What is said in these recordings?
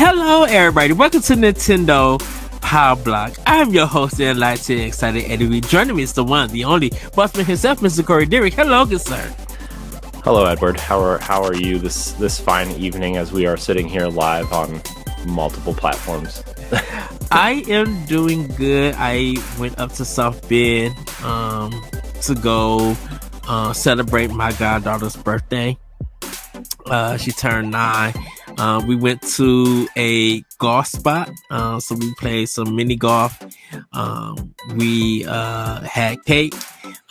Hello, everybody. Welcome to Nintendo Pow Block. I'm your host, and Enlightened, excited Eddie. Joining me is the one, the only Bossman himself, Mr. Corey Dirrig. Hello, good sir. Hello, Edward. How are you this fine evening as we are sitting here live on multiple platforms? I am doing good. I went up to South Bend to go celebrate my goddaughter's birthday. She turned 9. We went to a golf spot, so we played some mini golf. We had cake.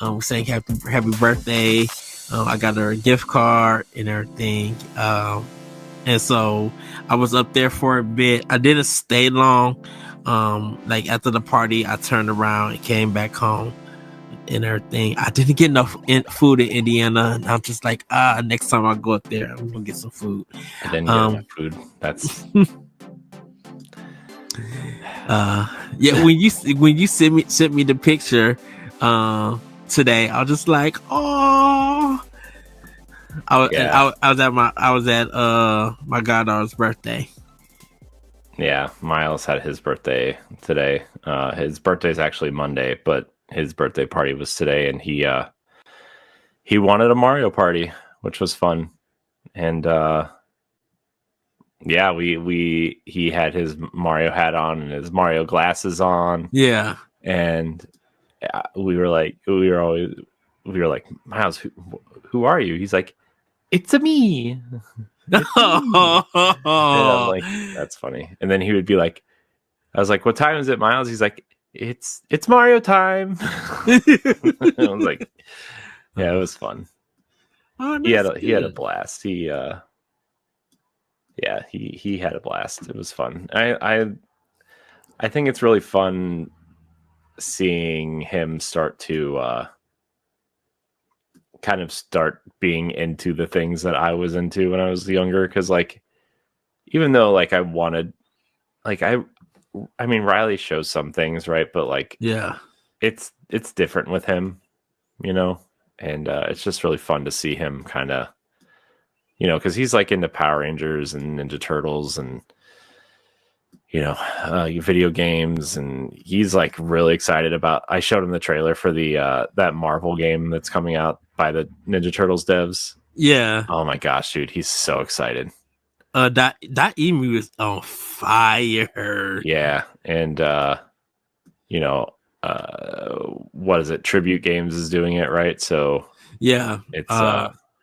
We sang happy birthday. I got her a gift card and everything. And so I was up there for a bit. I didn't stay long. Like after the party, I turned around and came back home and everything. I didn't get enough food in Indiana, and I'm just like, next time I go up there, I'm gonna get some food. I didn't get enough food. That's yeah. When you sent me the picture today, I was just like, oh. I was at my goddaughter's birthday. Yeah, Miles had his birthday today. His birthday's actually Monday, but his birthday party was today, and he wanted a Mario party, which was fun. And yeah, he had his Mario hat on and his Mario glasses on. Yeah, and we were like, Miles, who are you? He's like, it's a me. And I'm like, that's funny. And then he would be like, I was like, what time is it, Miles? He's like, it's Mario time. I was like, yeah, it was fun. Oh, he had a blast. He had a blast. It was fun. I think it's really fun seeing him start to kind of start being into the things that I was into when I was younger, because like, even though like I wanted, like I mean, Riley shows some things, right? But like, yeah, it's different with him, you know, and it's just really fun to see him kind of, you know, because he's like into Power Rangers and Ninja Turtles and, you know, video games, and he's like really excited about. I showed him the trailer for the that Marvel game that's coming out by the Ninja Turtles devs. Yeah. Oh my gosh, dude, he's so excited. That emu is on fire. Yeah, and you know, what is it? Tribute Games is doing it, right? So yeah, it's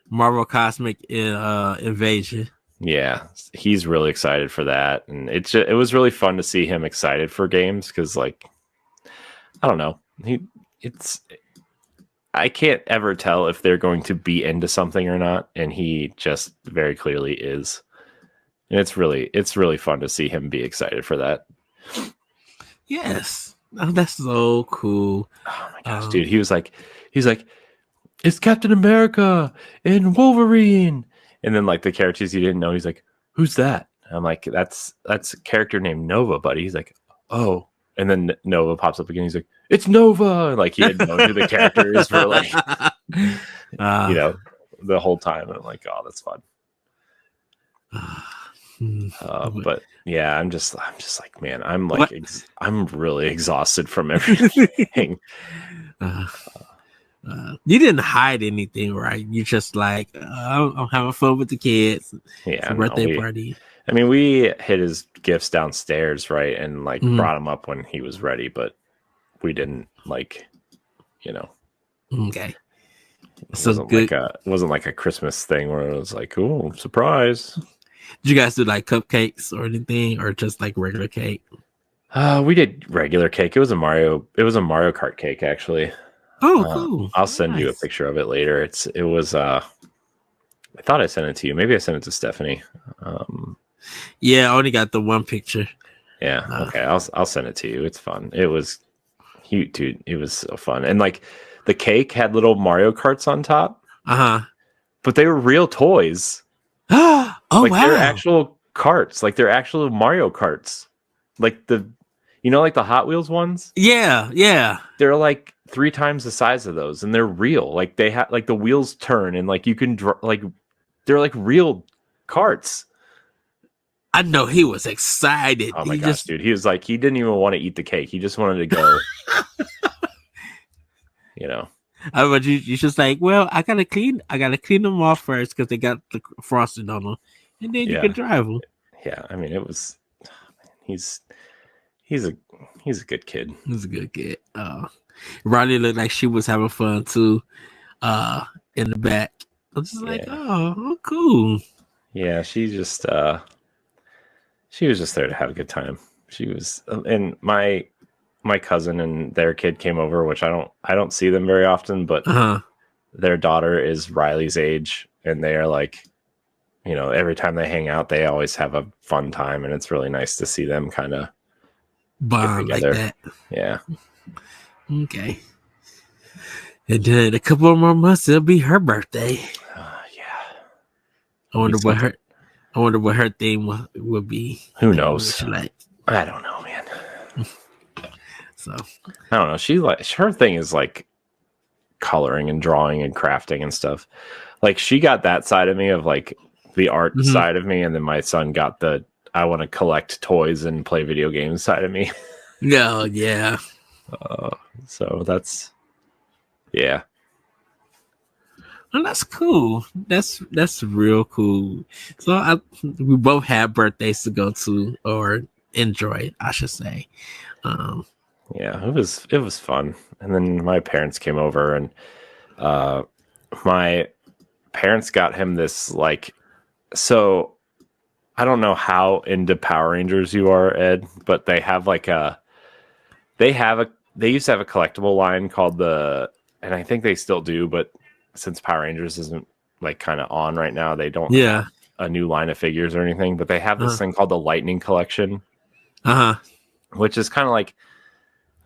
Marvel Cosmic Invasion. Yeah, he's really excited for that, and it was really fun to see him excited for games, because like, I don't know, I can't ever tell if they're going to be into something or not, and he just very clearly is. And it's really fun to see him be excited for that. Yes. Oh, that's so cool. Oh my gosh, dude. He's like, it's Captain America and Wolverine. And then like the characters you didn't know, he's like, who's that? And I'm like, that's a character named Nova, buddy. He's like, oh. And then Nova pops up again. He's like, it's Nova. And like he had known who the character is for like, you know, the whole time. And I'm like, oh, that's fun. But yeah, I'm just like, man, I'm like, I'm really exhausted from everything. You didn't hide anything, right? You just like, I'm having fun with the kids. Yeah, birthday party. I mean, we hid his gifts downstairs, right, and like brought him up when he was ready, but we didn't, like, you know. Okay. So it wasn't like a Christmas thing where it was like, oh, surprise. Did you guys do like cupcakes or anything, or just like regular cake? We did regular cake. It was a Mario Kart cake, actually. Oh, cool. I'll send you a picture of it later. It was I thought I sent it to you. Maybe I sent it to Stephanie. Yeah, I only got the one picture. Yeah, okay. I'll send it to you. It's fun. It was cute, dude. It was so fun. And like the cake had little Mario Karts on top. But they were real toys. Oh, like, wow. They're actual carts. Like they're actual Mario Karts. Like like the Hot Wheels ones? Yeah. They're like 3 times the size of those, and they're real. Like they have, like the wheels turn, and like you can like they're like real carts. I know he was excited. Oh my He gosh, just, dude. He was like, he didn't even want to eat the cake. He just wanted to go, you know. but you just like, well, I gotta clean them off first because they got the frosting on them, and then you Yeah. can drive them. Yeah. I mean, it was, he's he's a he's a good kid. He's a good kid. Ronnie looked like she was having fun too. In the back, I'm just like, Yeah. oh, cool. Yeah, she was just there to have a good time. She was, and my cousin and their kid came over, which I don't see them very often, but their daughter is Riley's age, and they are like, every time they hang out, they always have a fun time, and it's really nice to see them kind of bond like that. Yeah. Okay. And then a couple of more months, it'll be her birthday. Yeah. I wonder what her theme would be. Who knows? Like, I don't know, man. So I don't know. Her thing is like coloring and drawing and crafting and stuff. Like she got that side of me of like the art side of me, and then my son got the I want to collect toys and play video games side of me. No, yeah. So that's yeah. Well, that's cool. That's real cool. So we both have birthdays to go to or enjoy, I should say. Yeah, it was fun. And then my parents came over, and my parents got him this like, so I don't know how into Power Rangers you are, Ed, but they have like they used to have a collectible line called and I think they still do, but since Power Rangers isn't like kind of on right now, they don't have a new line of figures or anything, but they have this thing called the Lightning Collection, which is kind of like,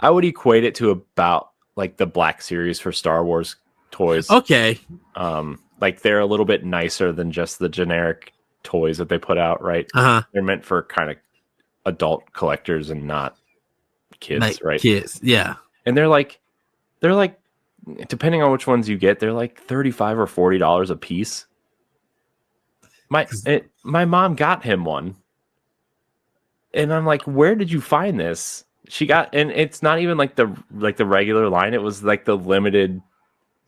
I would equate it to about like the Black Series for Star Wars toys. Okay. Like they're a little bit nicer than just the generic toys that they put out, right? They're meant for kind of adult collectors and not kids, like right? Kids, yeah. And they're like depending on which ones you get, they're like $35 or $40 a piece. My mom got him one, and I'm like, where did you find this? And it's not even like the regular line. It was like the limited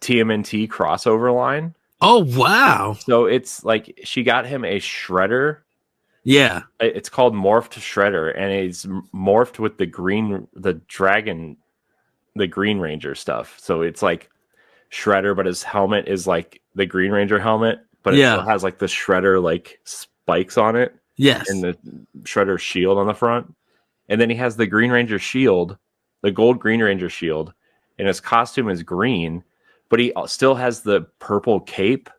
TMNT crossover line. Oh wow! So it's like she got him a shredder. Yeah, it's called Morphed Shredder, and it's morphed with the Green Ranger stuff. So it's like Shredder, but his helmet is like the Green Ranger helmet, but it still has like the Shredder like spikes on it. Yes, and the Shredder shield on the front. And then he has the Green Ranger shield, the gold Green Ranger shield, and his costume is green, but he still has the purple cape.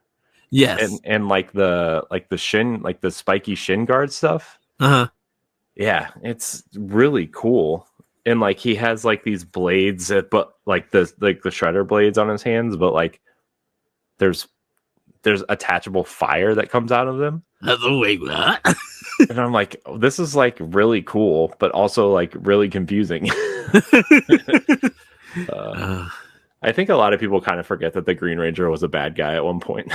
Yes. And like the shin, like the spiky shin guard stuff. Yeah, it's really cool. And like he has like these blades but like the shredder blades on his hands, but like there's attachable fire that comes out of them. Wait, what? And I'm like, this is like really cool, but also like really confusing. I think a lot of people kind of forget that the Green Ranger was a bad guy at one point.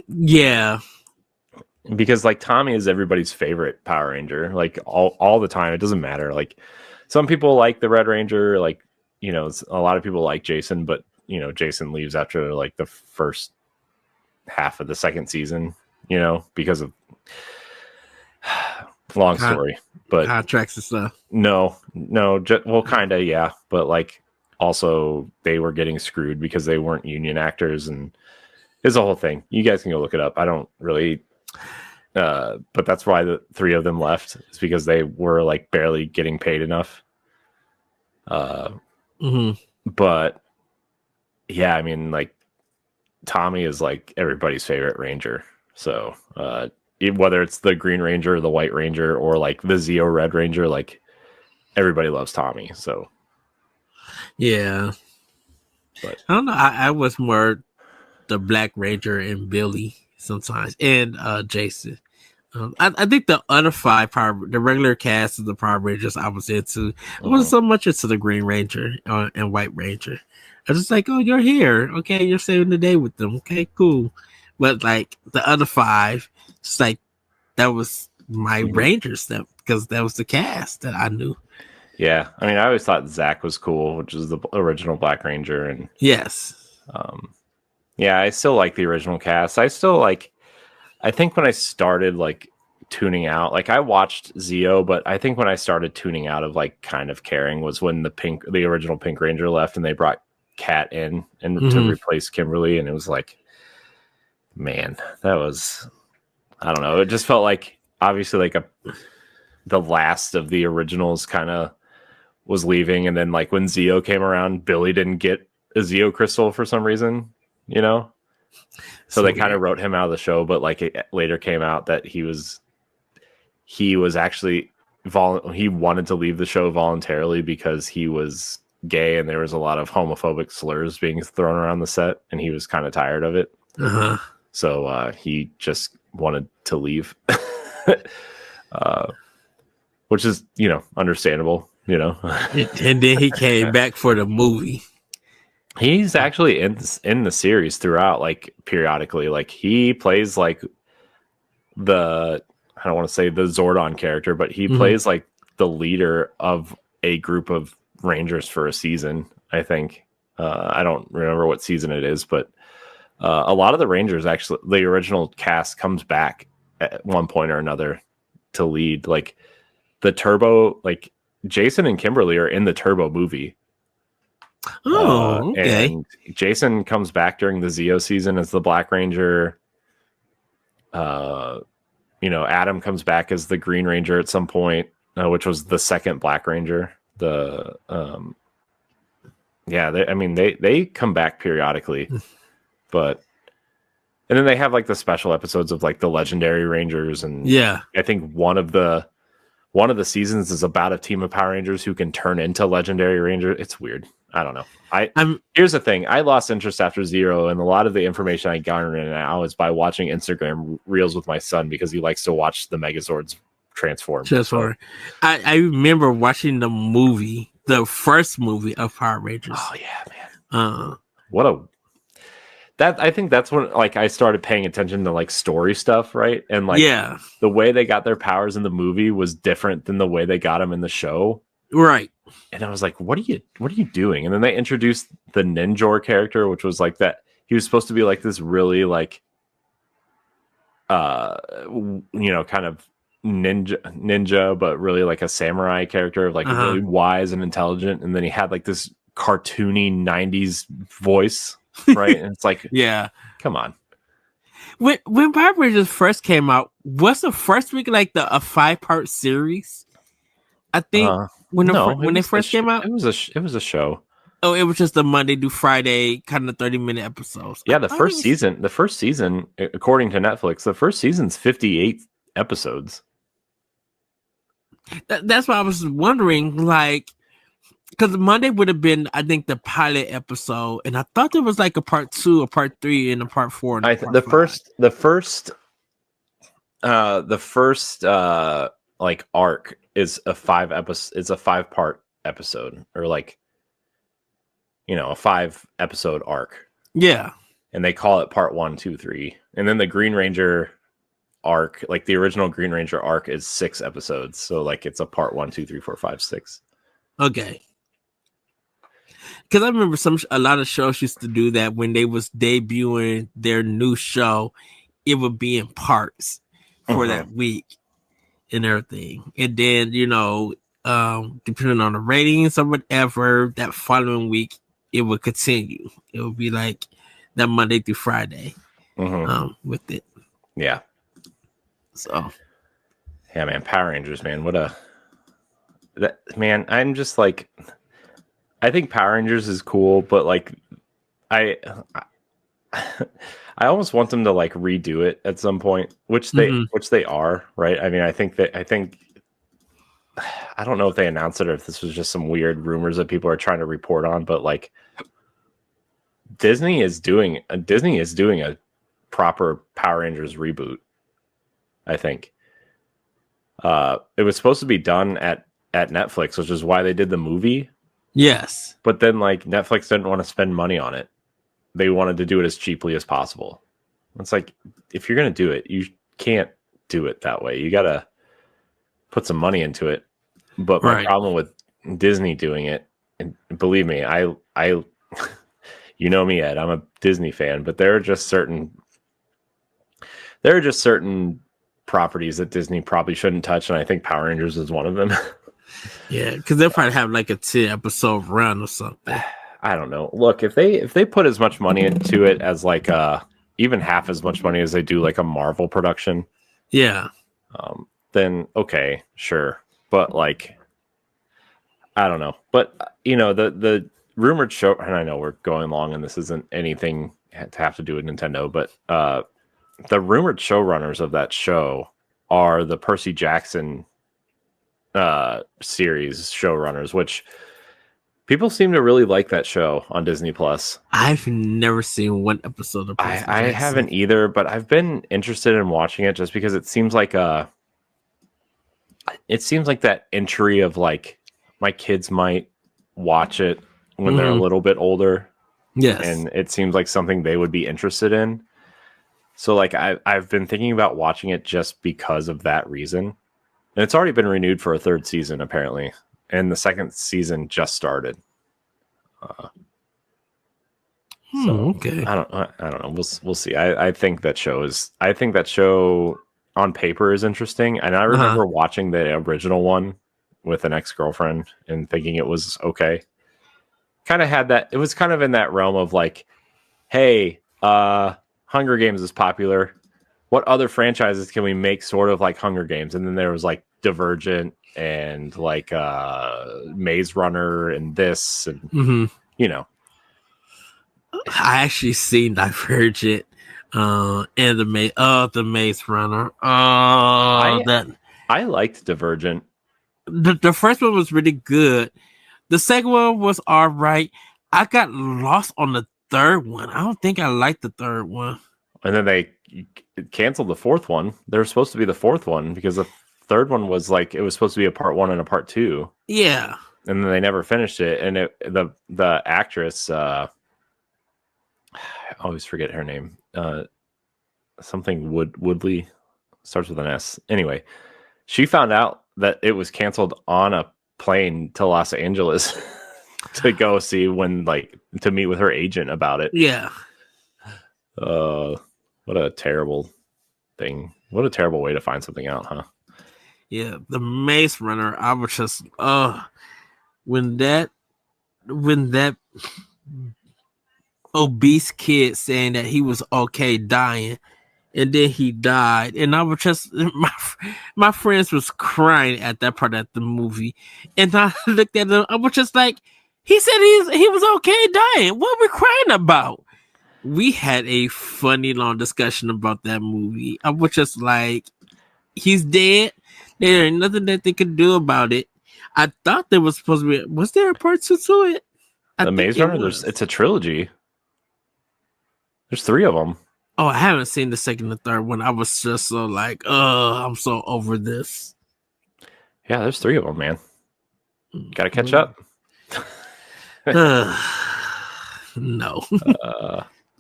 Yeah. Because like Tommy is everybody's favorite Power Ranger, like all the time. It doesn't matter. Like some people like the Red Ranger, like, a lot of people like Jason, but Jason leaves after like the first half of the second season, because of long story, but contracts and stuff. No, well, kind of, yeah, but like also they were getting screwed because they weren't union actors, and it's a whole thing. You guys can go look it up. I don't really, but that's why the three of them left, is because they were like barely getting paid enough. But yeah, I mean, like Tommy is like everybody's favorite Ranger. So whether it's the Green Ranger, the White Ranger, or like the Zeo Red Ranger, like everybody loves Tommy. So yeah, but I don't know. I was more the Black Ranger and Billy sometimes, and Jason. I think the other the regular cast of the Power Rangers I was into. I wasn't so much into the Green Ranger and White Ranger. I was just like, oh, you're here. Okay, you're saving the day with them. Okay, cool. But like the other five, just like that was my Rangers then, because that was the cast that I knew. Yeah, I mean, I always thought Zach was cool, which is the original Black Ranger, and yes, yeah, I still like the original cast. I still like. I think when I started like tuning out, like I watched Zeo, but I think when I started tuning out of like kind of caring was when the original Pink Ranger left, and they brought Kat in and to replace Kimberly, and it was like, man, that was, I don't know, it just felt like obviously like the last of the originals kind of was leaving, and then like when Zeo came around, Billy didn't get a Zeo crystal for some reason, you know. So they kind of wrote him out of the show, but like it later came out that he was actually he wanted to leave the show voluntarily because he was gay and there was a lot of homophobic slurs being thrown around the set, and he was kind of tired of it. So he just wanted to leave, which is, you know, understandable, you know. And then he came back for the movie. He's actually in the series throughout, like periodically. Like he plays like I don't want to say the Zordon character, but he plays like the leader of a group of Rangers for a season, I think. I don't remember what season it is, but a lot of the Rangers, actually, the original cast comes back at one point or another to lead. Like the Turbo, like Jason and Kimberly are in the Turbo movie. Oh, okay. And Jason comes back during the Zeo season as the Black Ranger. You know, Adam comes back as the Green Ranger at some point, which was the second Black Ranger. They come back periodically, but and then they have like the special episodes of like the Legendary Rangers, and I think one of the seasons is about a team of Power Rangers who can turn into Legendary Ranger. It's weird. I don't know. Here's the thing. I lost interest after Zero, and a lot of the information I garner now is by watching Instagram reels with my son because he likes to watch the Megazords transform. So, I remember watching the first movie of Power Rangers. Oh yeah, man. I think that's when like I started paying attention to like story stuff, right? And like the way they got their powers in the movie was different than the way they got them in the show. Right. And I was like, what are you doing? And then they introduced the Ninjor character, which was like that. He was supposed to be like this really like, you know, kind of ninja, but really like a samurai character, like really wise and intelligent. And then he had like this cartoony 90s voice, right? And it's like, yeah, come on. When Power Rangers first came out, was the first week like a 5-part series? I think when they first came out, it was a show. Oh, it was just the Monday through Friday kind of 30-minute episodes. Yeah, the first season, according to Netflix, the first season's 58 episodes. That's why I was wondering, like, because Monday would have been, I think, the pilot episode, and I thought there was like a part 2, a part 3, and a part 4. And the first like arc is a 5-part episode, or like, you know, a 5-episode arc. Yeah. And they call it part 1, 2, 3. And then the Green Ranger arc, like the original Green Ranger arc, is 6 episodes. So like it's a part 1, 2, 3, 4, 5, 6. Okay. Because I remember a lot of shows used to do that when they was debuting their new show. It would be in parts for that week and everything. And then, you know, depending on the ratings or whatever, that following week, it would continue. It would be like that Monday through Friday with it. Yeah. So. Yeah, man. Power Rangers, man. Man, I'm just like, I think Power Rangers is cool, but like, I almost want them to like redo it at some point, which they are, right? I mean, I think I don't know if they announced it or if this was just some weird rumors that people are trying to report on, but like Disney is doing a proper Power Rangers reboot. I think it was supposed to be done at Netflix, which is why they did the movie. Yes, but then like Netflix didn't want to spend money on it. They wanted to do it as cheaply as possible. It's like, if you're gonna do it, you can't do it that way. You gotta put some money into it. But my Right. problem with Disney doing it, and believe me, I you know me, Ed, I'm a Disney fan, but there are just certain properties that Disney probably shouldn't touch, and I think Power Rangers is one of them. Yeah, because they'll probably have like a 10-episode run or something. I don't know. Look, if they put as much money into it as like even half as much money as they do like a Marvel production, Yeah. then okay, sure. But like, I don't know. But you know, the rumored show, and I know we're going long, and this isn't anything to have to do with Nintendo, but the rumored showrunners of that show are the Percy Jackson series showrunners, which people seem to really like that show on Disney Plus. I've never seen one episode of Percy I Jackson. haven't either, but I've been interested in watching it just because it seems like that entry of like my kids might watch it when they're a little bit older. Yes. And it seems like something they would be interested in. So like I've been thinking about watching it just because of that reason. And it's already been renewed for a third season apparently. And the second season just started. Okay. I don't know. We'll see. I think that show on paper is interesting. And I remember watching the original one with an ex-girlfriend and thinking it was okay. Kind of had that. It was kind of in that realm of like, hey, Hunger Games is popular. What other franchises can we make sort of like Hunger Games? And then there was like Divergent and like Maze Runner and this and you know. I actually seen Divergent and the Maze Runner. I liked Divergent. The first one was really good. The second one was all right. I got lost on the third one. I don't think I liked the third one. And then they canceled the fourth one. There was supposed to be the fourth one because the third one was like it was supposed to be a part 1 and a part 2. Yeah. And then they never finished it. And the actress, I always forget her name. Something Woodley, starts with an S. Anyway, she found out that it was canceled on a plane to Los Angeles to go see to meet with her agent about it. Yeah. What a terrible thing. What a terrible way to find something out, huh? Yeah, the Maze Runner, I was just when that obese kid saying that he was okay dying and then he died, and I was just my friends was crying at that part of the movie, and I looked at them, I was just like, he said he was okay dying, what are we crying about? We had a funny long discussion about that movie. I was just like, he's dead. There ain't nothing that they could do about it. I thought there was supposed to be. Was there a part 2 to it? The Maze Runner, it's a trilogy. There's 3 of them. Oh, I haven't seen the second and third one. I was just so like, I'm so over this. Yeah, there's 3 of them, man. Got to catch up. No.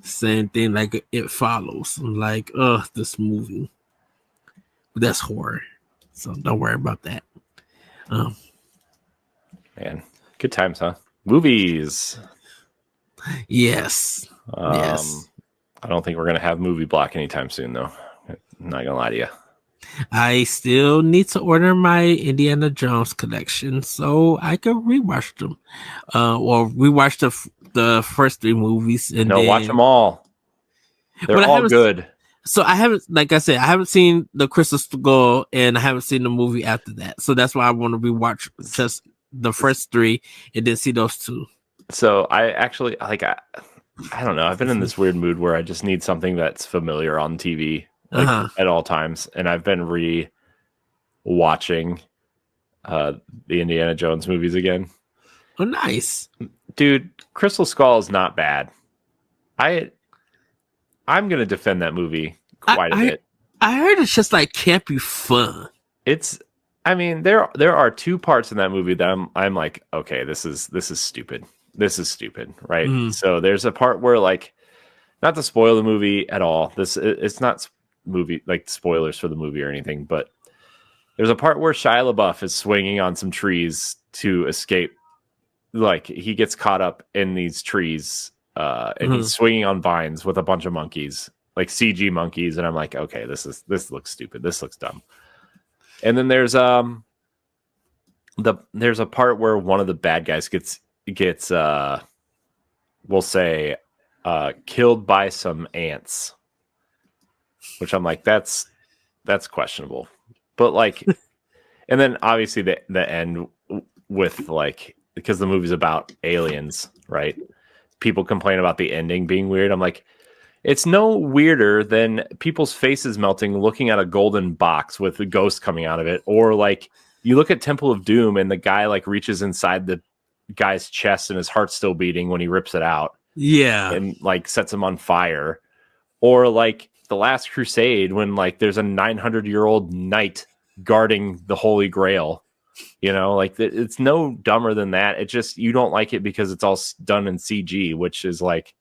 Same thing like It Follows. I'm like, this movie. But that's horror. So don't worry about that. Man, good times, huh? Movies. Yes. Yes. I don't think we're going to have movie block anytime soon, though. I'm not going to lie to you. I still need to order my Indiana Jones collection so I can rewatch them. Or rewatch the first 3 movies. And no, watch them all. They're all good. So I haven't, like I said, I haven't seen the Crystal Skull and I haven't seen the movie after that. So that's why I want to rewatch just the first 3 and then see those 2. So I actually, I don't know. I've been in this weird mood where I just need something that's familiar on TV at all times. And I've been watching the Indiana Jones movies again. Oh, nice. Dude, Crystal Skull is not bad. I'm going to defend that movie quite a bit. I heard it's just like campy fun. There are 2 parts in that movie that I'm like, okay, this is stupid. This is stupid, right? So there's a part where, like, not to spoil the movie at all. It's not movie, like spoilers for the movie or anything, but there's a part where Shia LaBeouf is swinging on some trees to escape. Like he gets caught up in these trees, and he's swinging on vines with a bunch of monkeys, like CG monkeys. And I'm like, okay, this looks stupid. This looks dumb. And then there's a part where one of the bad guys gets we'll say killed by some ants, which I'm like, that's questionable. But like, and then obviously the end with like, because the movie's about aliens, right? People complain about the ending being weird. I'm like, it's no weirder than people's faces melting looking at a golden box with a ghost coming out of it. Or like you look at Temple of Doom and the guy like reaches inside the guy's chest and his heart's still beating when he rips it out. Yeah. And like sets him on fire. Or like The Last Crusade when like there's a 900-year-old knight guarding the Holy Grail. You know, like it's no dumber than that. It just, you don't like it because it's all done in CG, which is like,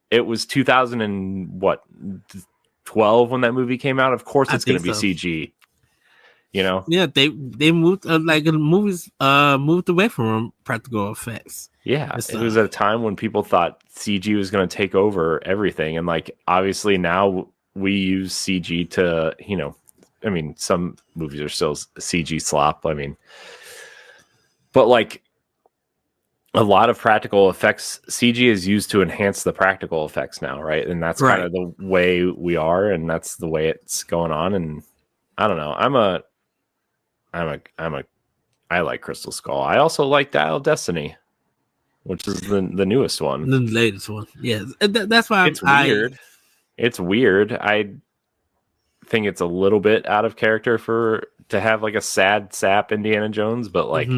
it was 2012 when that movie came out. Of course, it's going to be CG. You know? Yeah, they moved like the movies moved away from practical effects. Yeah, it was at a time when people thought CG was going to take over everything, and like obviously now we use CG to, you know, I mean, some movies are still CG slop. I mean, but like a lot of practical effects, CG is used to enhance the practical effects now, right? And that's kind of the way we are, and that's the way it's going on. And I don't know. I like Crystal Skull. I also like Dial of Destiny, which is the newest one, the latest one. Yeah, that's why it's weird. It's weird. I think it's a little bit out of character to have like a sad sap Indiana Jones, but like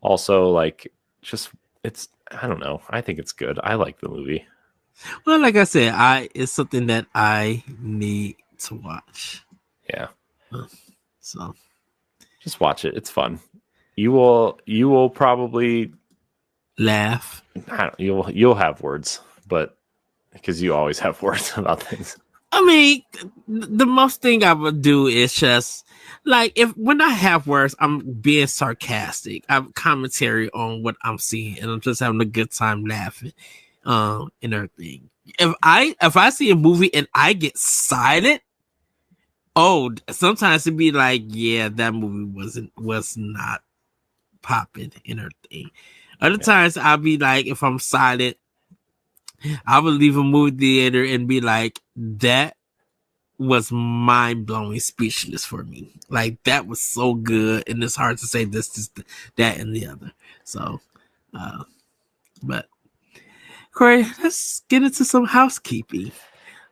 also like just it's, I don't know. I think it's good. I like the movie. Well, like I said, it's something that I need to watch. Yeah. So just watch it. It's fun. You will probably laugh. You'll have words, but because you always have words about things. I mean, the most thing I would do is just like when I have words, I'm being sarcastic. I have commentary on what I'm seeing, and I'm just having a good time laughing, and everything. If I see a movie and I get silent, sometimes it'd be like, yeah, that movie was not popping and everything. Other times I'll be like, if I'm silent, I would leave a movie theater and be like, that was mind-blowing, speechless for me. Like, that was so good, and it's hard to say this, that, and the other. So, but Corey, let's get into some housekeeping.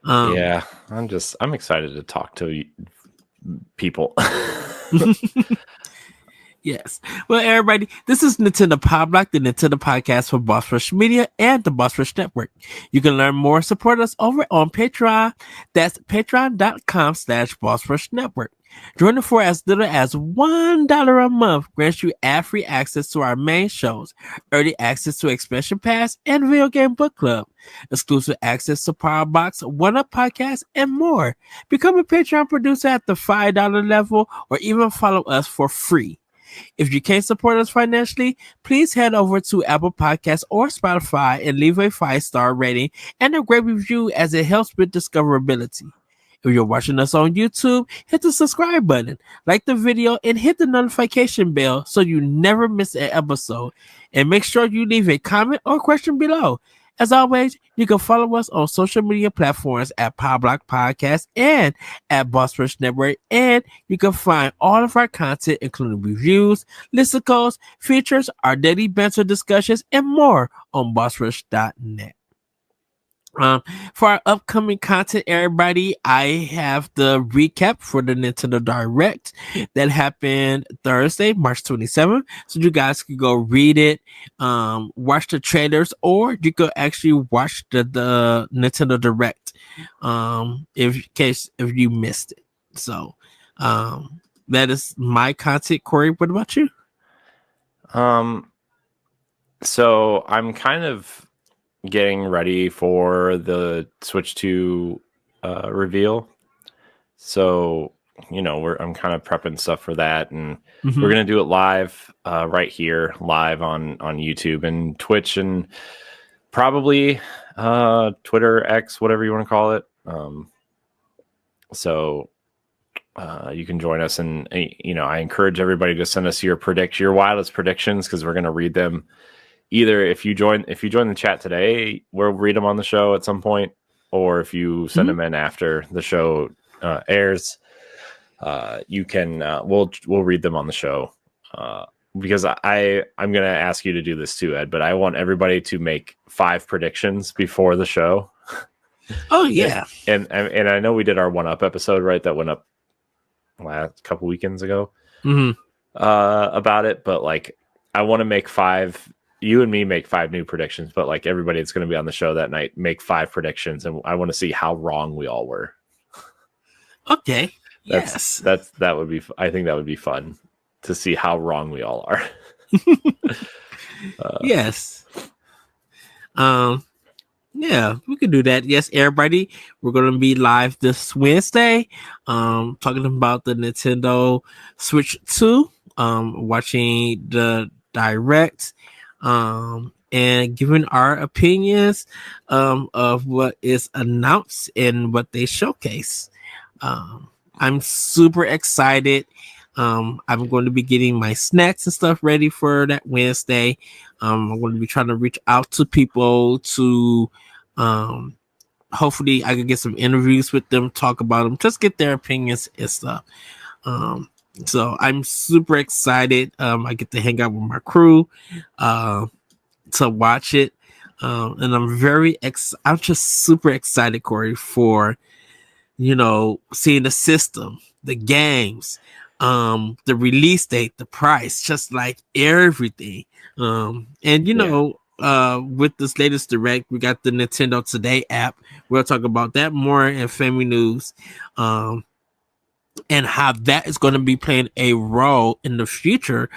Yeah, I'm excited to talk to people. Yes. Well, everybody, this is Nintendo Pow Block, the Nintendo podcast for Boss Rush Media and the Boss Rush Network. You can learn more, support us over on Patreon. That's patreon.com/Boss Rush Network. Joining for as little as $1 a month grants you ad-free access to our main shows, early access to Expansion Pass and Video Game Book Club, exclusive access to Power Box, One-Up Podcast, and more. Become a Patreon producer at the $5 level or even follow us for free. If you can't support us financially, please head over to Apple Podcasts or Spotify and leave a 5-star rating and a great review as it helps with discoverability. If you're watching us on YouTube, hit the subscribe button, like the video, and hit the notification bell so you never miss an episode. And make sure you leave a comment or question below. As always, you can follow us on social media platforms at Pow Block Podcast and at Boss Rush Network, and you can find all of our content, including reviews, listicles, features, our daily banter discussions, and more on bossrush.net. For our upcoming content, everybody, I have the recap for the Nintendo Direct that happened Thursday, March 27th. So you guys can go read it, watch the trailers, or you could actually watch the Nintendo Direct, if you missed it. So, that is my content. Corey, what about you? So I'm kind of getting ready for the Switch 2 reveal. So, I'm kind of prepping stuff for that, and Mhm. we're gonna do it live, right here, live on YouTube and Twitch, and probably Twitter, X, whatever you want to call it. So you can join us, and I encourage everybody to send us your wildest predictions, because we're gonna read them. Either if you join the chat today, we'll read them on the show at some point, or if you send them in after the show airs, you can we'll read them on the show, because I'm going to ask you to do this too, Ed, but I want everybody to make 5 predictions before the show. Oh yeah. And I know we did our 1-Up episode, right, that went up last couple weekends ago, about it, but like I want to make 5, you and me make 5 new predictions, but like everybody that's going to be on the show that night make 5 predictions, and I want to see how wrong we all were. Okay. That would be, I think that would be fun to see how wrong we all are. Yes. Yeah, we could do that. Yes, everybody, we're gonna be live this Wednesday, talking about the Nintendo Switch 2, watching the direct, and giving our opinions of what is announced and what they showcase. I'm super excited. I'm going to be getting my snacks and stuff ready for that Wednesday. I'm going to be trying to reach out to people to, hopefully I can get some interviews with them, talk about them, just get their opinions and stuff. So I'm super excited. I get to hang out with my crew, to watch it. And I'm just super excited, Corey, for, seeing the system, the games, the release date, the price, just like everything. With this latest direct, we got the Nintendo Today app. We'll talk about that more in Family News, and how that is going to be playing a role in the future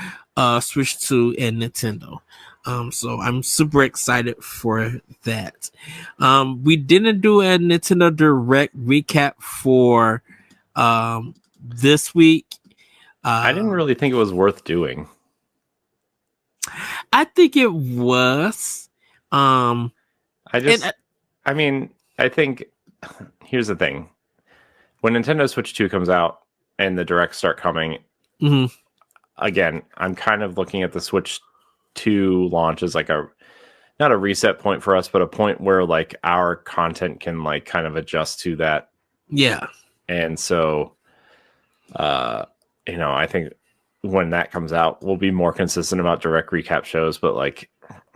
Switch 2 and Nintendo. So I'm super excited for that. We didn't do a Nintendo Direct recap for this week. I didn't really think it was worth doing. I think it was. I think here's the thing. When Nintendo Switch 2 comes out and the directs start coming, again, I'm kind of looking at the Switch 2 launch as like not a reset point for us, but a point where like our content can like kind of adjust to that. Yeah. And so, I think when that comes out, we'll be more consistent about direct recap shows. But like,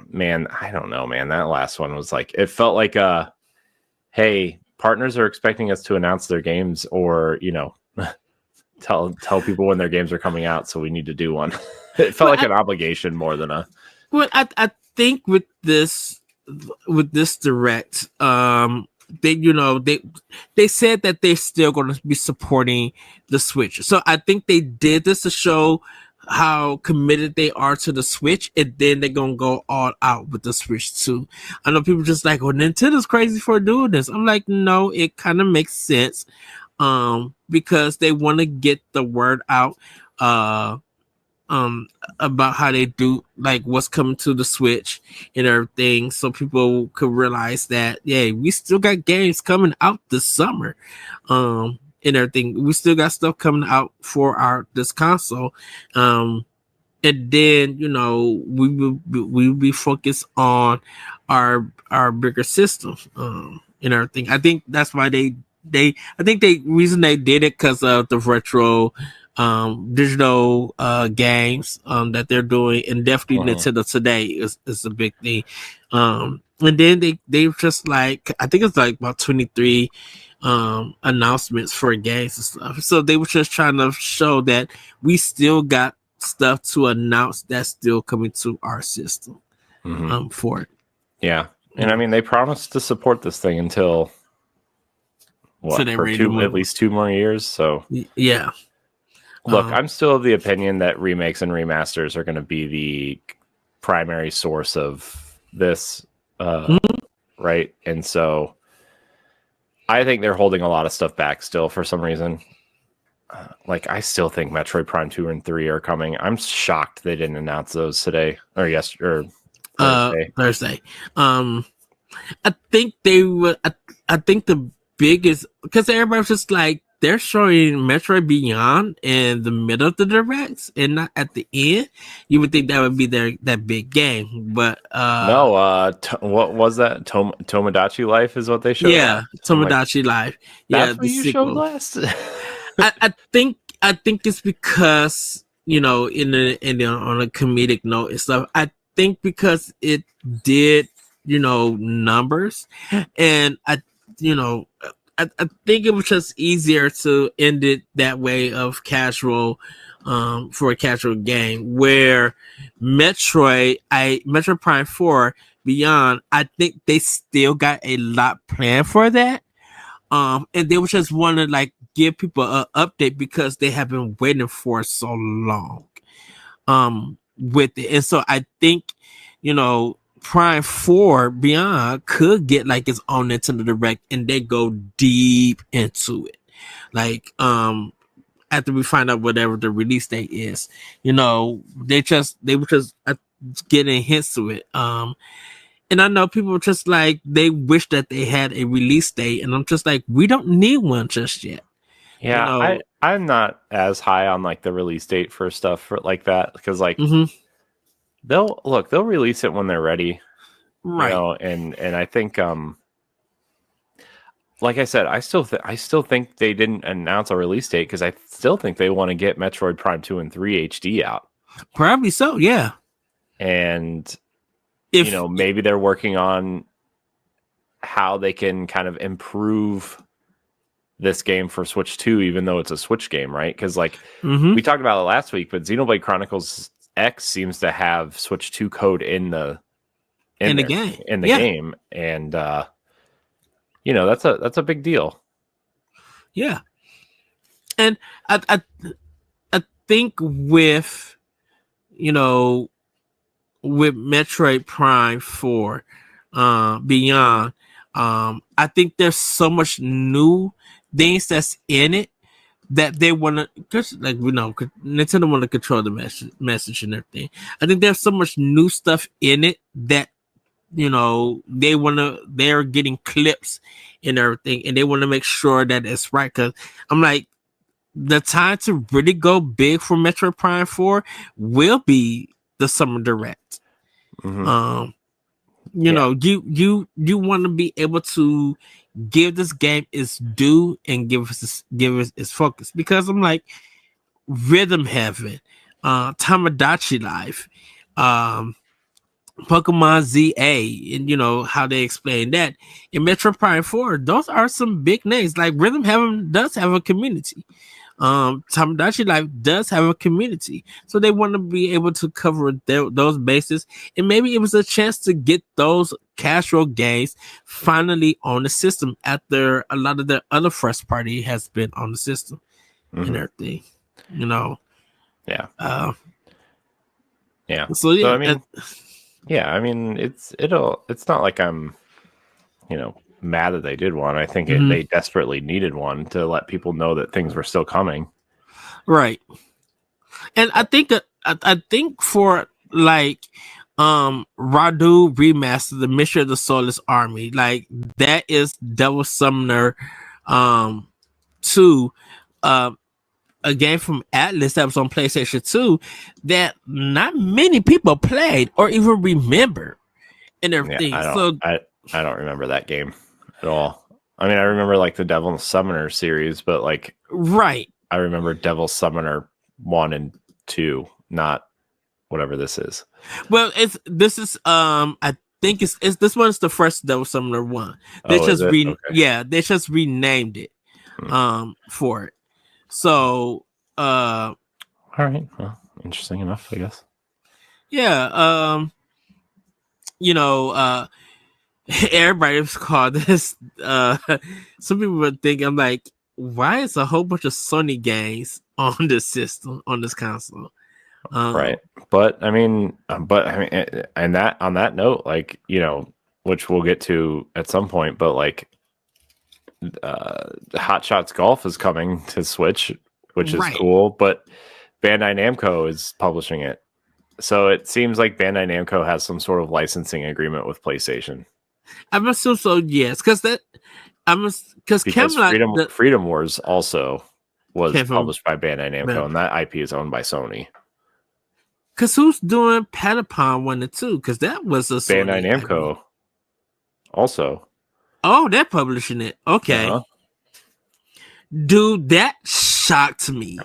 man, I don't know, man. That last one was like, it felt like hey, partners are expecting us to announce their games, or tell people when their games are coming out, so we need to do one. It felt like an obligation more than a. Well, I think with this direct, they said that they're still going to be supporting the Switch. So I think they did this to show how committed they are to the Switch, and then they're going to go all out with the Switch 2. I know people just like, well, Nintendo's crazy for doing this. I'm like, no, it kind of makes sense, because they want to get the word out about how they do, like what's coming to the Switch and everything, so people could realize that, yeah, we still got games coming out this summer, and everything. We still got stuff coming out for this console, and then we will be focused on our bigger system, and everything. I think that's why I think the reason they did it because of the retro digital games that they're doing, and definitely Nintendo Today is a big thing. And then they just like, I think it's like about 23 announcements for games and stuff. So they were just trying to show that we still got stuff to announce that's still coming to our system for it. Yeah. And I mean, they promised to support this thing until for at least 2 more years. So yeah. Look, I'm still of the opinion that remakes and remasters are going to be the primary source of this, right? And so I think they're holding a lot of stuff back still for some reason. Like, I still think Metroid Prime 2 and 3 are coming. I'm shocked they didn't announce those today or yesterday or Thursday. I think they would. I think the biggest, because everybody's just like, they're showing Metroid Beyond in the middle of the directs and not at the end. You would think that would be that big game, but no. What was that? Tomodachi Life is what they showed. Yeah, Tomodachi Life. Yeah, that's what you showed last. I think it's because, you know, on a comedic note and stuff. I think because it did, you know, numbers, and I think it was just easier to end it that way of casual, for a casual game. Where Metroid Prime 4 Beyond, I think they still got a lot planned for that. And they would just want to like give people an update because they have been waiting for so long, with it. And so I think, you know, Prime 4 Beyond could get like its own Nintendo Direct and they go deep into it. Like, after we find out whatever the release date is, you know, they were just getting hints to it. And I know people were just like, they wish that they had a release date, and I'm just like, we don't need one just yet. Yeah, you know? I'm not as high on like the release date for stuff like that, because like they'll release it when they're ready, right? You know, and I think like I said, I still think they didn't announce a release date because I still think they want to get Metroid Prime 2 and 3 HD out. Probably so, yeah. And you know, maybe they're working on how they can kind of improve this game for Switch 2, even though it's a Switch game, right? Because like we talked about it last week, but Xenoblade Chronicles X seems to have Switch 2 code in the game, and you know, that's a big deal. Yeah, and I think with, you know, with Metroid Prime 4 Beyond, I think there's so much new things that's in it that they want to, just like, we know, Nintendo want to control the message and everything. I think there's so much new stuff in it that, you know, they're getting clips and everything, and they want to make sure that it's right. Because I'm like, the time to really go big for Metroid Prime 4 will be the Summer Direct. You know, you want to be able to give this game its due and give us its focus, because I'm like, Rhythm Heaven, Tomodachi Life, Pokemon ZA, and you know how they explain that in Metroid Prime 4. Those are some big names. Like, Rhythm Heaven does have a community. Tomodachi Life does have a community, so they want to be able to cover those bases, and maybe it was a chance to get those casual games finally on the system after a lot of the other first party has been on the system and everything, you know. Yeah. So yeah, I mean, it's not like I'm, you know, mad that they did one. I think they desperately needed one to let people know that things were still coming. Right. And I think for like Radu Remaster, the Mystery of the Soulless Army, like, that is Devil Summoner 2, a game from Atlas that was on PlayStation 2 that not many people played or even remember and everything. I don't remember that game at all. I mean, I remember like the Devil Summoner series, but like, right, I remember Devil Summoner 1 and 2, not whatever this is. Well, this is I think it's this one's the first Devil Summoner 1. They they just renamed it for it. So all right, well, interesting enough, I guess. Yeah, you know, everybody's called this. Some people would think, I'm like, why is a whole bunch of Sony games on this system, on this console? Right, but I mean, and that, on that note, like, you know, which we'll get to at some point, but like, Hot Shots Golf is coming to Switch, which is Right. cool, but Bandai Namco is publishing it. So it seems like Bandai Namco has some sort of licensing agreement with PlayStation. I'm assuming so, yes, because Because Camelot Freedom Wars also was came from published by Bandai Namco, and that IP is owned by Sony. Because who's doing Patapon 1 and 2? Because that was a Bandai Sony Namco IP. also. Oh, they're publishing it. Okay. Uh-huh. Dude, that shocked me.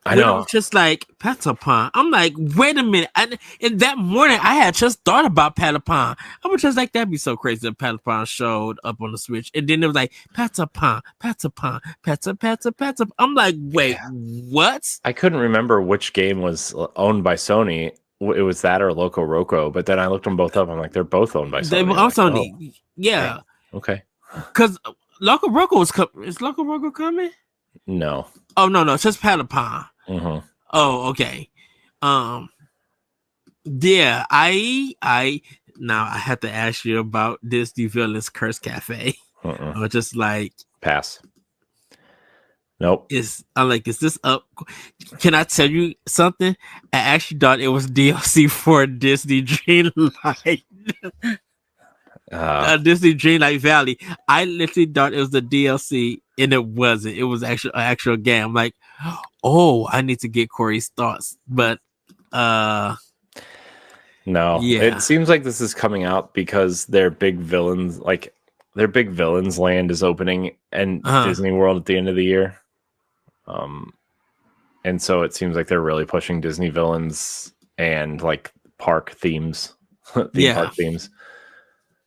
I know. It was just like Patapon. I'm like, wait a minute. And that morning, I had just thought about Patapon. I was just like, that'd be so crazy if Patapon showed up on the Switch. And then it was like, Patapon. I'm like, wait, what? I couldn't remember which game was owned by Sony. It was that or Loco Roco, but then I looked them both up. I'm like, they're both owned by Sony. They were on Sony. Oh, yeah. Okay. Because Loco Roco is Loco Roco coming? No. Oh, no. It's just Patapon. Mm-hmm. Oh, okay. Yeah, now I have to ask you about Disney Villains Curse Cafe. Or just like pass. Nope. I'm like, is this up? Can I tell you something? I actually thought it was DLC for Disney Dreamlight. Disney Dreamlight Valley. I literally thought it was the DLC, and it wasn't. It was actually an actual game. I'm like, oh, I need to get Corey's thoughts, but no. Yeah. It seems like this is coming out because their big villains land is opening and Disney World at the end of the year. And so it seems like they're really pushing Disney villains and like park themes, park themes.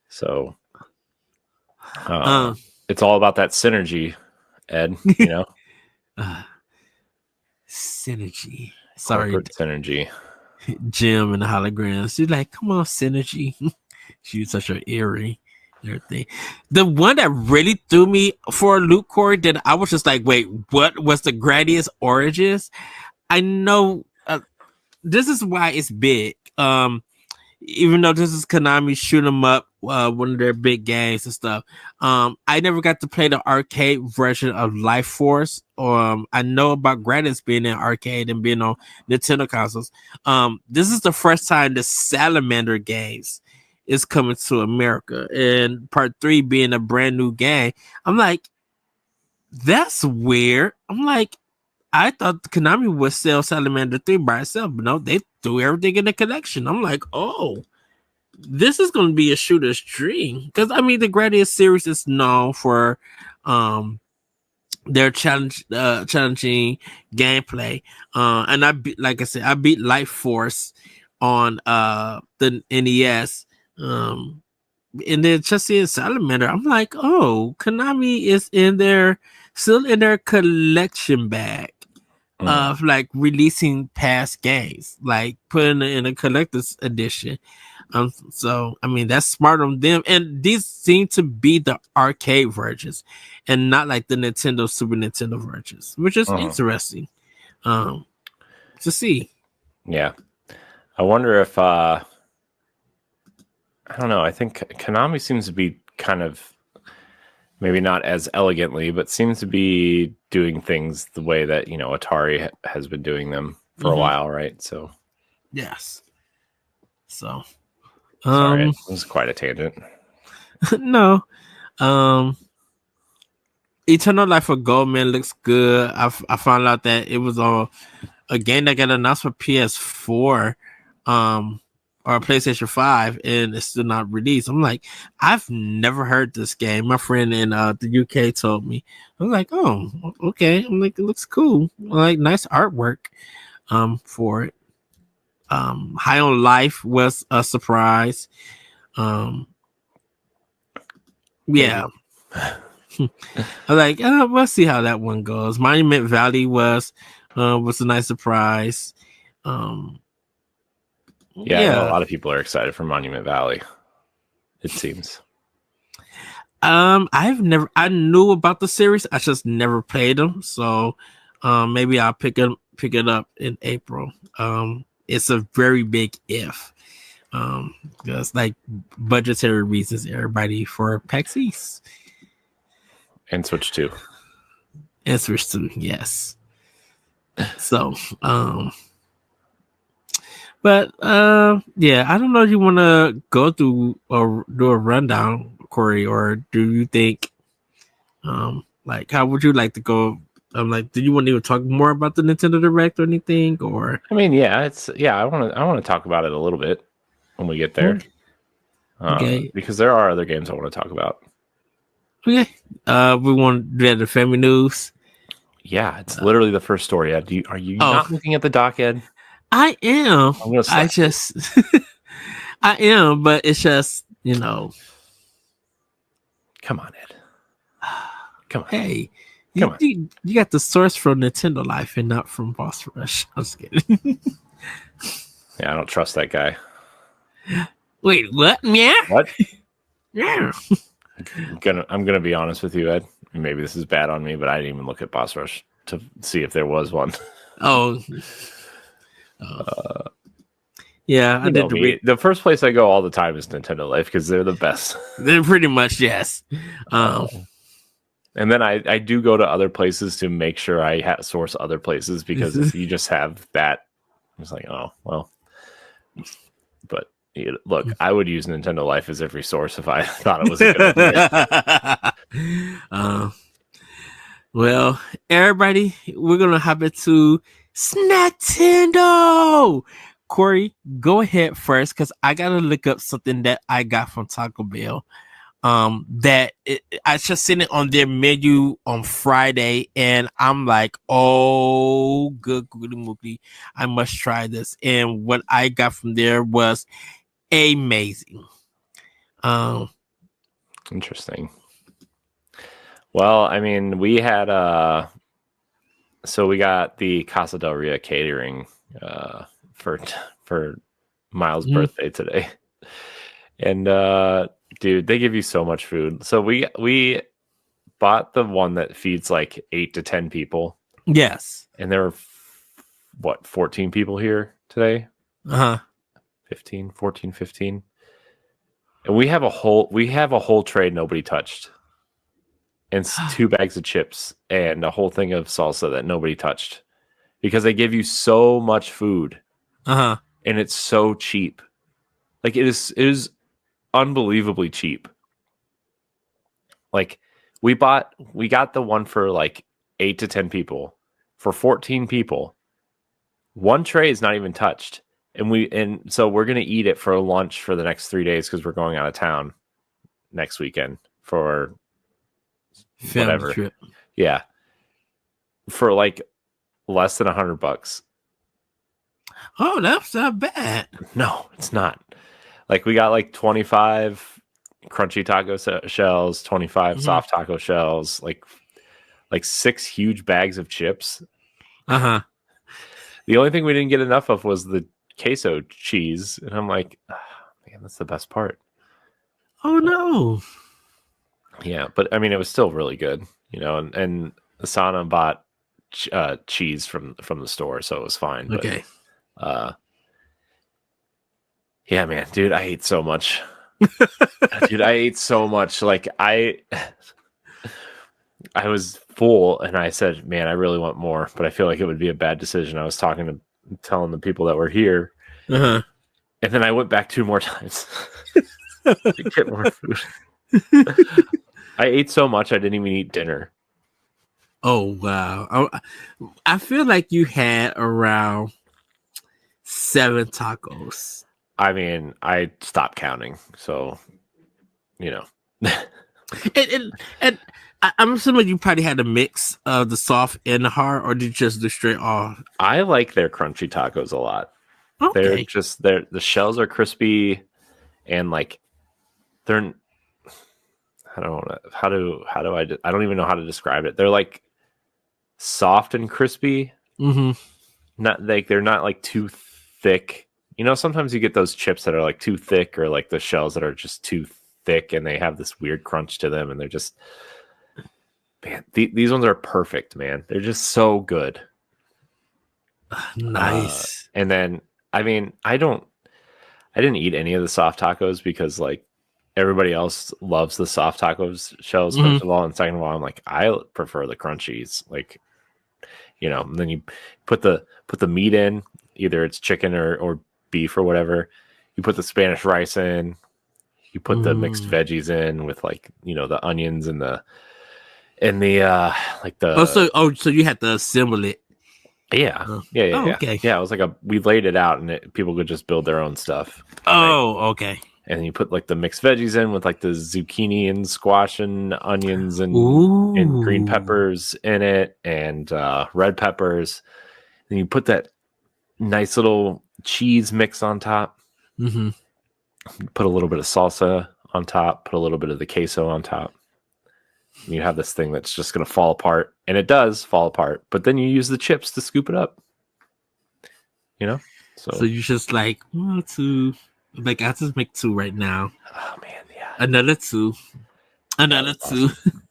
So it's all about that synergy, Ed, you know? Synergy. Sorry. Corporate synergy. Jim and the holograms. She's like, come on, synergy. She's such an eerie. Everything. The one that really threw me for a loop, Corey, that I was just like, wait, what was the Gradius Origins? I know this is why it's big. Even though this is Konami shoot 'em up, one of their big games and stuff. I never got to play the arcade version of Life Force. I know about Gradius being in arcade and being on Nintendo consoles. This is the first time the Salamander games is coming to America, and part 3 being a brand new game. I'm like, that's weird. I'm like, I thought Konami would sell Salamander 3 by itself, but no, they threw everything in the collection. I'm like, oh, this is going to be a shooter's dream. Because, I mean, the Gradius series is known for their challenging gameplay. And I beat Life Force on the NES. And then just seeing Salamander, I'm like, oh, Konami is still in their collection bag of like releasing past games, like putting it in a collector's edition. So I mean, that's smart on them. And these seem to be the arcade versions and not like the Nintendo Super Nintendo versions, which is interesting to see. Yeah. I wonder if I don't know. I think Konami seems to be kind of maybe not as elegantly, but seems to be doing things the way that, you know, Atari has been doing them for a while, right? So, yes. So, sorry, it was quite a tangent. No. Eternal Life of Goldman looks good. I found out that it was a game that got announced for PS4. Or PlayStation 5, and it's still not released. I'm like, I've never heard this game. My friend in the UK told me. I was like, oh, okay. I'm like, it looks cool. Like, nice artwork for it. High on Life was a surprise. Yeah. I was like, we'll see how that one goes. Monument Valley was a nice surprise. Yeah, I know a lot of people are excited for Monument Valley, it seems. I knew about the series. I just never played them. So maybe I'll pick it up in April. It's a very big if. Just like budgetary reasons, everybody for PAX East. And Switch 2. And Switch 2, yes. So, but yeah, I don't know if you want to go through or do a rundown, Corey, or do you think, like, how would you like to go? Like, do you want to even talk more about the Nintendo Direct or anything? Or I mean, I want to talk about it a little bit when we get there. Okay. Because there are other games I want to talk about. Okay. We want to do the family news. Yeah, it's literally the first story. Ed. Are you not looking at the doc, Ed? I am. I am, but it's just, Come on, Ed. Come on. Hey, you got the source from Nintendo Life and not from Boss Rush. I'm just kidding. Yeah, I don't trust that guy. Wait, what? Yeah. What? Yeah. I'm gonna be honest with you, Ed. Maybe this is bad on me, but I didn't even look at Boss Rush to see if there was one. Yeah, I did. The first place I go all the time is Nintendo Life because they're the best. They're pretty much, yes. And then I do go to other places to make sure I source other places because if you just have that, it's like, oh well. But look, I would use Nintendo Life as every source if I thought it was a good idea. Well, everybody, we're gonna hop into Nintendo. Corey, go ahead first because I gotta look up something that I got from Taco Bell. I just seen it on their menu on Friday, and I'm like, oh, good goody moody, I must try this. And what I got from there was amazing. Interesting. Well, I mean, we had so we got the Casa del Ria catering for Miles' birthday today, and dude, they give you so much food. So we bought the one that feeds like 8 to 10 people. Yes, and there were 14 people here today. 15, 14, 15. And we have a whole tray nobody touched. And 2 bags of chips and a whole thing of salsa that nobody touched. Because they give you so much food. And it's so cheap. Like it is unbelievably cheap. Like we got the one for like 8 to 10 people. For 14 people. One tray is not even touched. And so we're gonna eat it for lunch for the next 3 days because we're going out of town next weekend for whatever trip. Yeah, for like less than $100. Oh, that's not bad. No, it's not. Like we got like 25 crunchy taco shells, 25 soft taco shells, like 6 huge bags of chips. The only thing we didn't get enough of was the queso cheese, and I'm like, man, that's the best part. Oh no. Yeah, but I mean, it was still really good, and Asana bought cheese from the store, so it was fine. Okay. But, yeah, man, dude, I ate so much. Like I was full, and I said, man, I really want more, but I feel like it would be a bad decision. I was telling the people that were here, and then I went back 2 more times to get more food. I ate so much I didn't even eat dinner. Oh wow! I feel like you had around 7 tacos. I mean, I stopped counting, so and I'm assuming you probably had a mix of the soft and the hard, or did you just do straight off? I like their crunchy tacos a lot. Okay. The shells are crispy, and like they're. I don't know I don't even know how to describe it. They're like soft and crispy. Not like they're not like too thick. Sometimes you get those chips that are like too thick, or like the shells that are just too thick, and they have this weird crunch to them, and they're just, man, these ones are perfect, man. They're just so good. Nice. And then, I mean, I didn't eat any of the soft tacos because like everybody else loves the soft tacos shells, Mhm. first of all, and second of all, I'm like, I prefer the crunchies. Like, and then you put the meat in, either it's chicken or beef or whatever. You put the Spanish rice in, you put the mixed veggies in with like, the onions and the like the so you had to assemble it. yeah. Oh. Yeah. Oh, okay. Yeah, it was like we laid it out and people could just build their own stuff. Oh, right? Okay. And then you put like the mixed veggies in with like the zucchini and squash and onions and green peppers in it and red peppers. And you put that nice little cheese mix on top. Mm-hmm. Put a little bit of salsa on top. Put a little bit of the queso on top. And you have this thing that's just going to fall apart. And it does fall apart. But then you use the chips to scoop it up. So you just like 1, 2. Like I just make 2 right now. Oh man, yeah. Another 2. Another 2. Awesome.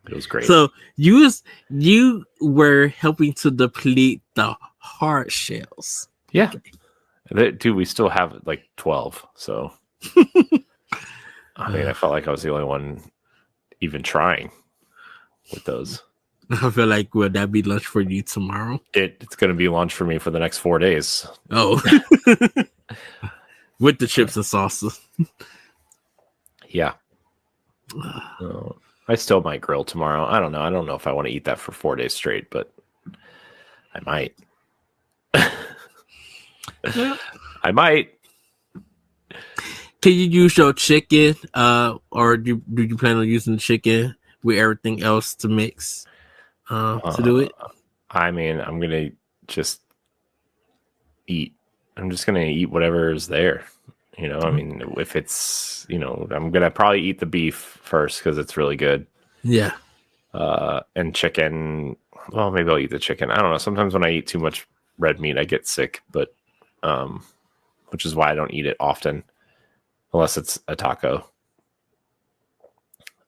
It was great. So you were helping to deplete the hard shells. Yeah. Okay. Dude, we still have like 12. So I mean, I felt like I was the only one even trying with those. I feel like, will that be lunch for you tomorrow? It's going to be lunch for me for the next 4 days. Oh. With the chips and salsa. Yeah. I still might grill tomorrow. I don't know. I don't know if I want to eat that for 4 days straight, but I might. Yeah. I might. Can you use your chicken, or do you plan on using the chicken with everything else to mix to do it? I mean, I'm gonna just eat. I'm just gonna eat whatever is there. I mean, if it's I'm gonna probably eat the beef first because it's really good. Yeah. And chicken. Well, maybe I'll eat the chicken. I don't know. Sometimes when I eat too much red meat, I get sick, but which is why I don't eat it often, unless it's a taco.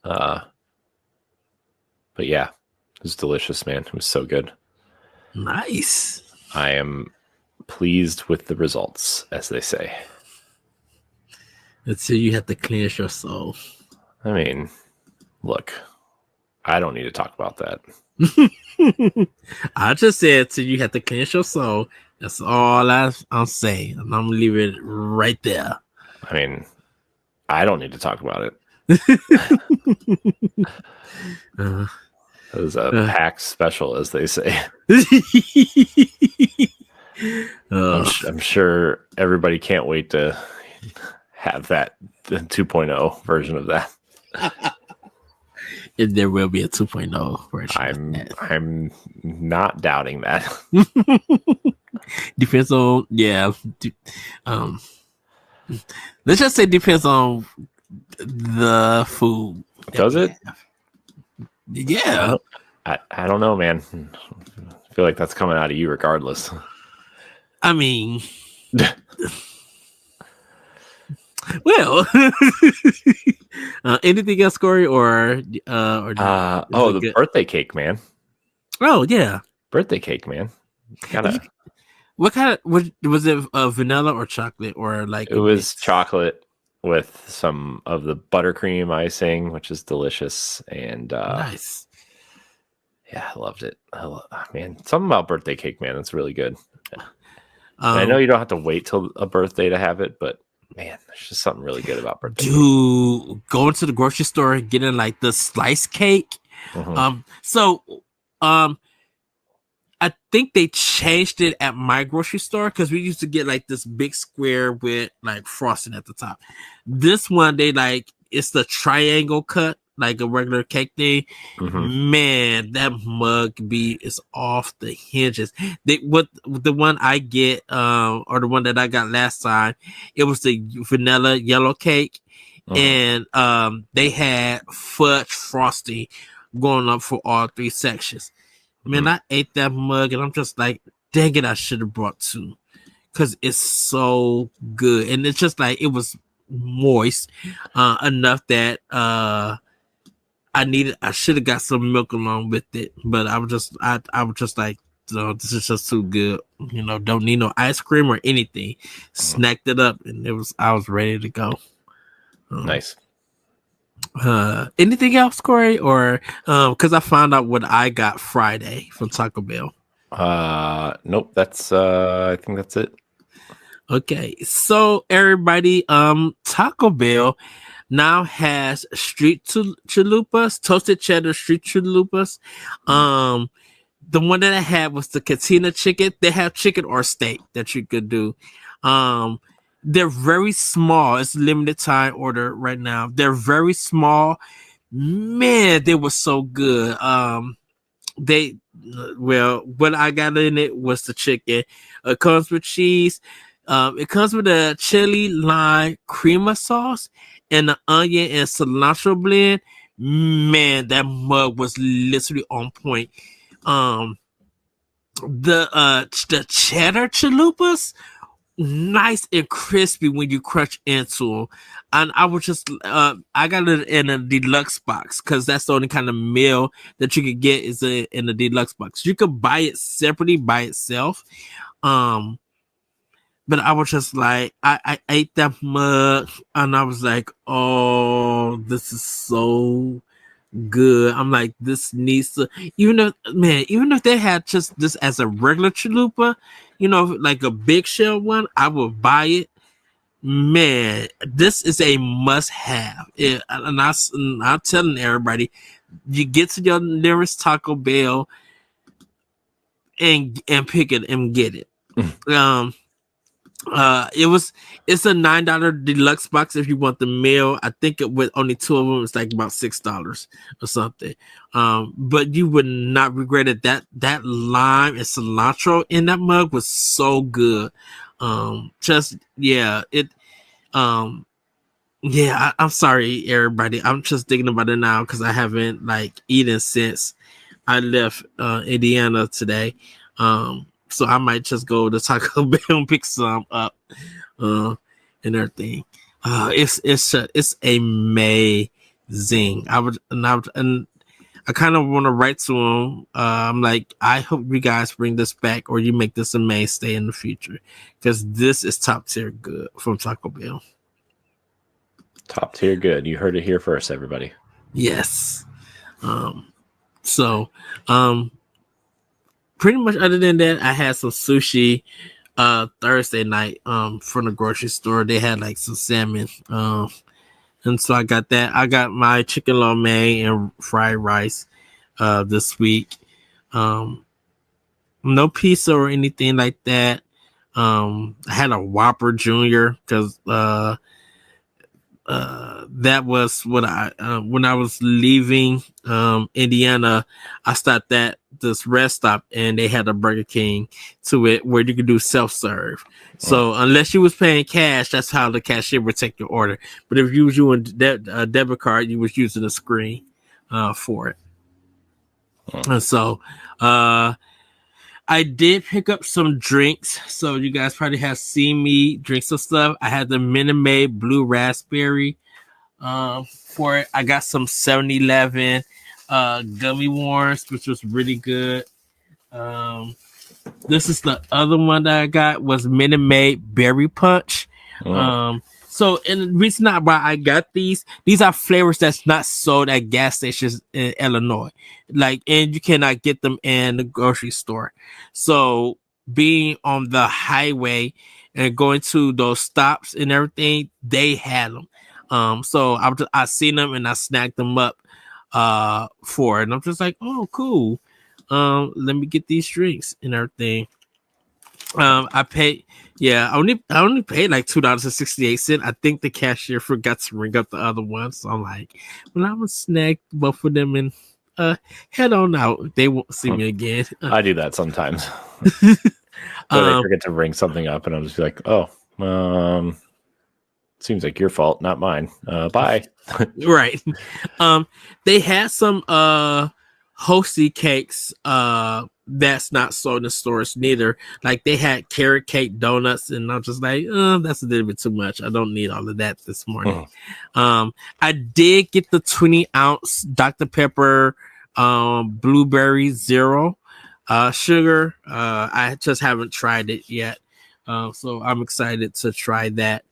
But yeah, it was delicious, man. It was so good. Nice. I am pleased with the results, as they say. Until you have to cleanse your soul. I mean, look, I don't need to talk about that. I just said till you have to cleanse your soul. That's all I'm saying. And I'm gonna leave it right there. I mean, I don't need to talk about it. It was a PAX special, as they say. I'm sure everybody can't wait to have that 2.0 version of that. If there will be a 2.0 version. I'm not doubting that. Depends on let's just say depends on the food. Does it? Yeah. I don't know, man. I feel like that's coming out of you regardless. I mean, well, anything else, Corey, or the birthday cake, man. Oh yeah, birthday cake, man. What kind of was it? Vanilla or chocolate or like? It was chocolate with some of the buttercream icing, which is delicious and nice. Yeah, I loved it. Man, something about birthday cake, man. That's really good. I know you don't have to wait till a birthday to have it, but man, there's just something really good about birthday cake. Going to the grocery store and getting like the slice cake. Mm-hmm. I think they changed it at my grocery store because we used to get like this big square with like frosting at the top. This one, it's the triangle cut, like a regular cake thing. Mm-hmm. Man, that mug is off the hinges. The one I get, or the one that I got last time, it was the vanilla yellow cake, and they had fudge frosting going up for all 3 sections. Man, I ate that mug and I'm just like, dang it, I should have brought 2 because it's so good. And it's just like, it was moist enough that I should have got some milk along with it. But I was just like, this is just too good. Don't need no ice cream or anything. Snacked it up and I was ready to go. Nice. Anything else, Corey? Or because I found out what I got Friday from Taco Bell. Nope. That's I think that's it. Okay, so everybody, Taco Bell now has chalupas, toasted cheddar street chalupas. The one that I had was the Katina chicken. They have chicken or steak that you could do. They're very small. It's a limited time order right now. They're very small. Man, they were so good. What I got in it was the chicken. It comes with cheese. It comes with a chili lime creamer sauce and the onion and cilantro blend. Man, that mug was literally on point. The cheddar chalupas, nice and crispy when you crunch into them. And I was just I got it in a deluxe box because that's the only kind of meal that you could get is in a deluxe box. You could buy it separately by itself. But I was just like, I ate that mug and I was like, oh, this is so good. I'm like, this needs to, even if they had just this as a regular chalupa, like a big shell one, I would buy it. Man, this is a must have. And I'm telling everybody, you get to your nearest Taco Bell and pick it and get it. It's a $9 deluxe box if you want the meal. I think with only two of them, it's like about $6 or something. But you would not regret it. That lime and cilantro in that mug was so good. I'm sorry, everybody. I'm just thinking about it now because I haven't eaten since I left Indiana today. So I might just go to Taco Bell and pick some up, and everything. It's amazing. I kind of want to write to them. I'm like, I hope you guys bring this back, or you make this a mainstay in the future, because this is top tier good from Taco Bell. Top tier good. You heard it here first, everybody. Yes. Pretty much other than that, I had some sushi Thursday night from the grocery store. They had some salmon. And so I got that. I got my chicken lo mein and fried rice this week. No pizza or anything like that. I had a Whopper Junior because that was what when I was leaving Indiana, I stopped at this rest stop and they had a Burger King to it where you could do self-serve. So unless you was paying cash, that's how the cashier would take your order. But if you was using debit card, you was using a screen for it. And so I did pick up some drinks. So you guys probably have seen me drink some stuff. I had the Minute Maid Blue Raspberry for it. I got some 7-Eleven gummy worms, which was really good. This is the other one that I got was Minute Maid Berry Punch. So, and the reason why I got these are flavors that's not sold at gas stations in Illinois. And you cannot get them in the grocery store. So, being on the highway and going to those stops and everything, they had them. So I seen them and I snagged them up for it. And I'm just like, oh, cool. Let me get these drinks and everything. I only paid like $2.68. I think the cashier forgot to ring up the other one. So I'm like, well, I'm gonna snag both of them and head on out. They won't see me again. I do that sometimes. So they forget to ring something up and I'll just be like, oh, seems like your fault, not mine. Bye. Right. They had some Hosty cakes that's not sold in stores neither. They had carrot cake donuts and I'm just like, that's a little bit too much. I don't need all of that this morning. I did get the 20-ounce Dr. Pepper blueberry zero sugar. I just haven't tried it yet. So I'm excited to try that.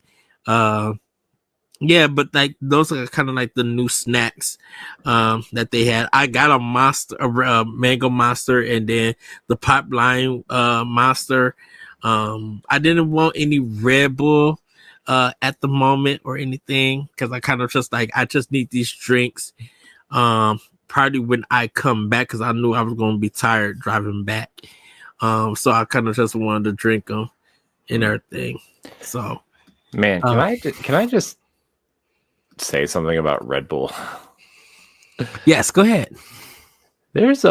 Yeah, but like those are kind of like the new snacks that they had. I got a monster, a mango monster, and then the pipeline monster. I didn't want any Red Bull at the moment or anything because I kind of just like I just need these drinks. Probably when I come back because I knew I was going to be tired driving back. So I kind of just wanted to drink them and everything. So, Man, can I just say something about Red Bull? yes, go ahead. There's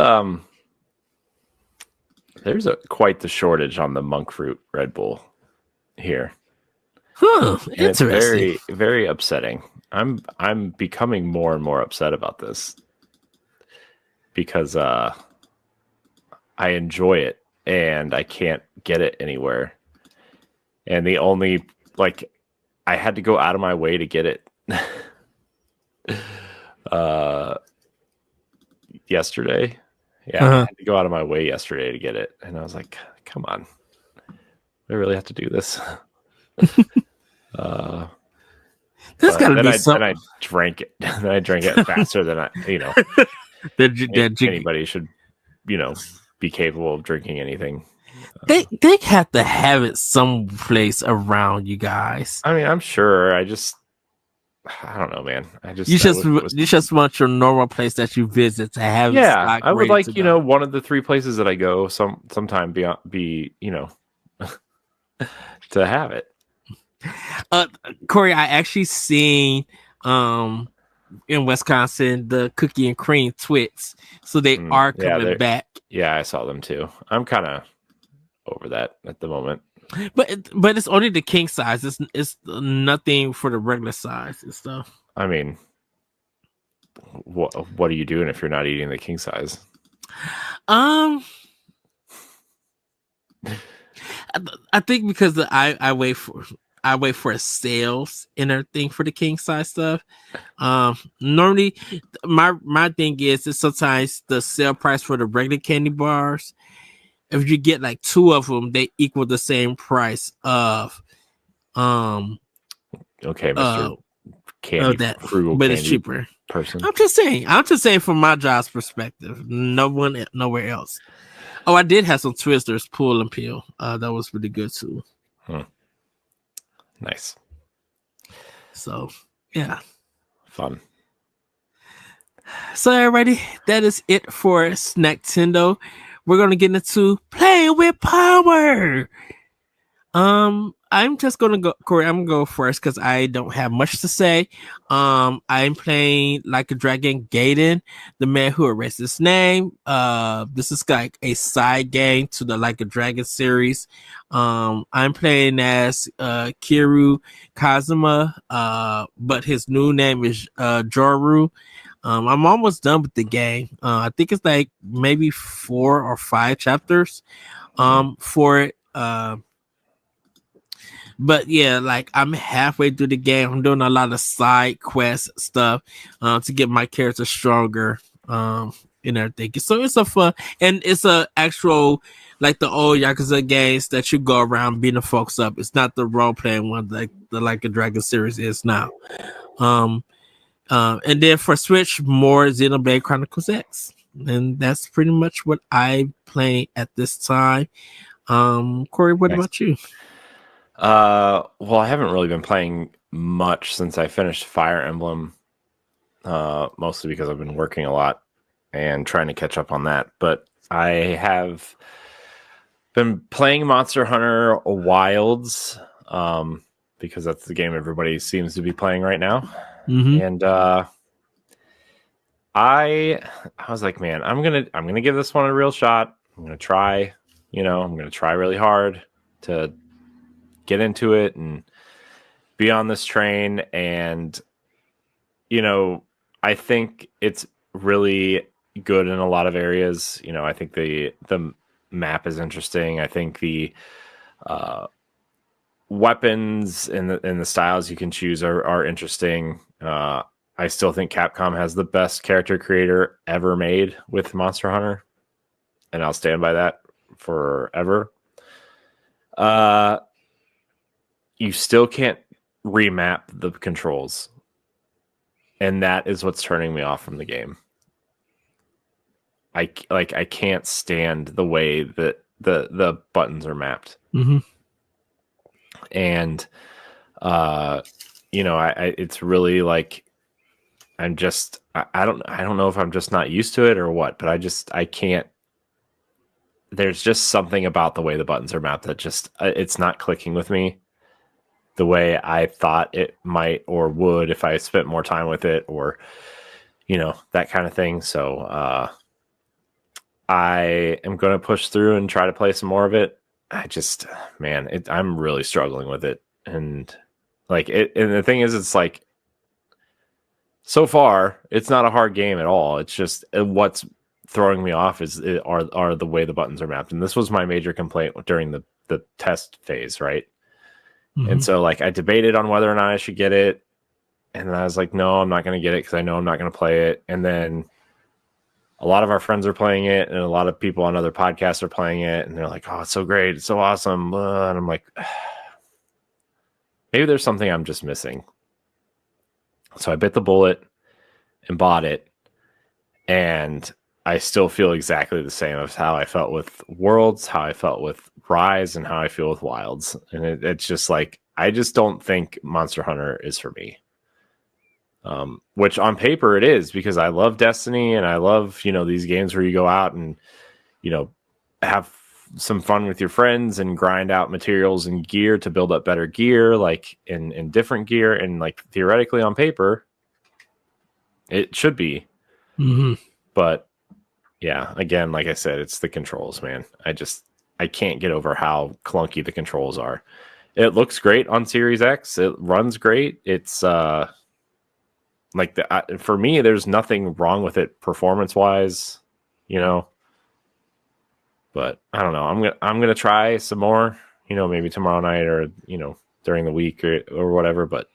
quite the shortage on the monk fruit Red Bull here. Huh, And interesting. it's very, very upsetting. I'm becoming more and more upset about this because I enjoy it and I can't get it anywhere. And the only I had to go out of my way to get it yesterday. Yeah, I had to go out of my way yesterday to get it. And I was like, come on. I really have to do this. There's got to be some. And I drank it. Then I drank it faster than anybody should, be capable of drinking anything. They have to have it someplace around you guys. I mean, I'm sure. I don't know, man. You just want your normal place that you visit to have. Yeah, I would like one of the 3 places that I go sometime be to have it. Corey, I actually seen in Wisconsin the cookie and cream Twix, so they are coming back. Yeah, I saw them too. I'm kind of over that at the moment. But it's only the king size. It's nothing for the regular size and stuff. I mean, what are you doing if you're not eating the king size? I think because I wait for sales and everything for the king size stuff. Normally my thing is sometimes the sale price for the regular candy bars, if you get like 2 of them, they equal the same price of okay, Mr. Candy that, frugal but candy it's cheaper person. I'm just saying from my job's perspective, nowhere else. Oh, I did have some Twizzlers pull and peel. That was really good too. Nice. So yeah, fun. So everybody, that is it for Snacktendo. We're gonna get into Play with Power. I'm just gonna go, Corey. I'm gonna go first because I don't have much to say. I'm playing Like a Dragon Gaiden, the man who erased his name. This is like a side game to the Like a Dragon series. I'm playing as Kiryu Kazuma, but his new name is Joru. I'm almost done with the game. I think it's like maybe 4 or 5 chapters for it. But yeah, like I'm halfway through the game. I'm doing a lot of side quest stuff to get my character stronger and everything. So it's a fun, and it's a actual like the old Yakuza games that you go around beating folks up. It's not the role playing one like the Like a Dragon series is now. And then for Switch, more Xenoblade Chronicles X, and that's pretty much what I'm playing at this time. Corey, what about you? Well, I haven't really been playing much since I finished Fire Emblem, mostly because I've been working a lot and trying to catch up on that. But I have been playing Monster Hunter Wilds, because that's the game everybody seems to be playing right now. Mm-hmm. And I was like, man, I'm gonna give this one a real shot. I'm gonna try, I'm gonna try really hard to get into it and be on this train. And I think it's really good in a lot of areas. I think the map is interesting. I think the weapons and the styles you can choose are interesting. I still think Capcom has the best character creator ever made with Monster Hunter, and I'll stand by that forever. You still can't remap the controls, and that is what's turning me off from the game. I can't stand the way that the buttons are mapped. Mm-hmm. And it's really like I don't know if I'm just not used to it or what, but I can't. There's just something about the way the buttons are mapped that just it's not clicking with me the way I thought it might or would if I spent more time with it, or that kind of thing. So I am going to push through and try to play some more of it. I'm really struggling with it. And and the thing is, it's like, so far, it's not a hard game at all. It's just what's throwing me off are the way the buttons are mapped. And this was my major complaint during the test phase, right? Mm-hmm. And so I debated on whether or not I should get it. And then I was like, no, I'm not going to get it because I know I'm not going to play it. And then a lot of our friends are playing it, and a lot of people on other podcasts are playing it, and they're like, oh, it's so great, it's so awesome. And I'm like, maybe there's something I'm just missing. So I bit the bullet and bought it, and I still feel exactly the same as how I felt with Worlds, how I felt with Rise, and how I feel with Wilds. And it's just like, I just don't think Monster Hunter is for me. Which on paper it is, because I love Destiny and I love, these games where you go out and, have some fun with your friends and grind out materials and gear to build up better gear, like in different gear. And theoretically on paper, it should be. Mm-hmm. But yeah, again, like I said, it's the controls, man. I can't get over how clunky the controls are. It looks great on Series X. It runs great. It's, for me, there's nothing wrong with it performance wise, but I don't know. I'm gonna try some more, maybe tomorrow night or during the week or whatever. But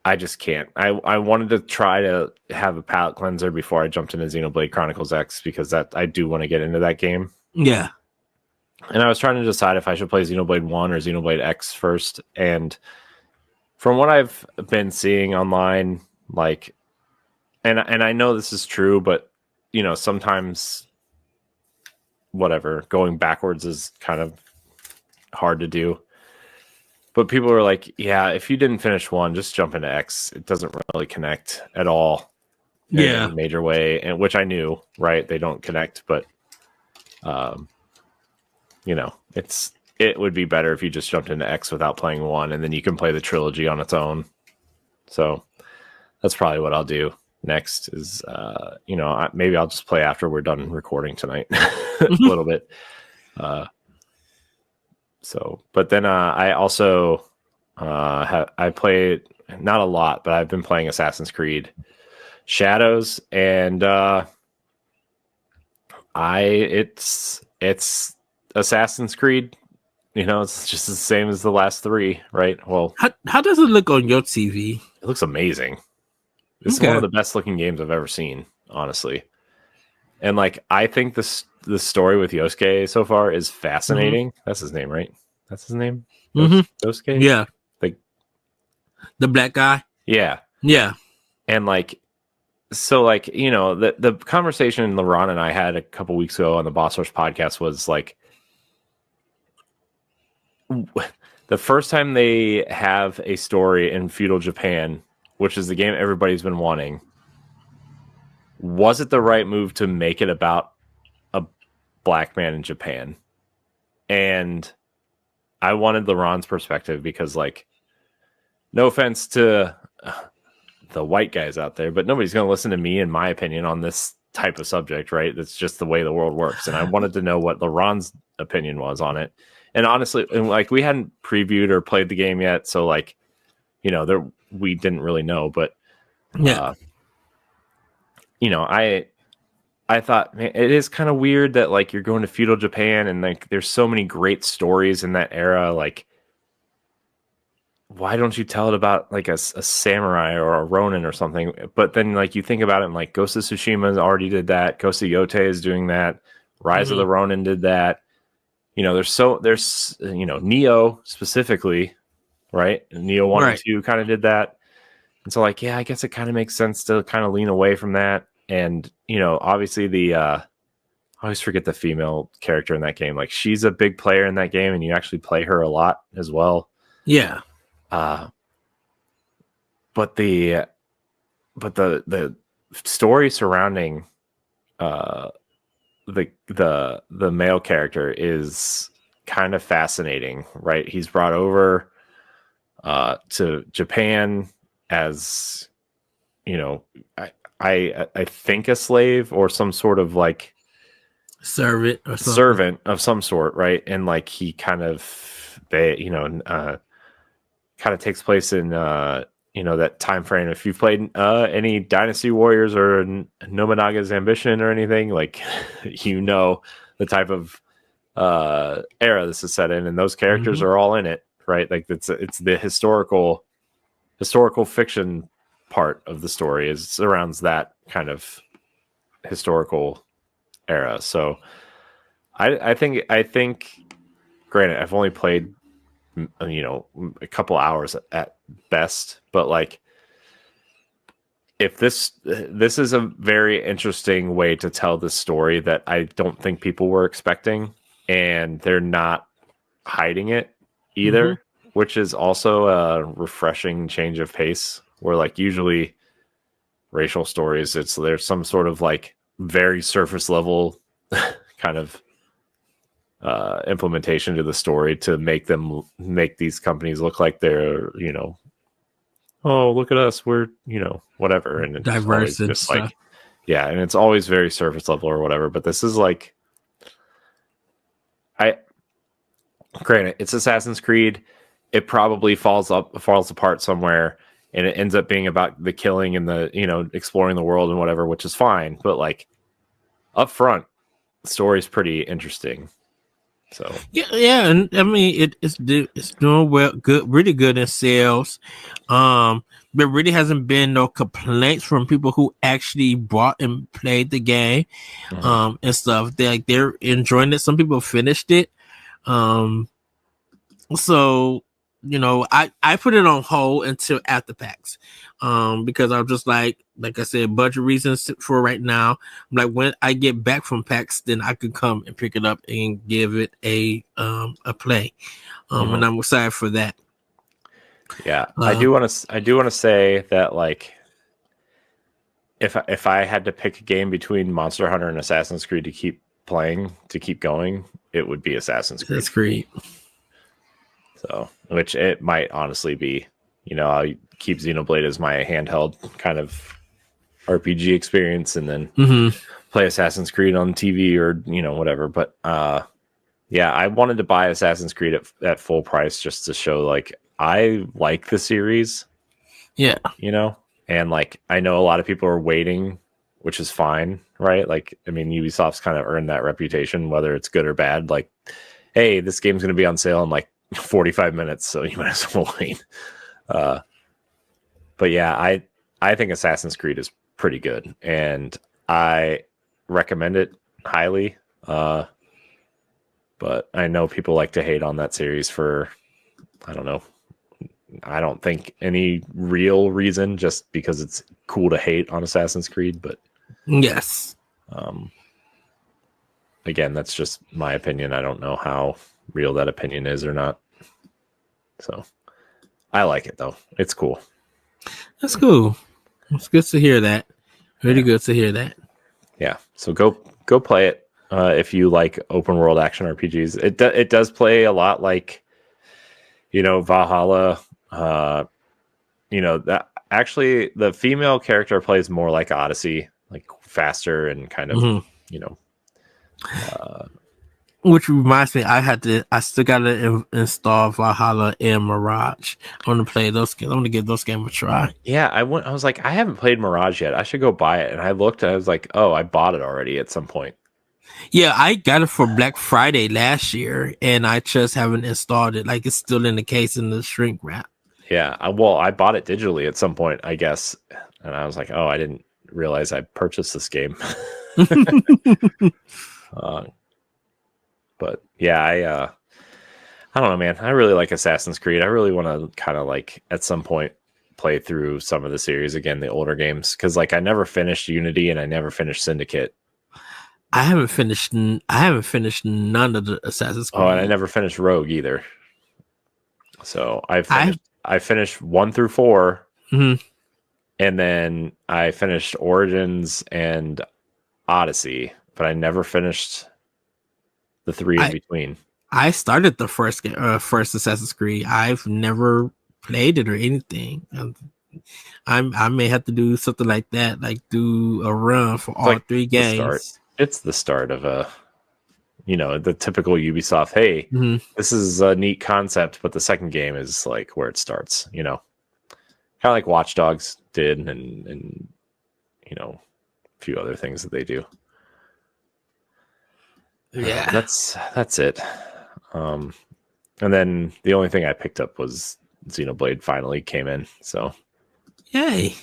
I just can't. I wanted to try to have a palate cleanser before I jumped into Xenoblade Chronicles X, because I do want to get into that game. Yeah. And I was trying to decide if I should play Xenoblade 1 or Xenoblade X first, and from what I've been seeing online, and I know this is true, but sometimes whatever, going backwards is kind of hard to do. But people are like, yeah, if you didn't finish 1, just jump into X. It doesn't really connect at all in a major way, and which I knew, right? They don't connect, but it would be better if you just jumped into X without playing 1, and then you can play the trilogy on its own. So that's probably what I'll do next is, maybe I'll just play after we're done recording tonight a little bit. But then I also I played, not a lot, but I've been playing Assassin's Creed Shadows, and it's Assassin's Creed. It's just the same as the last 3, right? Well, how does it look on your TV? It looks amazing. This is one of the best looking games I've ever seen, honestly. And I think the story with Yosuke so far is fascinating. Mm-hmm. That's his name, right? That's his name? Mm-hmm. Yosuke? Yeah. The black guy? Yeah. Yeah. And the conversation LeRon and I had a couple weeks ago on the Boss Rush podcast was the first time they have a story in feudal Japan, which is the game everybody's been wanting, was it the right move to make it about a black man in Japan? And I wanted LeRon's perspective because, no offense to the white guys out there, but nobody's going to listen to me and my opinion on this type of subject, right? That's just the way the world works. And I wanted to know what LeRon's opinion was on it. And honestly, we hadn't previewed or played the game yet, so we didn't really know. But I thought, man, it is kind of weird that you're going to feudal Japan and there's so many great stories in that era. Why don't you tell it about a samurai or a Ronin or something? But then you think about it, and Ghost of Tsushima already did that. Ghost of Yotei is doing that. Rise of the Ronin did that. There's Neo specifically, right? And Neo 1 and Right. 2 kind of did that. And so, like, yeah, I guess it kind of makes sense to kind of lean away from that. And, you know, obviously I always forget the female character in that game. Like, she's a big player in that game, and you actually play her a lot as well. Yeah. But the story surrounding the male character is kind of fascinating, right? He's brought over to Japan as, you know, I think a slave or some sort of like Servant or something. servant of some sort, right? And like he kind of kind of takes place in that time frame. If you've played any Dynasty Warriors or Nobunaga's Ambition or anything, like the type of era this is set in, and those characters are all in it, right? Like it's the historical fiction part of the story surrounds that kind of historical era. So I think granted, I've only played a couple hours at best, but like if this is a very interesting way to tell this story that I don't think people were expecting, and they're not hiding it either, which is also a refreshing change of pace, where like usually racial stories, there's some sort of like very surface level kind of implementation to the story to make these companies look like they're, oh, look at us, we're, whatever, and it's diverse and just stuff. like, yeah, and it's always very surface level or whatever. But this is like, granted, it's Assassin's Creed. It probably falls apart somewhere, and it ends up being about the killing and the exploring the world and whatever, which is fine. But like up front, the story's pretty interesting. So yeah, and I mean it's doing well, really good in sales. There really hasn't been no complaints from people who actually bought and played the game, and stuff. They're enjoying it. Some people finished it. So I put it on hold until after PAX, because I'm just like I said, budget reasons for right now. I'm like, when I get back from PAX, then I could come and pick it up and give it a play. And I'm excited for that. Yeah, I do want to say that, like, if I had to pick a game between Monster Hunter and Assassin's Creed to keep going, it would be Assassin's Creed. That's great. So, which it might honestly be. I keep Xenoblade as my handheld kind of RPG experience, and then play Assassin's Creed on TV or whatever. But yeah, I wanted to buy Assassin's Creed at full price just to show like I like the series. Yeah, and like I know a lot of people are waiting, which is fine, right? Like, I mean, Ubisoft's kind of earned that reputation, whether it's good or bad. Like, hey, this game's going to be on sale in like 45 minutes, so you might as well wait. But yeah, I think Assassin's Creed is pretty good, and I recommend it highly. But I know people like to hate on that series for, I don't know. I don't think any real reason, just because it's cool to hate on Assassin's Creed. But yes, again, that's just my opinion. I don't know how real that opinion is or not. So I like it though. It's cool. That's cool. It's good to hear that. Really good to hear that. Yeah. So go play it if you like open world action RPGs. It does play a lot like Valhalla. That actually the female character plays more like Odyssey, like faster and kind of which reminds me, I still gotta install Valhalla and Mirage. I want to play those games. I want to give those games a try. Yeah, I was like, I haven't played Mirage yet. I should go buy it. And I looked, and I was like, oh, I bought it already at some point. Yeah, I got it for Black Friday last year, and I just haven't installed it. Like, it's still in the case in the shrink wrap. Yeah, I bought it digitally at some point, I guess. And I was like, oh, I didn't realize I purchased this game. But yeah, I don't know, man. I really like Assassin's Creed. I really want to kind of like at some point play through some of the series again, the older games, because like I never finished Unity and I never finished Syndicate. I haven't finished. I haven't finished none of the Assassin's Creed. Oh, and I never finished Rogue either. So I I finished 1 through 4, mhm. and then I finished Origins and Odyssey, but I never finished the 3 in between. I started the first first Assassin's Creed. I've never played it or anything. I may have to do something like that, like do a run for all like 3 the start. games. It's the start of a, the typical Ubisoft. Hey, Mhm. this is a neat concept, but the second game is like where it starts. Kind of like Watch Dogs did, and a few other things that they do. Yeah, that's it. And then the only thing I picked up was Xenoblade finally came in. So, yay!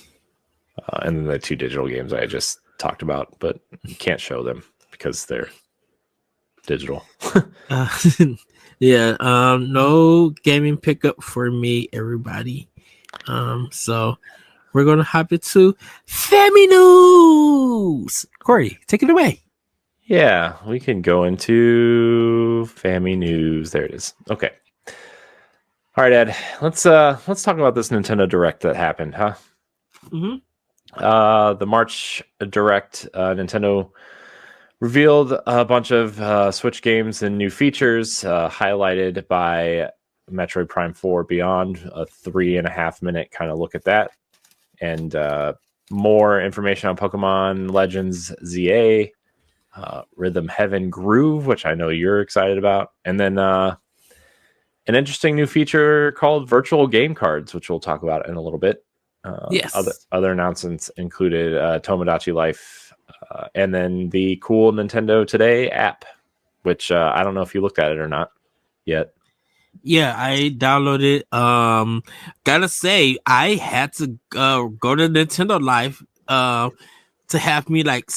and then the 2 digital games I just talked about, but you can't show them because they're digital. Uh, yeah, no gaming pickup for me, everybody. So we're gonna hop into Family News. Corey, take it away. Yeah, we can go into Family News. There it is. Okay. All right, Ed. Let's talk about this Nintendo Direct that happened, huh? Mm-hmm. The March Direct, Nintendo revealed a bunch of Switch games and new features, highlighted by Metroid Prime 4 Beyond, a 3.5-minute kind of look at that, and more information on Pokemon Legends ZA, Rhythm Heaven Groove, which I know you're excited about, and then an interesting new feature called Virtual Game Cards, which we'll talk about in a little bit. Yes. Other announcements included Tomodachi Life, and then the cool Nintendo Today app, which I don't know if you looked at it or not yet. Yeah, I downloaded. Gotta say, I had to go to Nintendo Live to have me like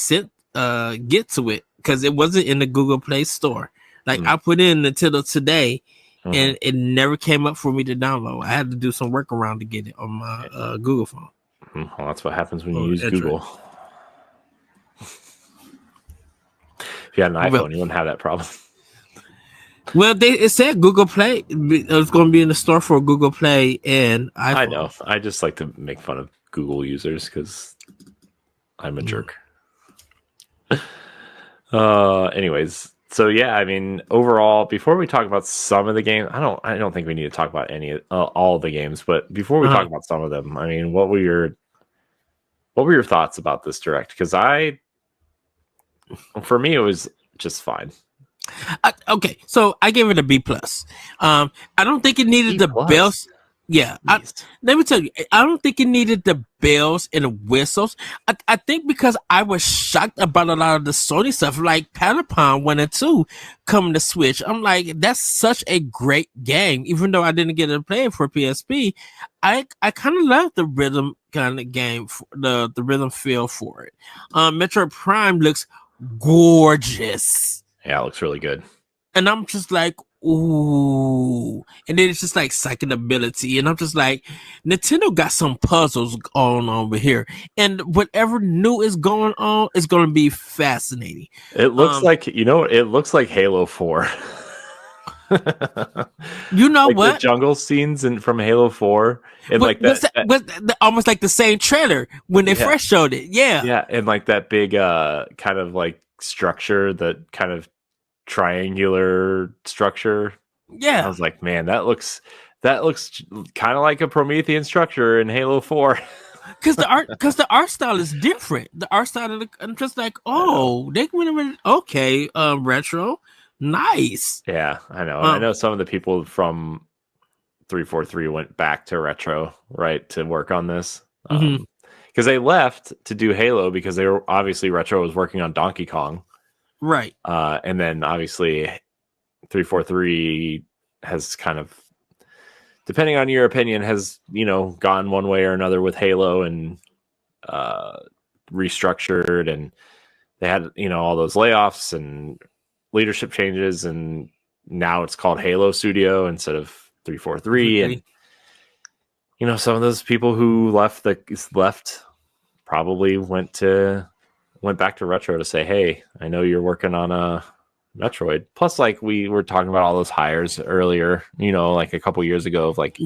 get to it because it wasn't in the Google Play Store. Like I put in Nintendo Today, and it never came up for me to download. I had to do some workaround to get it on my Google phone. Well, that's what happens when you use Google. If you had an iPhone, you wouldn't have that problem. Well, it said Google Play. It was going to be in the store for Google Play and iPhone. I know. I just like to make fun of Google users because I'm a jerk. Anyways, so yeah, I mean, overall, before we talk about some of the games, I don't think we need to talk about all of the games, but before we talk about some of them, I mean, what were your thoughts about this Direct? Because for me, it was just fine. Okay, so I gave it a B plus. I don't think it needed the bells. Yeah, let me tell you, I don't think it needed the bells and whistles. I think because I was shocked about a lot of the Sony stuff, like Patapon 1 and 2 coming to Switch. I'm like, that's such a great game. Even though I didn't get to play it for PSP, I kind of love the rhythm kind of game, the rhythm feel for it. Metroid Prime looks gorgeous. Yeah, it looks really good. And I'm just like, ooh. And then it's just like psychability. And I'm just like, Nintendo got some puzzles going on over here. And whatever new is going on is going to be fascinating. It looks it looks like Halo 4. You know like what? The jungle scenes from Halo 4. And almost like the same trailer when they first showed it. Yeah. Yeah. And like that big kind of like structure, that kind of triangular structure. Yeah, I was like, man, that looks kind of like a Promethean structure in Halo 4. because the art style is different. The art style, I'm just like, oh, they went okay, retro, nice. Yeah, I know. I know some of the people from 343 went back to retro, right, to work on this. Because they left to do Halo because they were obviously retro was working on Donkey Kong. Right. And then obviously 343 has kind of, depending on your opinion, has, gone one way or another with Halo and restructured, and they had, all those layoffs and leadership changes, and now it's called Halo Studio instead of 343. And some of those people who left probably went back to Retro to say, hey, I know you're working on a Metroid. Plus, like, we were talking about all those hires earlier, like a couple years ago of like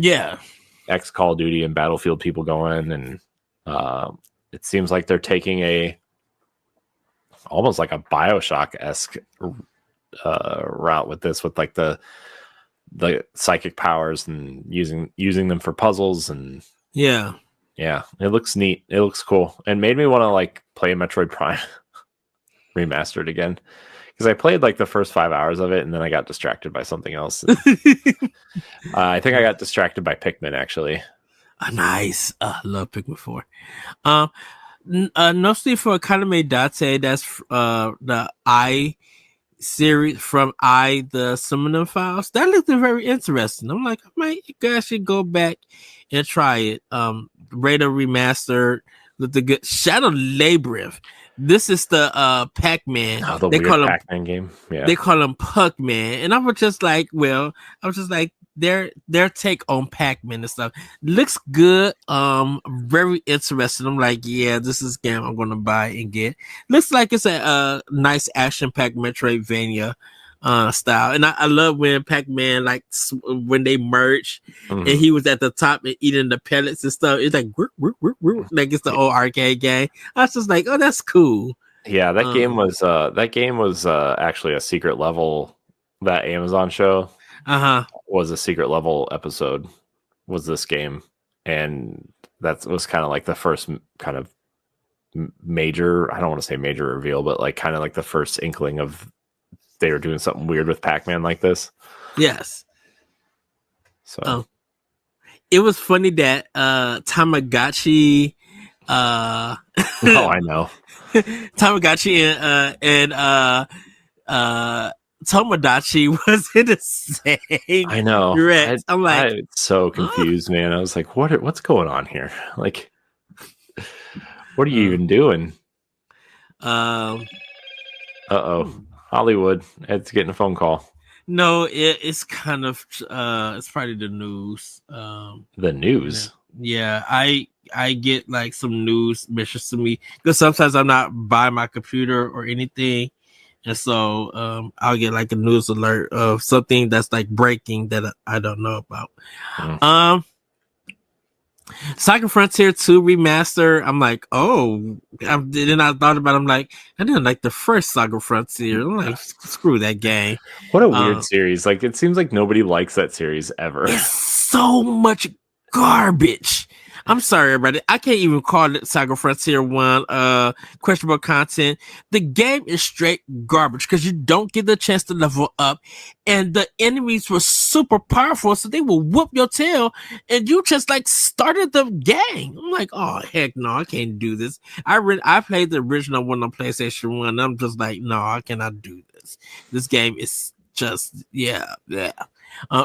ex Call of Duty and Battlefield people going, and it seems like they're taking almost like a BioShock-esque route with this, with like the psychic powers and using them for puzzles. And yeah, it looks neat. It looks cool, and made me want to like play Metroid Prime remastered again, because I played like the first 5 hours of it and then I got distracted by something else. I think I got distracted by Pikmin, actually. Nice. I love Pikmin 4. No sleep for Kaname Date. That's the I series from the Summoner Files. That looked very interesting. I'm like, I should go back and try it. Radar Remastered with the good Shadow Labyrinth. This is the Pac-Man. Oh, they call him Pac-Man game. Yeah, they call him Puck-Man, and I was just like, their take on Pac-Man and stuff looks good. Very interesting. I'm like, yeah, this is a game I'm gonna buy and get. Looks like it's a nice action-packed Metroidvania style, and I love when Pac-Man, like when they merge, and he was at the top and eating the pellets and stuff. It's like like it's the old arcade game. I was just like, oh, that's cool. Yeah, that game was actually a secret level. That Amazon show was a secret level episode. Was this game, and that was kind of like the first kind of major. I don't want to say major reveal, but like kind of like the first inkling of they were doing something weird with Pac-Man like this. Yes. So it was funny that Tamagotchi oh, I know. Tamagotchi and Tomodachi was in the same. I know. I'm like, I'm so confused, man. I was like, what's going on here? Like, what are you even doing? Hollywood. Ed's getting a phone call. No, it's kind of it's probably the news. The news. Yeah, I get like some news messages to me because sometimes I'm not by my computer or anything, and so I'll get like a news alert of something that's like breaking that I don't know about. Saga Frontier 2 remaster. I'm like, oh, then I thought about it. I'm like, I didn't like the first Saga Frontier. I'm like, screw that game. What a weird series. Like, it seems like nobody likes that series ever. It's so much garbage. I'm sorry, everybody. I can't even call it Saga Frontier 1 questionable content. The game is straight garbage because you don't get the chance to level up, and the enemies were super powerful, so they will whoop your tail, and you just like started the game. I'm like, oh heck no, I can't do this. I played the original one on PlayStation 1. And I'm just like, no, I cannot do this. This game is just yeah.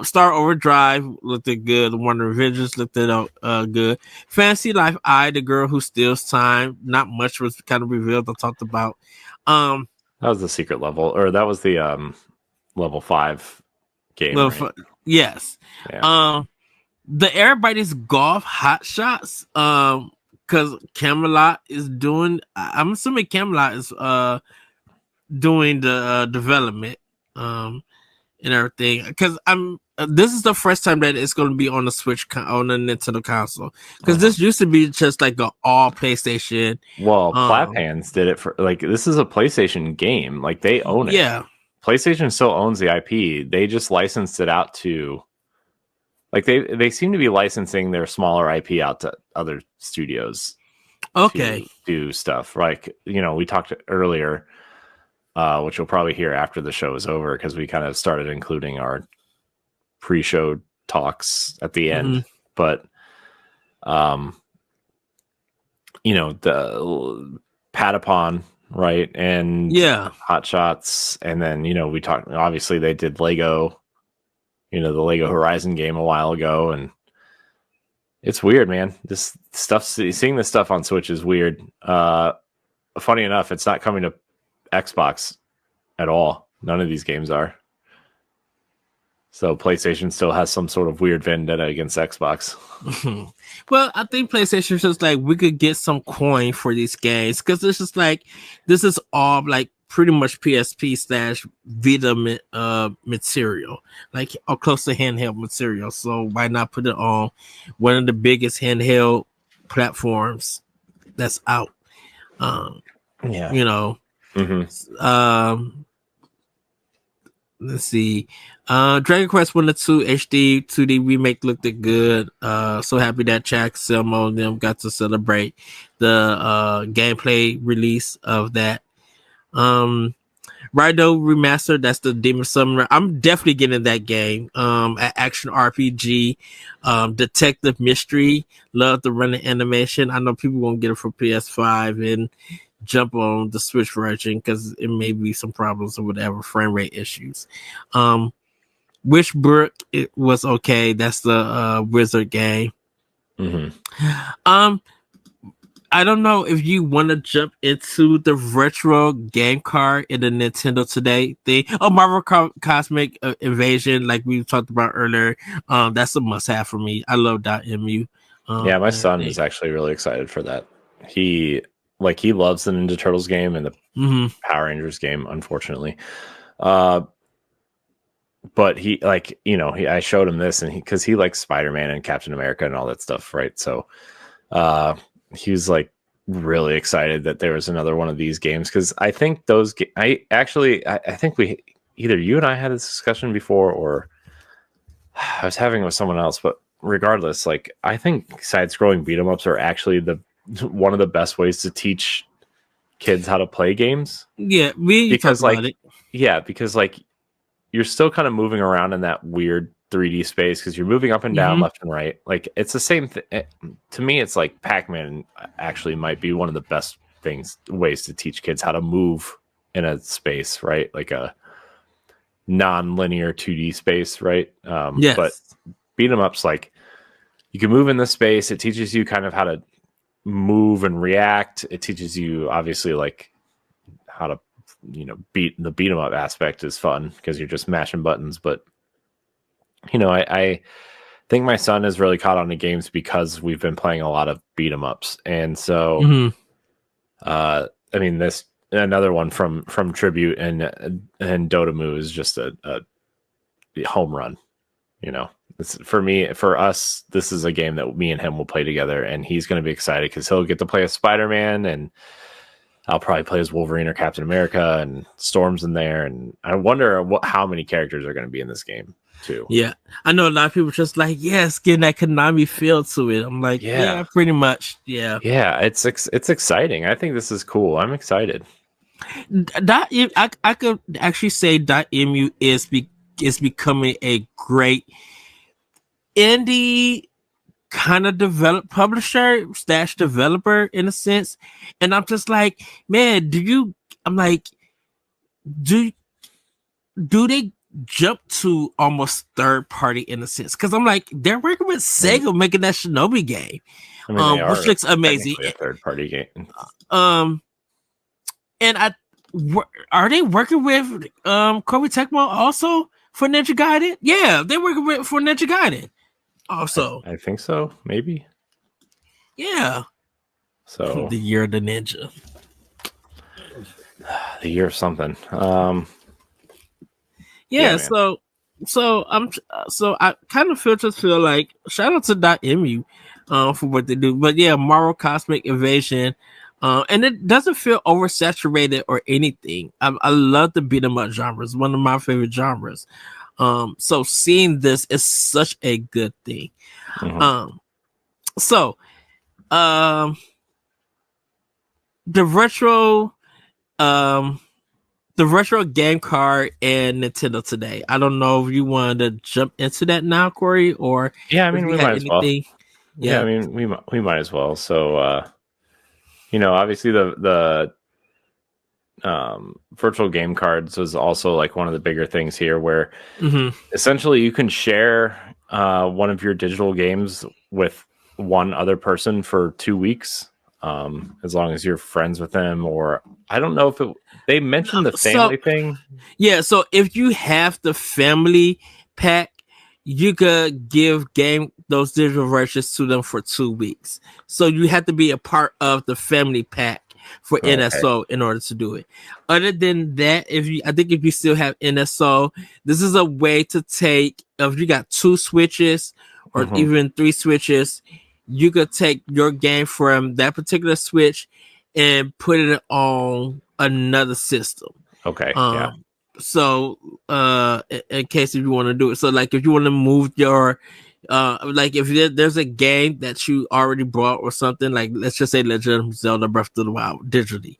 Star Overdrive looked good. Wonder Visions looked good. Fantasy Life I, the girl who steals time. Not much was kind of revealed. I talked about. That was the secret level, or that was the level 5 game. Right? Yes. Yeah. The Everybody's Golf Hot Shots. Because Camelot is doing. I'm assuming Camelot is doing the development. And everything, because this is the first time that it's going to be on the Switch on the Nintendo console, because this used to be just like an all PlayStation. Well, Claphans did it for like, this is a PlayStation game, like they own it. Yeah, PlayStation still owns the IP. They just licensed it out to, like, they seem to be licensing their smaller IP out to other studios. Okay, to do stuff like, we talked earlier. Which you'll probably hear after the show is over, because we kind of started including our pre-show talks at the end. But, the Patapon, right? And Hot Shots. And then, we talked, obviously they did Lego, the Lego Horizon game a while ago. And it's weird, man. This stuff, seeing this stuff on Switch is weird. Funny enough, it's not coming to Xbox at all. None of these games are. So PlayStation still has some sort of weird vendetta against Xbox. Well, I think PlayStation's just like we could get some coin for these games because it's just like this is all like pretty much PSP slash Vita material, like or close to handheld material. So why not put it on one of the biggest handheld platforms that's out? Yeah. You know, let's see. Dragon Quest 1 and 2 HD 2D remake looked good. So happy that Jack Selmo and them got to celebrate the gameplay release of that. Rhino Remastered, that's the Demon Summoner. I'm definitely getting that game. Action RPG, detective mystery. Love the running animation. I know people won't get it for PS5 and jump on the Switch version because it may be some problems or whatever, frame rate issues. Wishbrook, it was okay. That's the Wizard game. I don't know if you want to jump into the retro game card in the Nintendo Today thing. Oh, Marvel Cosmic Invasion, like we talked about earlier. That's a must-have for me. I love .mu. Yeah, my son is actually really excited for that. He loves the Ninja Turtles game and the Power Rangers game, unfortunately. But he I showed him this and because he likes Spider-Man and Captain America and all that stuff, right? So he was like really excited that there was another one of these games because I think I think we either you and I had this discussion before or I was having it with someone else, but regardless, like I think side-scrolling beat 'em ups are actually one of the best ways to teach kids how to play games. Yeah, because like you're still kind of moving around in that weird 3D space because you're moving up and down, left and right. Like it's the same thing. To me, it's like Pac-Man actually might be one of the best ways to teach kids how to move in a space, right? Like a non-linear 2D space, right? Yes. But beat 'em ups, like you can move in this space. It teaches you kind of how to move and react. It teaches you obviously like how to beat 'em up aspect is fun because you're just mashing buttons. But I think my son is really caught on to games because we've been playing a lot of beat 'em ups, and so I mean this another one from Tribute and Dotemu is just a home run. For us, this is a game that me and him will play together, and he's going to be excited because he'll get to play as Spider-Man, and I'll probably play as Wolverine or Captain America, and Storm's in there, and I wonder how many characters are going to be in this game too. Yeah, I know a lot of people just like, yes, getting that Konami feel to it. I'm like, yeah pretty much, yeah. It's exciting. I think this is cool. I'm excited. I could actually say .mu is becoming a great indie kind of publisher / developer in a sense, and I'm just like, man, do they jump to almost third party in a sense? Because I'm like, they're working with Sega making that Shinobi game, which looks amazing. A third party game. And are they working with Koei Tecmo also for Ninja Gaiden? Yeah, they're working for Ninja Gaiden also. I think so, maybe. Yeah. So the year of the ninja. The year of something. Yeah, so I kind of feel like shout out to .mu for what they do. But yeah, Marvel Cosmic Invasion. And it doesn't feel oversaturated or anything. I love the beat 'em up genre. It's one of my favorite genres. So seeing this is such a good thing. The retro game card and Nintendo Today. I don't know if you wanted to jump into that now, Corey, or I mean we might as well. Yeah, I mean we might as well. So obviously the virtual game cards was also like one of the bigger things here where essentially you can share one of your digital games with one other person for 2 weeks, as long as you're friends with them. Or I don't know if they mentioned the family thing. Yeah, so if you have the family pack, you could give game those digital versions to them for 2 weeks. So you have to be a part of the family pack for NSO in order to do it. Other than that, I think if you still have NSO, this is a way to take, if you got 2 switches or even 3 switches, you could take your game from that particular switch and put it on another system. Okay. So in case if you want to do it, so like if you want to move your like if there's a game that you already bought or something, like let's just say Legend of Zelda Breath of the Wild digitally,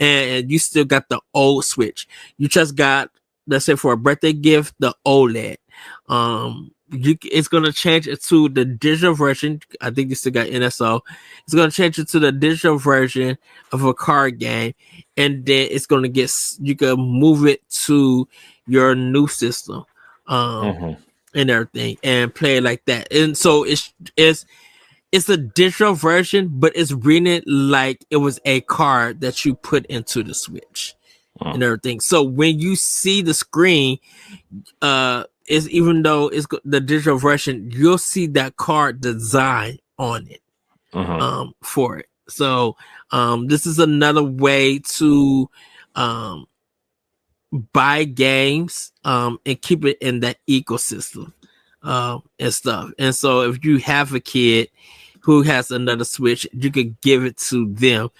and you still got the old Switch, you just got, let's say for a birthday gift, the OLED, it's gonna change it to the digital version. I think you still got NSO. It's gonna change it to the digital version of a card game, and then it's gonna you can move it to your new system, and everything, and play it like that. And so it's a digital version, but it's reading it like it was a card that you put into the Switch and everything. So when you see the screen, is even though it's the digital version, you'll see that card design on it for it. So this is another way to buy games and keep it in that ecosystem and stuff. And so if you have a kid who has another Switch, you could give it to them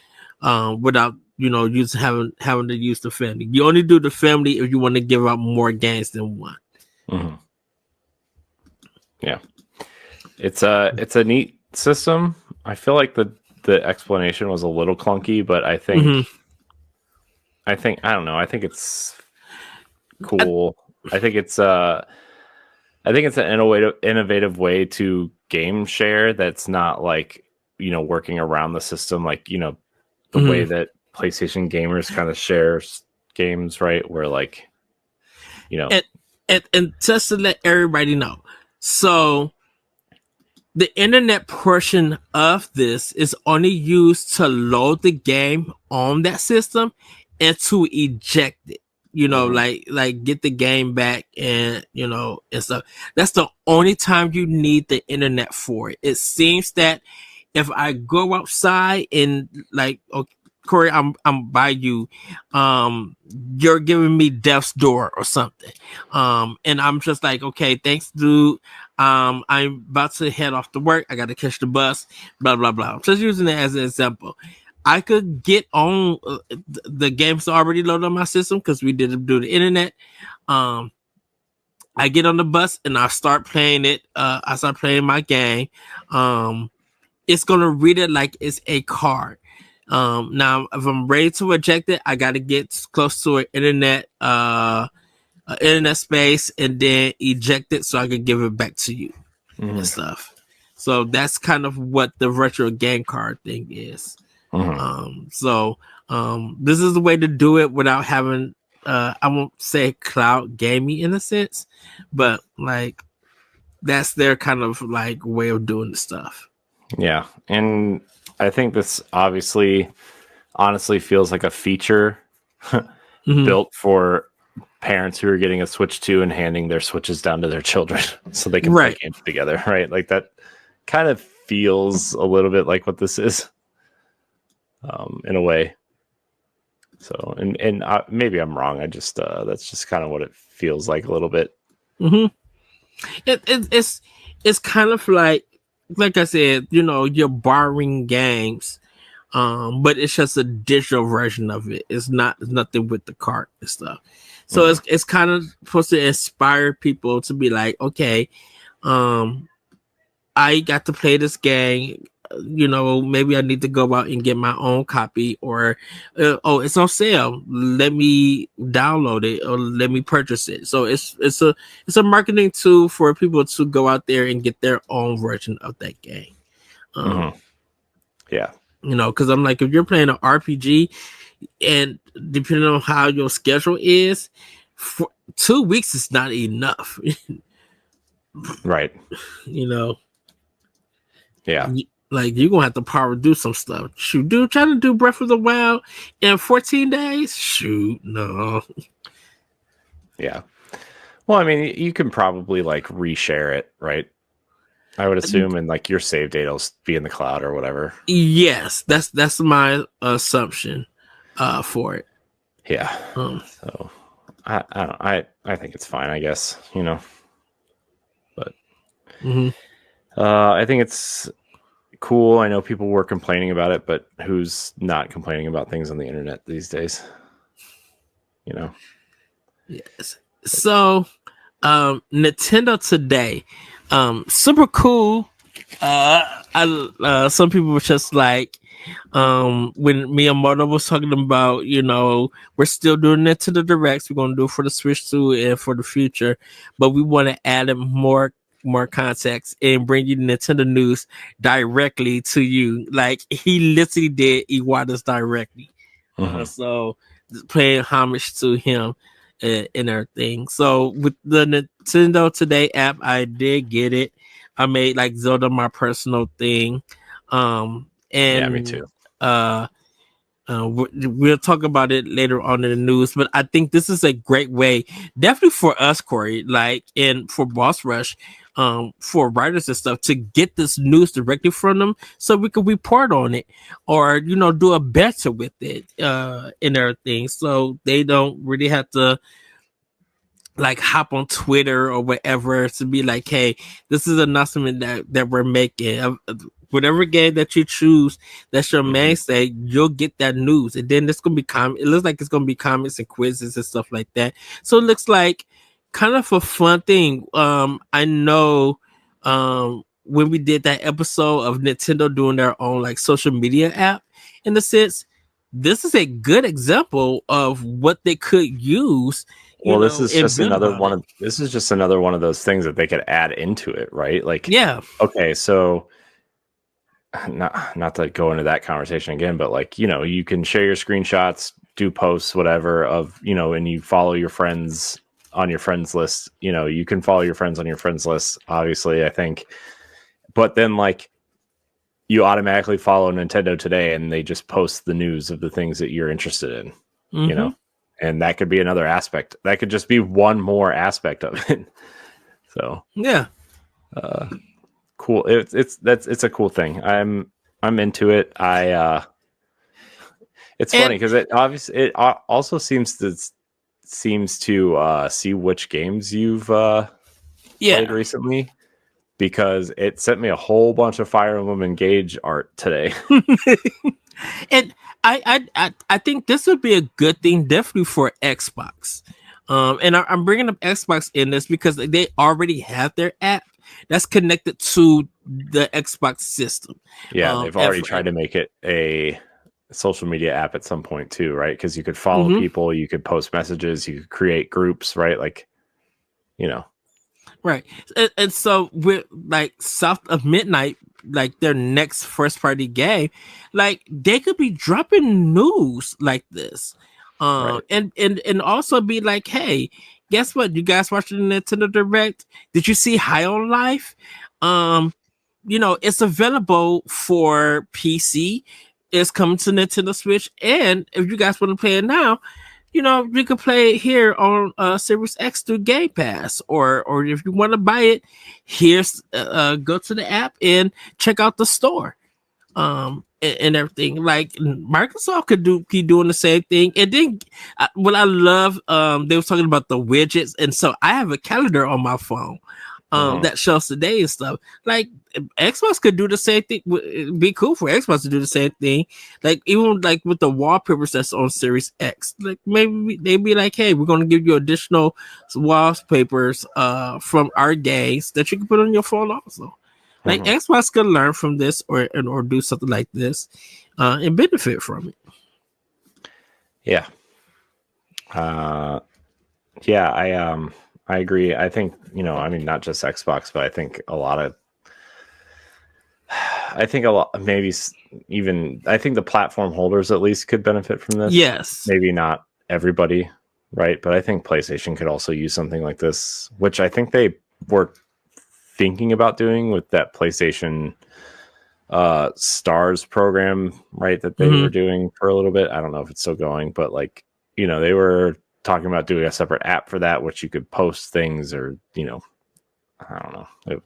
without having to use the family. You only do the family if you want to give out more games than one. Yeah, it's a neat system. I feel like the explanation was a little clunky, but I think I don't know. I think it's cool. I think it's an innovative way to game share that's not like working around the system, like the way that PlayStation gamers kind of share games, right? Where like and just to let everybody know, so the internet portion of this is only used to load the game on that system and to eject it. Like get the game back and and stuff. That's the only time you need the internet for it. It seems that if I go outside and like, okay, Corey, I'm by you. You're giving me death's door or something. And I'm just like, okay, thanks, dude. I'm about to head off to work. I got to catch the bus. Blah blah blah. I'm just using it as an example. I could get on the game's already loaded on my system because we did do the internet. I get on the bus and I start playing it. I start playing my game. It's gonna read it like it's a card. Now if I'm ready to eject it, I got to get close to an internet space and then eject it so I can give it back to you and stuff. So that's kind of what the retro game card thing is. So this is the way to do it without having I won't say cloud gaming in a sense, but like that's their kind of like way of doing the stuff. Yeah, and I think this honestly feels like a feature built for parents who are getting a Switch 2 and handing their Switches down to their children so they can play games together, right? Like that kind of feels a little bit like what this is, in a way. So, and maybe I'm wrong. I just that's just kind of what it feels like a little bit. It's kind of like I said, you're borrowing games, but it's just a digital version of it. It's nothing with the cart and stuff. So it's kind of supposed to inspire people to be like, okay, I got to play this game. Maybe I need to go out and get my own copy, or it's on sale. Let me download it or let me purchase it. So it's a marketing tool for people to go out there and get their own version of that game. Yeah, because I'm like, if you're playing an RPG, and depending on how your schedule is, for 2 weeks is not enough. Right. Yeah. Like you're gonna have to power do some stuff. Shoot, dude, trying to do Breath of the Wild in 14 days? Shoot, no. Yeah. Well, I mean, you can probably like reshare it, right? I would assume, and like your save data will be in the cloud or whatever. Yes, that's my assumption for it. Yeah. Um, So I think it's fine, I guess, but mhm. I think it's cool. I know people were complaining about it, but who's not complaining about things on the internet these days? Yes. So, Nintendo today, super cool. Some people were just like, when Miyamoto was talking about, we're still doing Nintendo Directs. We're gonna do it for the Switch 2 and for the future, but we want to add in more context and bring you Nintendo news directly to you. Like he literally did Iwata's directly. So paying homage to him and everything. So with the Nintendo Today app, I did get it. I made like Zelda my personal thing. And Yeah, me too. We'll talk about it later on in the news, but I think this is a great way, definitely for us, Corey, like, and for Boss Rush, for writers and stuff, to get this news directly from them, so we can report on it or do a better with it, and everything, so they don't really have to like hop on Twitter or whatever to be like, hey, this is an announcement that we're making. Whatever game that you choose, that's your mainstay, you'll get that news. And then it's gonna be it looks like it's gonna be comments and quizzes and stuff like that. So it looks like kind of a fun thing. I know when we did that episode of Nintendo doing their own like social media app, in the sense, this is a good example of what they could use. Well, this is just another one of those things that they could add into it, right? Like, yeah. Okay, so not to go into that conversation again, but like, you can share your screenshots, do posts, whatever of, and you follow your friends on your friends list. You can follow your friends on your friends list, obviously, I think. But then like you automatically follow Nintendo Today and they just post the news of the things that you're interested in, and that could be another aspect. That could just be one more aspect of it. So yeah. Cool. It's a cool thing. I'm into it. It's funny because it also seems to see which games you've played recently, because it sent me a whole bunch of Fire Emblem Engage art today. And I think this would be a good thing, definitely for Xbox. And I'm bringing up Xbox in this because they already have their app that's connected to the Xbox system. Yeah, they've already tried to make it a social media app at some point too, right? Because you could follow people, you could post messages, you could create groups, right? Like, Right. And so with like South of Midnight, like their next first party game, like they could be dropping news like this. Right. And also be like, hey, guess what? You guys watching the Nintendo Direct? Did you see High on Life? It's available for PC. It's coming to Nintendo Switch, and if you guys want to play it now, you can play it here on Series X through Game Pass, or if you want to buy it, here's go to the app and check out the store, and everything. Like Microsoft could keep doing the same thing. And then what I love, they were talking about the widgets, and so I have a calendar on my phone that shows the day and stuff. Like Xbox could do the same thing. It'd be cool for Xbox to do the same thing. Like even like with the wallpapers that's on Series X. Like maybe they'd be like, hey, we're gonna give you additional wallpapers from our games that you can put on your phone also. Like Xbox could learn from this or do something like this and benefit from it. Yeah. I agree. I think, not just Xbox, but I think maybe even, I think the platform holders at least could benefit from this. Yes. Maybe not everybody, right? But I think PlayStation could also use something like this, which I think they were thinking about doing with that PlayStation Stars program, right? That they were doing for a little bit. I don't know if it's still going, but like, they were talking about doing a separate app for that, which you could post things or, I don't know. It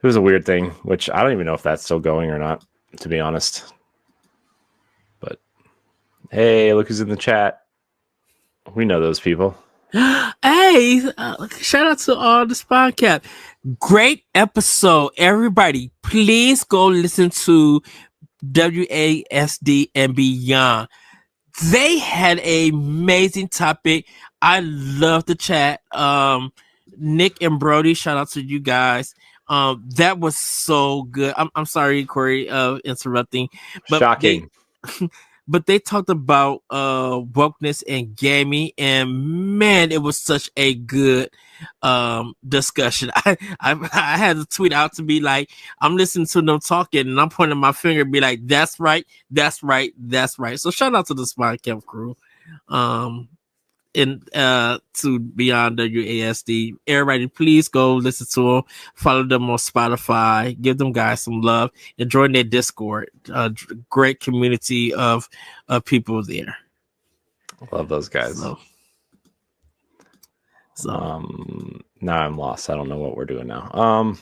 was a weird thing, which I don't even know if that's still going or not, to be honest. But hey, look who's in the chat. We know those people. Hey, shout out to all the Spycap. Great episode, everybody. Please go listen to WASD and Beyond. They had an amazing topic. I love the chat. Nick and Brody, shout out to you guys. That was so good. I'm sorry, Corey, interrupting. But Shocking. But they talked about wokeness and gaming, and man, it was such a good discussion. I had to tweet out to be like, I'm listening to them talking, and I'm pointing my finger, and be like, that's right, that's right, that's right. So shout out to the Smart Camp crew, and to Beyond WASD. Everybody, please go listen to them, follow them on Spotify, give them guys some love, and join their Discord. Great community of people there. Love those guys. So now I'm lost. I don't know what we're doing now.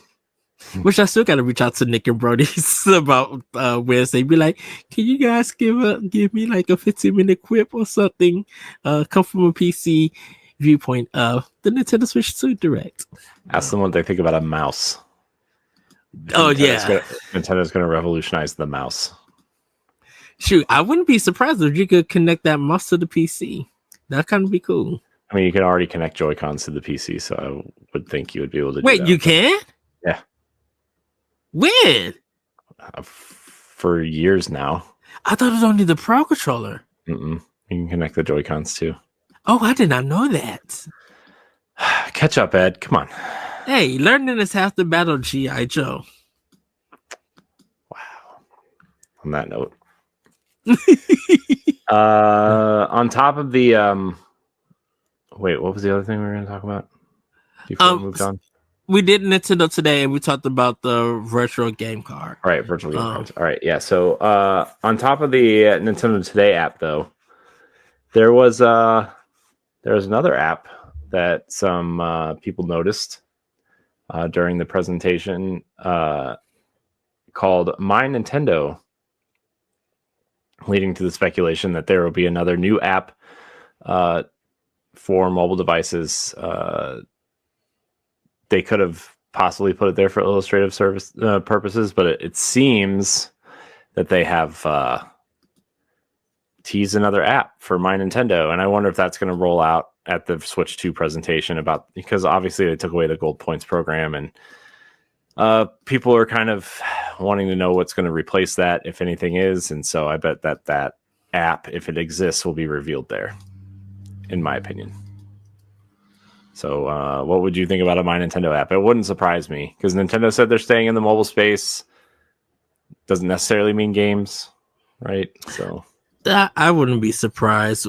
Which I still got to reach out to Nick and Brody about Wednesday. Be like, can you guys give me like a 15-minute quip or something? Come from a PC viewpoint of the Nintendo Switch 2 Direct. Ask them what they think about a mouse. Nintendo's going to revolutionize the mouse. Shoot, I wouldn't be surprised if you could connect that mouse to the PC. That'd kind of be cool. I mean, you can already connect Joy-Cons to the PC, so I would think you would be able to do Wait, that. you can? Yeah. When? For years now. I thought it was only the Pro Controller. You can connect the Joy-Cons too. Oh, I did not know that. Catch up, Ed. Come on. Hey, learning is half the battle, G.I. Joe. Wow. On that note. On top of the wait, what was the other thing we were going to talk about before we moved on? We did Nintendo today, and we talked about the virtual game card. All right, virtual game cards. All right, yeah. So on top of the Nintendo Today app, though, there was another app that some people noticed during the presentation called My Nintendo, leading to the speculation that there will be another new app for mobile devices. They could have possibly put it there for illustrative service purposes, but it seems that they have teased another app for My Nintendo, and I wonder if that's going to roll out at the Switch 2 presentation, because obviously they took away the Gold Points program, and people are kind of wanting to know what's going to replace that, if anything is, and so I bet that app, if it exists, will be revealed there, in my opinion. So what would you think about a My Nintendo app? It wouldn't surprise me, because Nintendo said they're staying in the mobile space. Doesn't necessarily mean games, right? So I wouldn't be surprised.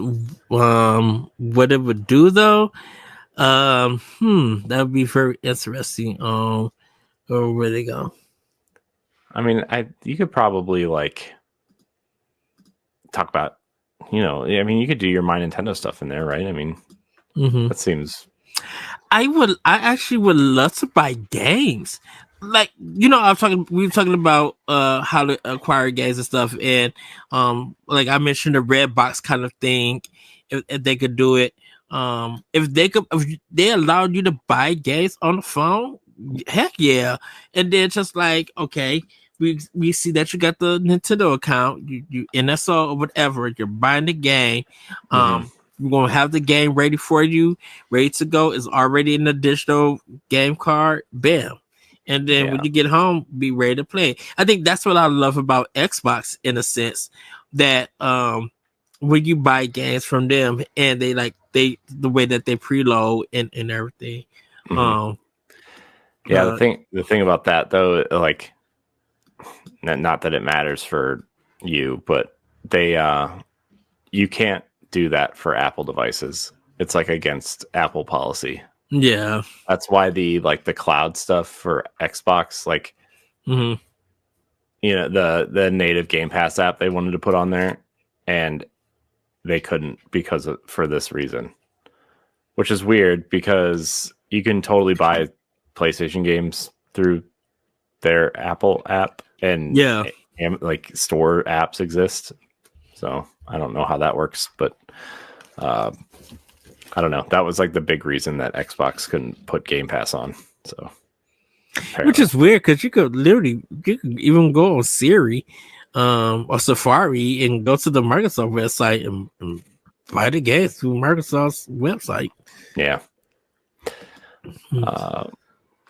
What it would do, though, that would be very interesting. Or where they go? I mean, you could probably talk about, I mean, you could do your My Nintendo stuff in there, right? I mean, that seems. I actually would love to buy games. Like, we were talking about how to acquire games and stuff, and like I mentioned the red box kind of thing, if they could do it. If they allowed you to buy games on the phone, heck yeah. And then just like, okay, we see that you got the Nintendo account, you NSO or whatever, you're buying the game. We're gonna have the game ready for you, ready to go. It's already in the digital game card. Bam. And then when you get home, be ready to play. I think that's what I love about Xbox, in a sense, that when you buy games from them and the way that they preload and everything. The thing about that, though, like, not that it matters for you, but you can't do that for Apple devices. It's like against Apple policy. Yeah, that's why the cloud stuff for Xbox, the native Game Pass app they wanted to put on there, and they couldn't for this reason, which is weird because you can totally buy PlayStation games through their Apple app, and like store apps exist. So I don't know how that works, but I don't know. That was like the big reason that Xbox couldn't put Game Pass on. So, apparently. Which is weird because you could even go on Siri or Safari and go to the Microsoft website and buy the games through Microsoft's website. Yeah.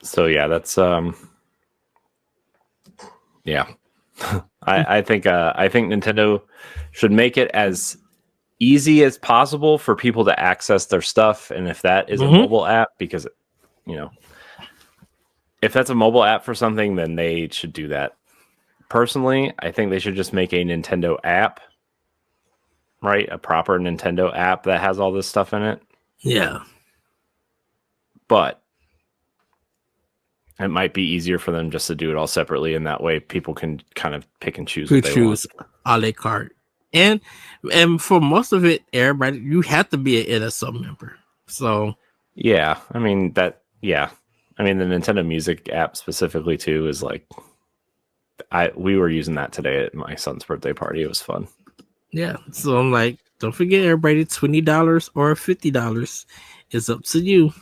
So yeah, that's yeah. I think Nintendo should make it as easy as possible for people to access their stuff, and if that is a mobile app, because if that's a mobile app for something, then they should do that. Personally, I think they should just make a Nintendo app, right? A proper Nintendo app that has all this stuff in it. Yeah. But it might be easier for them just to do it all separately, and that way people can kind of pick and choose what they want. A la carte. And for most of it, everybody, you have to be an NSO member. So yeah, I mean the Nintendo Music app specifically too is like, we were using that today at my son's birthday party. It was fun. Yeah. So I'm like, don't forget, everybody, $20 or $50 is up to you.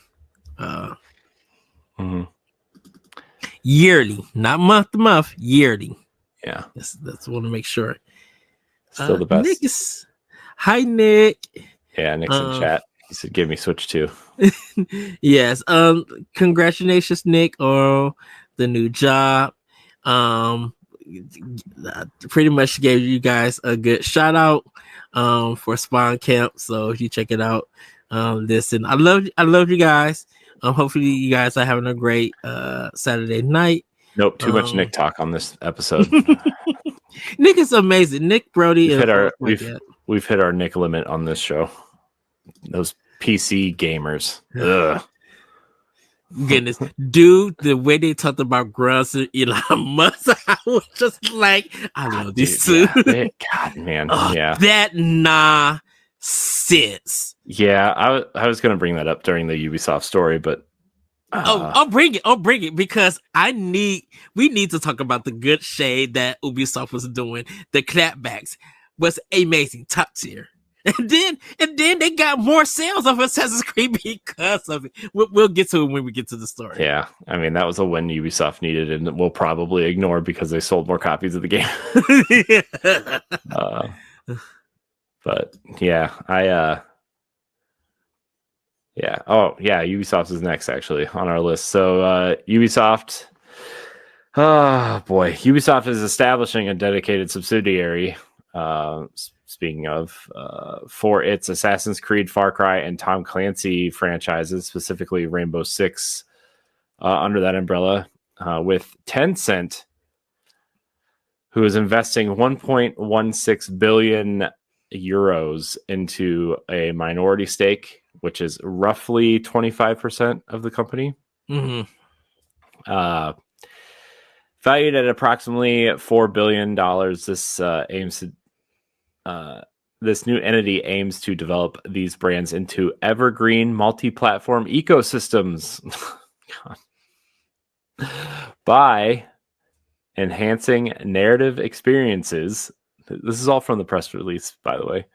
Yearly, not month to month, yearly. Yeah. That's want to make sure. Still the best. Nick hi, Nick. Yeah, Nick's in chat. He said, give me Switch 2. Yes. Congratulations, Nick, on the new job. Pretty much gave you guys a good shout out for Spawn Camp. So if you check it out, listen, I love you guys. Hopefully you guys are having a great Saturday night. Nope, too much Nick talk on this episode. Nick is amazing. Nick Brody. We've hit our Nick limit on this show. Those PC gamers. Ugh. Goodness, dude, the way they talked about Gruss and Elon Musk, I was just like, I love these two. Yeah. God, man. That nonsense. Yeah, I was going to bring that up during the Ubisoft story, but I'll bring it because we need to talk about the good shade that Ubisoft was doing. The clapbacks was amazing, top tier. And then they got more sales of Assassin's Creed because of it. We'll get to it when we get to the story. Yeah, I mean, that was a win Ubisoft needed, and we'll probably ignore because they sold more copies of the game. But yeah, yeah. Oh, yeah. Ubisoft is next, actually, on our list. So Ubisoft. Oh boy, Ubisoft is establishing a dedicated subsidiary. Speaking of, for its Assassin's Creed, Far Cry, and Tom Clancy franchises, specifically Rainbow Six, under that umbrella, with Tencent, who is investing 1.16 billion euros into a minority stake, which is roughly 25% of the company. Valued at approximately $4 billion, this new entity aims to develop these brands into evergreen multi-platform ecosystems by enhancing narrative experiences. This is all from the press release, by the way.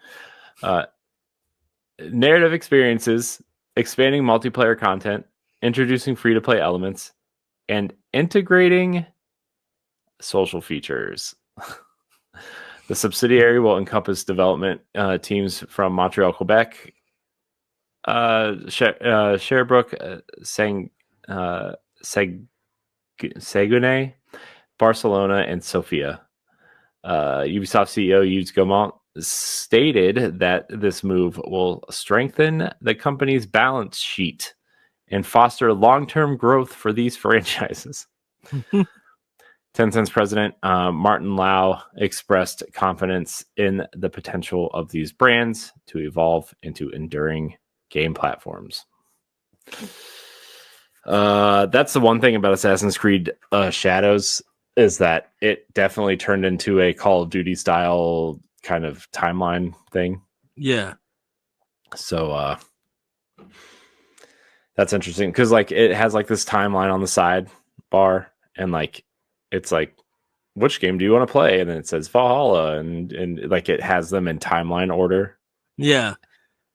Narrative experiences, expanding multiplayer content, introducing free-to-play elements, and integrating social features. The subsidiary will encompass development teams from Montreal, Quebec, Sherbrooke, Saguenay, Barcelona, and Sofia. Ubisoft CEO Yves Gaumont stated that this move will strengthen the company's balance sheet and foster long-term growth for these franchises. Tencent's president, Martin Lau, expressed confidence in the potential of these brands to evolve into enduring game platforms. That's the one thing about Assassin's Creed Shadows, is that it definitely turned into a Call of Duty style kind of timeline thing. Yeah. So that's interesting because like it has like this timeline on the side bar, and like it's like, which game do you want to play? And then it says Valhalla, and like it has them in timeline order. Yeah.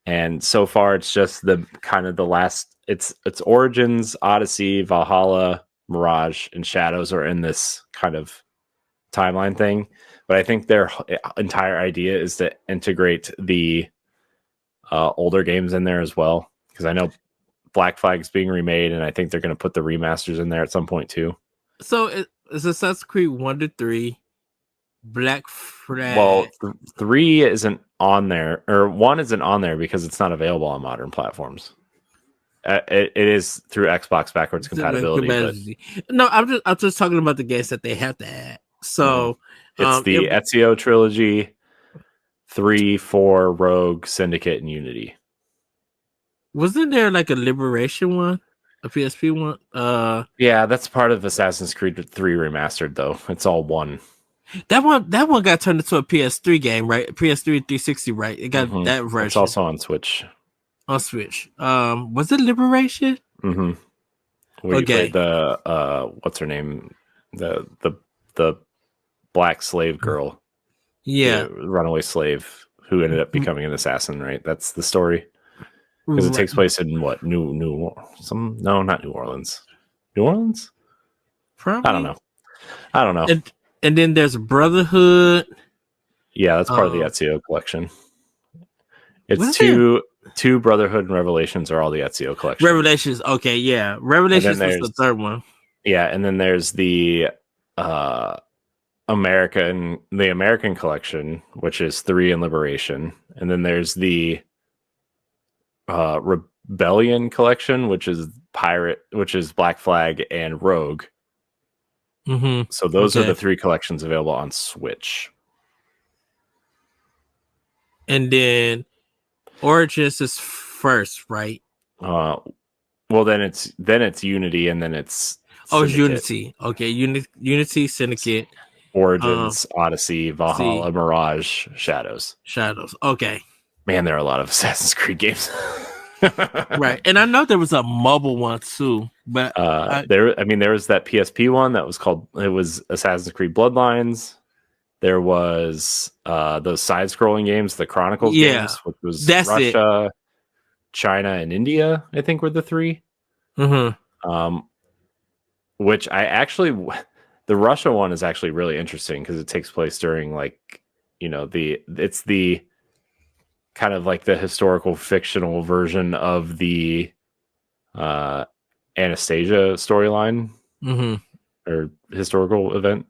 And so far, it's just the kind of the last. It's Origins, Odyssey, Valhalla, Mirage, and Shadows are in this kind of timeline thing. But I think their entire idea is to integrate the older games in there as well. Because I know Black Flag's being remade, and I think they're going to put the remasters in there at some point too. So it's Assassin's Creed 1 to 3, Black Flag. Well, 3 isn't on there, or 1 isn't on there because it's not available on modern platforms. It is through Xbox backwards compatibility. No, I'm just talking about the games that they have to add. So it's the Ezio trilogy, 3, 4, Rogue, Syndicate, and Unity. Wasn't there like a Liberation one, a PSP one? Yeah, that's part of Assassin's Creed 3 remastered though. It's all one. That one got turned into a PS3 game, right? PS3 360, right? It got that version. It's also on Switch. On Switch. Was it Liberation? Mm-hmm. Where you played the what's her name? The black slave girl. Yeah. The runaway slave who ended up becoming an assassin, right? That's the story. Because it takes place in what? Not New Orleans. New Orleans? Probably. I don't know. And then there's Brotherhood. Yeah, that's part of the Ezio collection. It's two Brotherhood and Revelations are all the Ezio collection. Revelations, okay, yeah. Revelations was the third one. Yeah, and then there's the American collection, which is 3 and Liberation, and then there's the Rebellion collection, which is Black Flag and Rogue. Mm-hmm. So those are the 3 collections available on Switch. And then Origins is first, right? Well, then it's Unity, and then it's Syndicate. It's Unity. Okay, Unity, Syndicate, Origins, Odyssey, Valhalla, Mirage, Shadows. Okay. Man, there are a lot of Assassin's Creed games. Right, and I know there was a mobile one too, but there was that PSP one that was Assassin's Creed Bloodlines. There was those side-scrolling games, the Chronicles games, which was Russia, China, and India. I think were the 3. Mm-hmm. Which the Russia one is actually really interesting because it takes place during it's the kind of like the historical fictional version of the Anastasia storyline or historical event,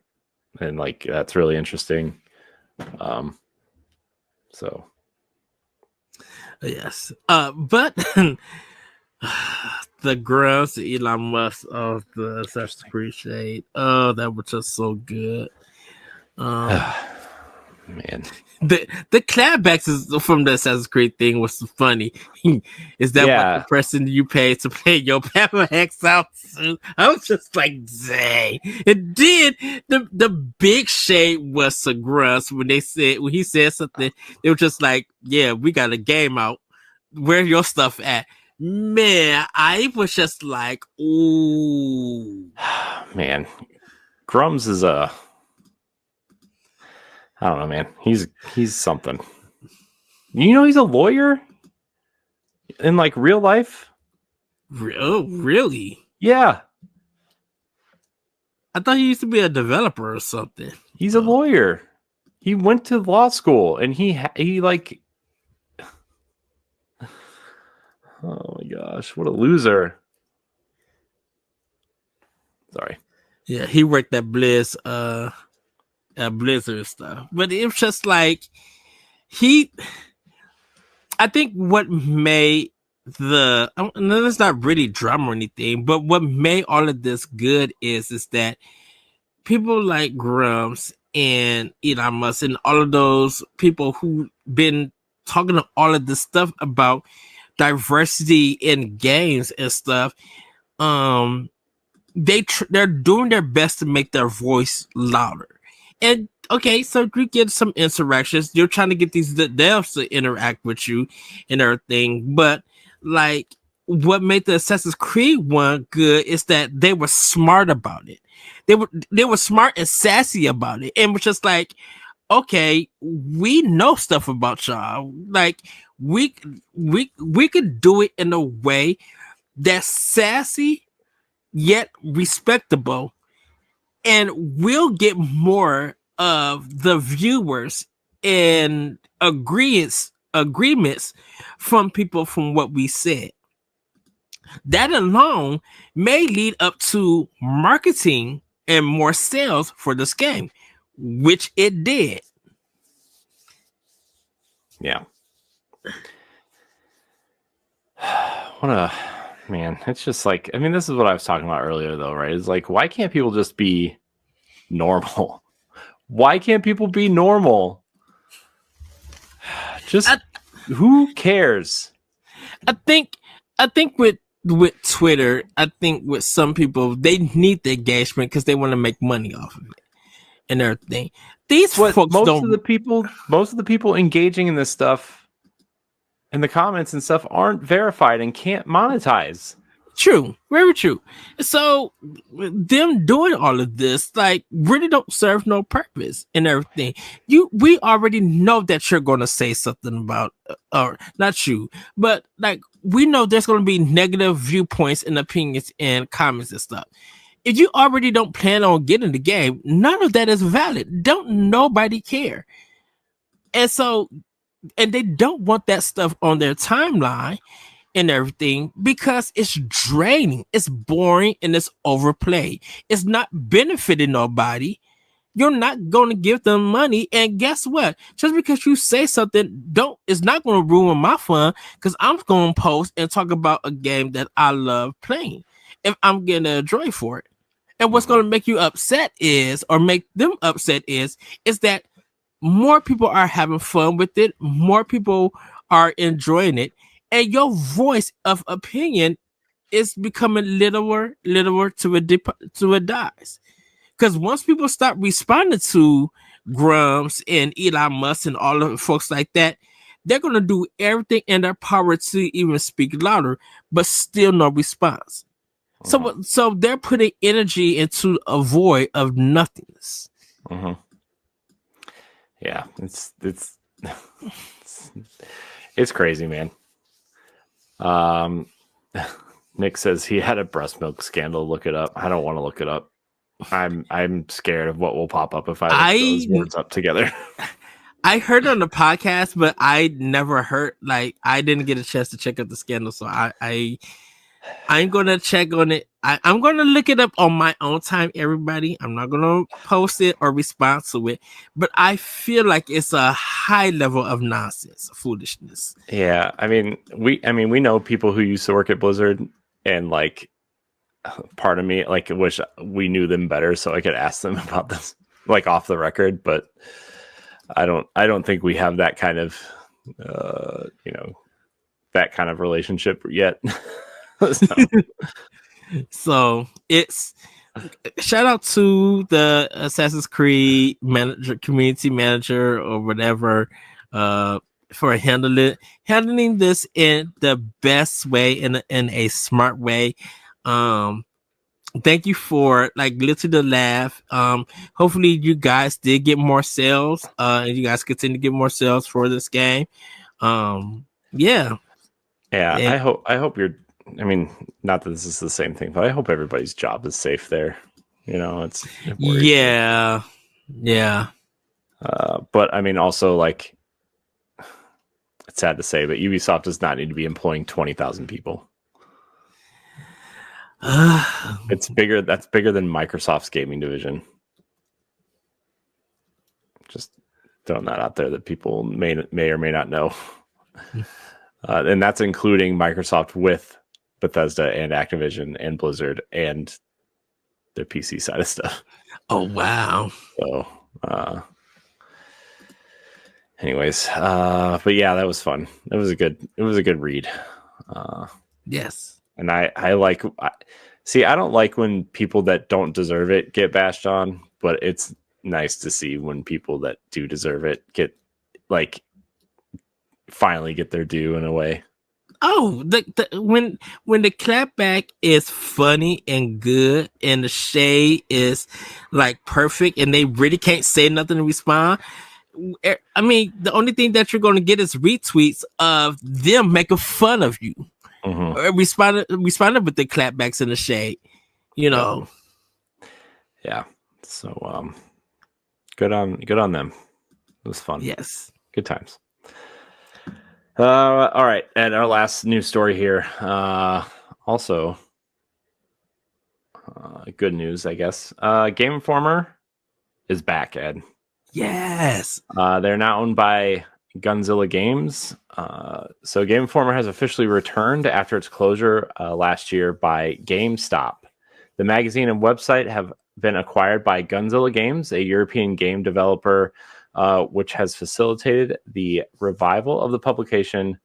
and like that's really interesting. So yes, but the grubs, Elon Musk of the Assassin's Creed shade, that was just so good. Man, the clapbacks from the Assassin's Creed thing was funny. Is that what the person you paid to play your Pepper X out suit? I was just like, dang. It did. The big shade was the grubs when he said something. They were just like, yeah, we got a game out. Where your stuff at? Man, I was just like, ooh. Man, Grums is I don't know, man. He's something. You know, he's a lawyer in like real life. Oh, really? Yeah. I thought he used to be a developer or something. He's a lawyer. He went to law school, and he like. Oh my gosh, what a loser! Sorry. Yeah, he worked at Blizzard stuff, but it was just like I think what made it's not really drama or anything, but what made all of this good is that people like Grumps and Elon Musk and all of those people who been talking all of this stuff about diversity in games and stuff, they're doing their best to make their voice louder. And okay, so you get some interactions. You're trying to get these devs to interact with you and everything. But like, what made the Assassin's Creed one good is that they were smart about it. They were smart and sassy about it, and was just like, okay, we know stuff about y'all. Like, we could do it in a way that's sassy yet respectable, and we'll get more of the viewers and agreements from people from what we said. That alone may lead up to marketing and more sales for this game, which it did. Yeah. What a man. It's just like, I mean, this is what I was talking about earlier, though, right? It's like, why can't people just be normal? Why can't people be normal? Just who cares? I think with Twitter, I think with some people they need the engagement because they want to make money off of it and everything. These folks most of the people engaging in this stuff in the comments and stuff aren't verified and can't monetize. True, very true. So them doing all of this like really don't serve no purpose and everything. We already know that you're going to say something about, or not you, but like we know there's going to be negative viewpoints and opinions and comments and stuff. If you already don't plan on getting the game, none of that is valid. Don't nobody care. And so, and they don't want that stuff on their timeline and everything because it's draining, it's boring, and it's overplayed. It's not benefiting nobody. You're not going to give them money, and guess what? Just because you say something, it's not going to ruin my fun because I'm going to post and talk about a game that I love playing if I'm getting a joy for it. And what's going to make you upset is, or make them upset is that more people are having fun with it, more people are enjoying it, and your voice of opinion is becoming littler to it dies. Because once people start responding to Grumps and Elon Musk and all of the folks like that, they're going to do everything in their power to even speak louder, but still no response. So they're putting energy into a void of nothingness. Mm-hmm. Yeah, it's crazy, man. Nick says he had a breast milk scandal. Look it up. I don't want to look it up. I'm scared of what will pop up if I look those words up together. I heard on the podcast, but I never heard. Like, I didn't get a chance to check out the scandal, so I'm gonna check on it. I'm gonna look it up on my own time, everybody. I'm not gonna post it or respond to it, but I feel like it's a high level of nonsense, foolishness. Yeah, I mean, we know people who used to work at Blizzard, and like, part of me like wish we knew them better so I could ask them about this, like off the record. But I don't think we have that kind of, that kind of relationship yet. So it's shout out to the Assassin's Creed community manager or whatever for handling this in the best way, in a smart way. Thank you for like listening to laugh. Hopefully you guys did get more sales and you guys continue to get more sales for this game. Yeah. I hope you're, I mean, not that this is the same thing, but I hope everybody's job is safe there. It worries me. Yeah. But I mean, also, like, it's sad to say, but Ubisoft does not need to be employing 20,000 people. It's bigger. That's bigger than Microsoft's gaming division. Just throwing that out there that people may or may not know. And that's including Microsoft with Bethesda and Activision and Blizzard and their PC side of stuff. Oh wow. So anyways, but yeah, that was fun. It was a good read. Yes. And I don't like when people that don't deserve it get bashed on, but it's nice to see when people that do deserve it get like finally get their due in a way. Oh, when the clapback is funny and good, and the shade is like perfect, and they really can't say nothing to respond. I mean, the only thing that you're going to get is retweets of them making fun of you, or responding with the clapbacks in the shade. You know, yeah. So, good on them. It was fun. Yes, good times. All right, and our last news story here. Also, good news, I guess. Game Informer is back, Ed. Yes. They're now owned by Gunzilla Games. So Game Informer has officially returned after its closure last year by GameStop. The magazine and website have been acquired by Gunzilla Games, a European game developer, which has facilitated the revival of the publication.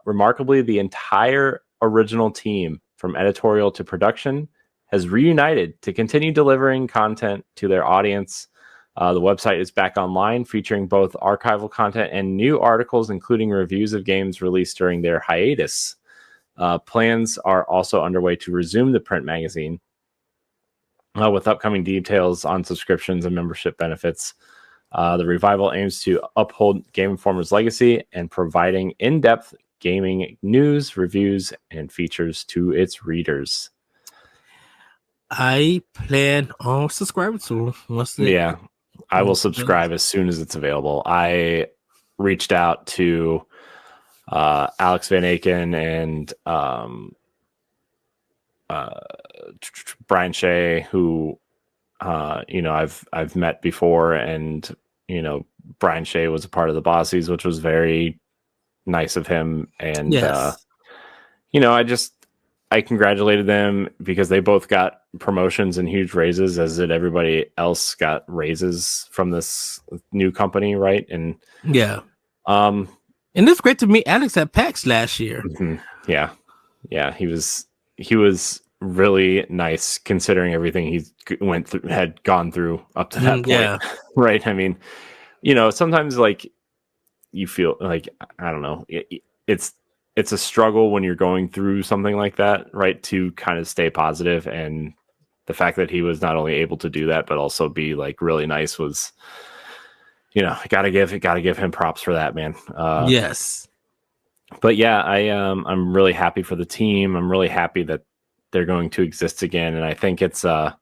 Remarkably, the entire original team, from editorial to production, has reunited to continue delivering content to their audience. The website is back online, featuring both archival content and new articles, including reviews of games released during their hiatus. Plans are also underway to resume the print magazine, with upcoming details on subscriptions and membership benefits. The revival aims to uphold Game Informer's legacy and providing in-depth gaming news, reviews, and features to its readers. I plan on subscribing to them. I will subscribe as soon as it's available. I reached out to Alex Van Aken and Brian Shea, who I've met before, and Brian Shea was a part of the Bossies, which was very nice of him. And yes. I congratulated them because they both got promotions and huge raises, as did everybody else got raises from this new company, right? And yeah, and it's great to meet Alex at PAX last year. Mm-hmm. Yeah, he was really nice considering everything he had gone through up to that point. Yeah. Right. I mean, sometimes like you feel like, I don't know, it's a struggle when you're going through something like that, right? To kind of stay positive. And the fact that he was not only able to do that, but also be like really nice was, gotta give him props for that, man. Yes. But yeah, I'm really happy for the team. I'm really happy that they're going to exist again. And I think it's a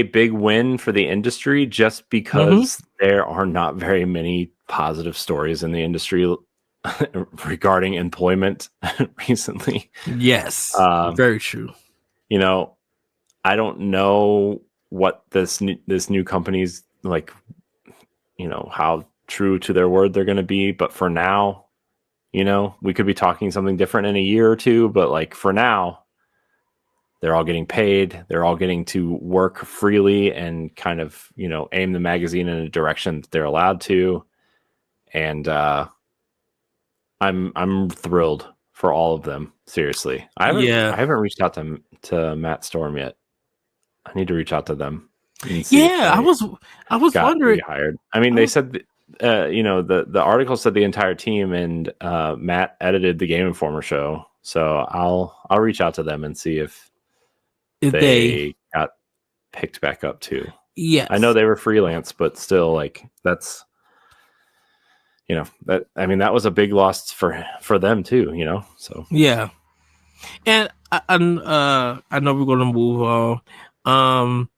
big win for the industry, just because there are not very many positive stories in the industry regarding employment recently. Yes, very true. I don't know what this new company's like, how true to their word they're going to be, but for now, we could be talking something different in a year or two, but like for now, they're all getting paid. They're all getting to work freely and kind of, aim the magazine in a direction that they're allowed to. And I'm thrilled for all of them. Seriously, I haven't reached out to Matt Storm yet. I need to reach out to them. Yeah, I was wondering. Rehired. I mean, they said, the article said the entire team, and Matt edited the Game Informer show. So I'll reach out to them and see if they got picked back up too. Yes. I know they were freelance, but still, like, that's, that was a big loss for them too, so. Yeah. And I know we're going to move on.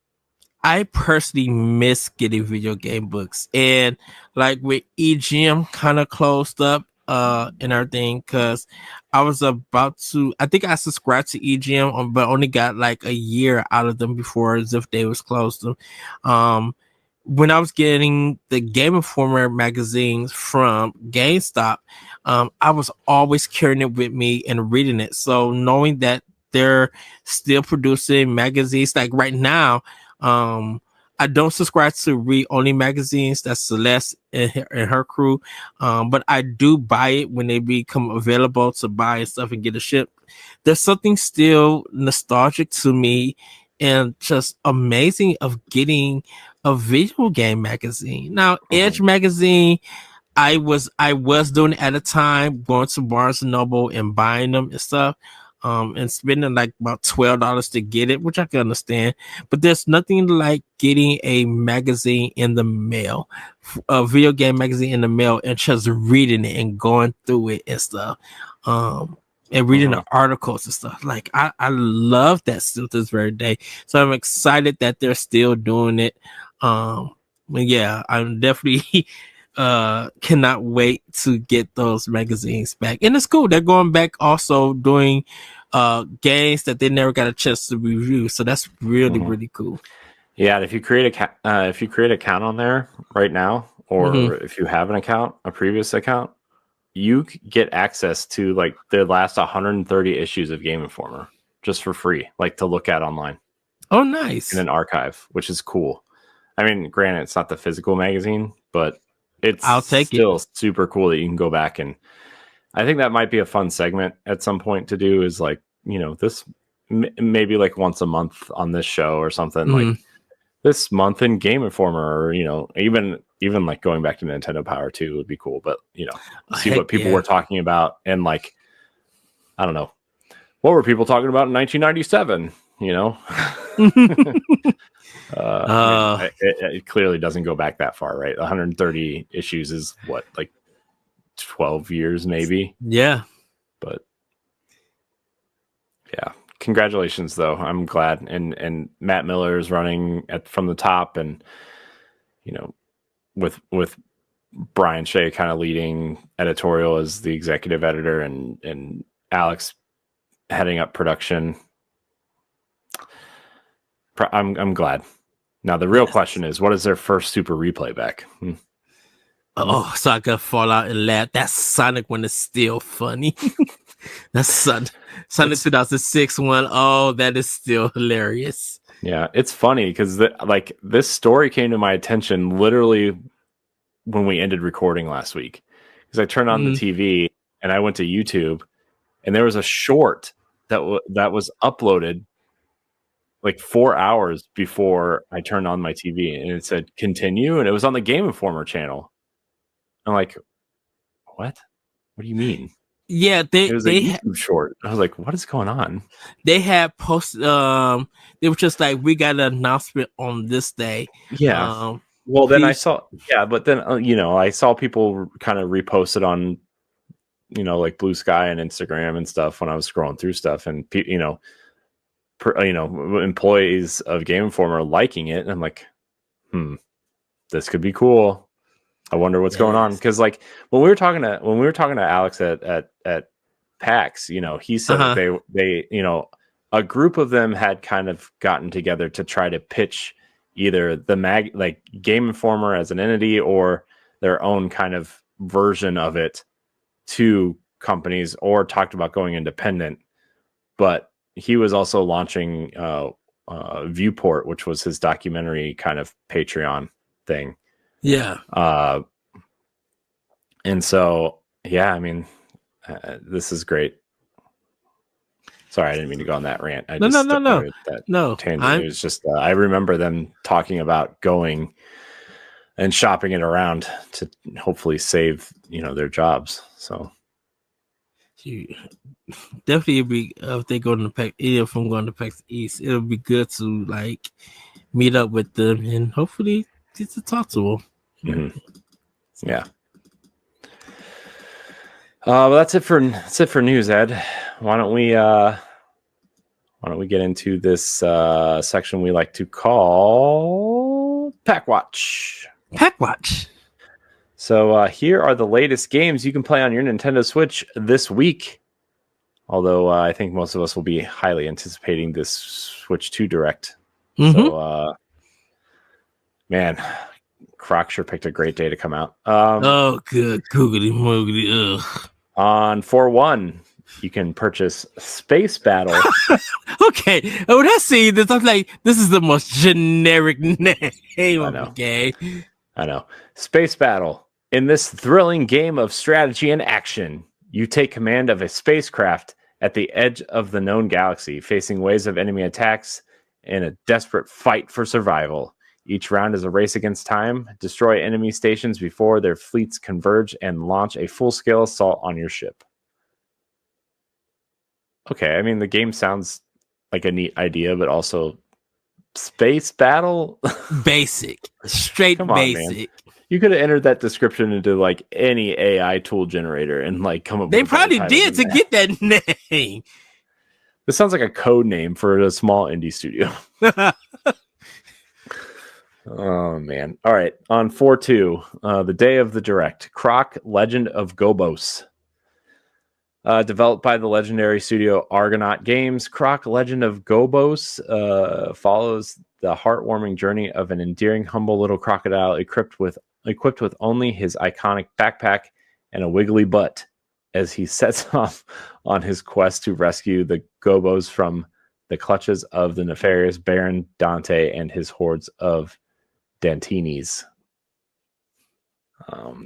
I personally miss getting video game books, and like with EGM kind of closed up and everything, because I was about to, I think I subscribed to EGM, but only got like a year out of them before Ziff Day was closed. When I was getting the Game Informer magazines from GameStop, I was always carrying it with me and reading it. So knowing that they're still producing magazines, like right now, I don't subscribe to Read Only magazines. That's Celeste and her crew. But I do buy it when they become available to buy and stuff and get it shipped. There's something still nostalgic to me and just amazing of getting a video game magazine. Now, Edge magazine, I was doing it at a time, going to Barnes and Noble and buying them and stuff, and spending like about $12 to get it, which I can understand. But there's nothing like getting a magazine in the mail, a video game magazine in the mail, and just reading it and going through it and stuff, and reading the articles and stuff. Like I love that still to this very day. So I'm excited that they're still doing it. But yeah, I'm definitely cannot wait to get those magazines back. And it's cool. They're going back also doing games that they never got a chance to review. So that's really, really cool. Yeah, if you create an account on there right now, or if you have an account, a previous account, you get access to like the last 130 issues of Game Informer just for free, like to look at online. Oh, nice. In an archive, which is cool. I mean, granted, it's not the physical magazine, but I'll take still super cool that you can go back, and I think that might be a fun segment at some point to do, is like, you know, this maybe like once a month on this show or something, like this month in Game Informer, or, you know, even like going back to Nintendo Power 2 would be cool, but, you know, see what people were talking about, and like, I don't know, what were people talking about in 1997, you know? It clearly doesn't go back that far, right? 130 issues is what, like 12 years maybe? Yeah. But yeah, congratulations though. I'm glad. And Matt Miller is running from the top, and, you know, with Brian Shea kind of leading editorial as the executive editor, and Alex heading up production. I'm glad. Now the real question is, what is their first Super Replay back? Oh, so I could fall out and laugh. That Sonic one is still funny. That's Sonic 2006 one. Oh, that is still hilarious. Yeah, it's funny because like this story came to my attention literally when we ended recording last week, because I turned on the TV and I went to YouTube, and there was a short that was uploaded like 4 hours before I turned on my TV, and it said continue, and it was on the Game Informer channel. I'm like, what do you mean? Yeah, it was a YouTube short. I was like, what is going on? They had posted, they were just like, we got an announcement on this day. Yeah. Well, then I saw, but then, you know, I saw people kind of repost it on, you know, like Blue Sky and Instagram and stuff when I was scrolling through stuff, and, you know, employees of Game Informer liking it. And I'm like, this could be cool. I wonder what's going on. Because like when we were talking to Alex at PAX, you know, he said that they, you know, a group of them had kind of gotten together to try to pitch either the like Game Informer as an entity, or their own kind of version of it to companies, or talked about going independent. But he was also launching Viewport, which was his documentary kind of Patreon thing. Yeah. And so, yeah, I mean, this is great. Sorry, I didn't mean to go on that rant. No. Tangent. It was just, I remember them talking about going and shopping it around to hopefully save, you know, their jobs. So definitely be, if they go to PAX, if I'm going to PAX East, it'll be good to like meet up with them and hopefully get to talk to them. Yeah. Well, that's it for news, Ed. Why don't we get into this section we like to call Pack Watch. Pack Watch. So here are the latest games you can play on your Nintendo Switch this week. Although I think most of us will be highly anticipating this Switch 2 Direct. So, man, Croc sure picked a great day to come out. Oh, good. Googly moogly. On 4/1, you can purchase Space Battle. Okay. When I see this, I'm like, this is the most generic name of the game. I know. Space Battle. In this thrilling game of strategy and action, you take command of a spacecraft at the edge of the known galaxy, facing waves of enemy attacks in a desperate fight for survival. Each round is a race against time. Destroy enemy stations before their fleets converge and launch a full-scale assault on your ship. Okay, I mean, the game sounds like a neat idea, but also space battle? Basic. Straight Come on, basic. man. You could have entered that description into like any AI tool generator and like come up They with a better probably title did than to that. get that name. This sounds like a code name for a small indie studio. Oh, man. All right. On 4/2, the day of the direct, Croc Legend of Gobos. Developed by the legendary studio Argonaut Games, Croc Legend of Gobos follows the heartwarming journey of an endearing, humble little crocodile equipped with only his iconic backpack and a wiggly butt as he sets off on his quest to rescue the Gobos from the clutches of the nefarious Baron Dante and his hordes of Dantinis.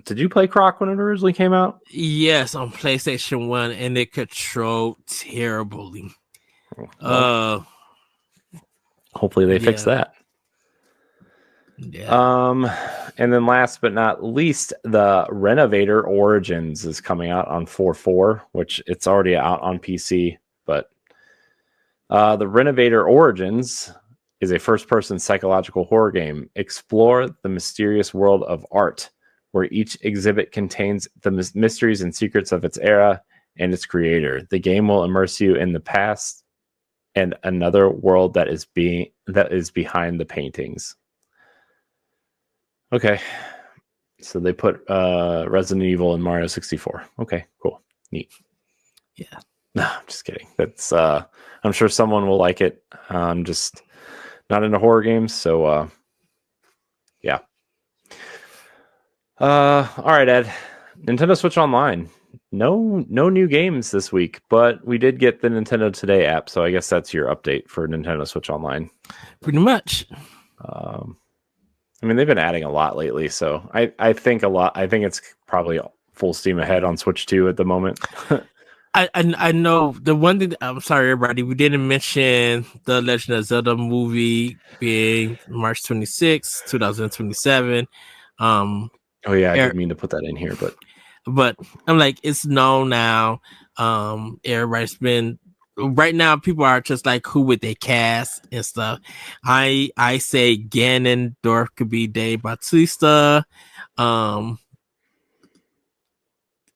Did you play Croc when it originally came out? Yes, on PlayStation 1, and it controlled terribly. Hopefully they fix that. Yeah. And then last but not least, the Renovator Origins is coming out on 4/4, which it's already out on PC. But the Renovator Origins is a first-person psychological horror game. Explore the mysterious world of art, where each exhibit contains the mysteries and secrets of its era and its creator. The game will immerse you in the past and another world that is behind the paintings. Okay, so they put Resident Evil and Mario 64. Okay, cool, neat. Yeah, no, I'm just kidding. That's I'm sure someone will like it. I'm just not into horror games, so yeah. All right, Ed. Nintendo Switch Online. No new games this week, but we did get the Nintendo Today app, so I guess that's your update for Nintendo Switch Online. Pretty much. I mean, they've been adding a lot lately, so I think it's probably full steam ahead on Switch 2 at the moment. I know the one thing. I'm sorry, everybody. We didn't mention the Legend of Zelda movie being March 26, 2027. Oh yeah, I didn't mean to put that in here, but I'm like, it's known now. Everybody's been right now. People are just like, who would they cast and stuff. I say Ganondorf could be Dave Bautista.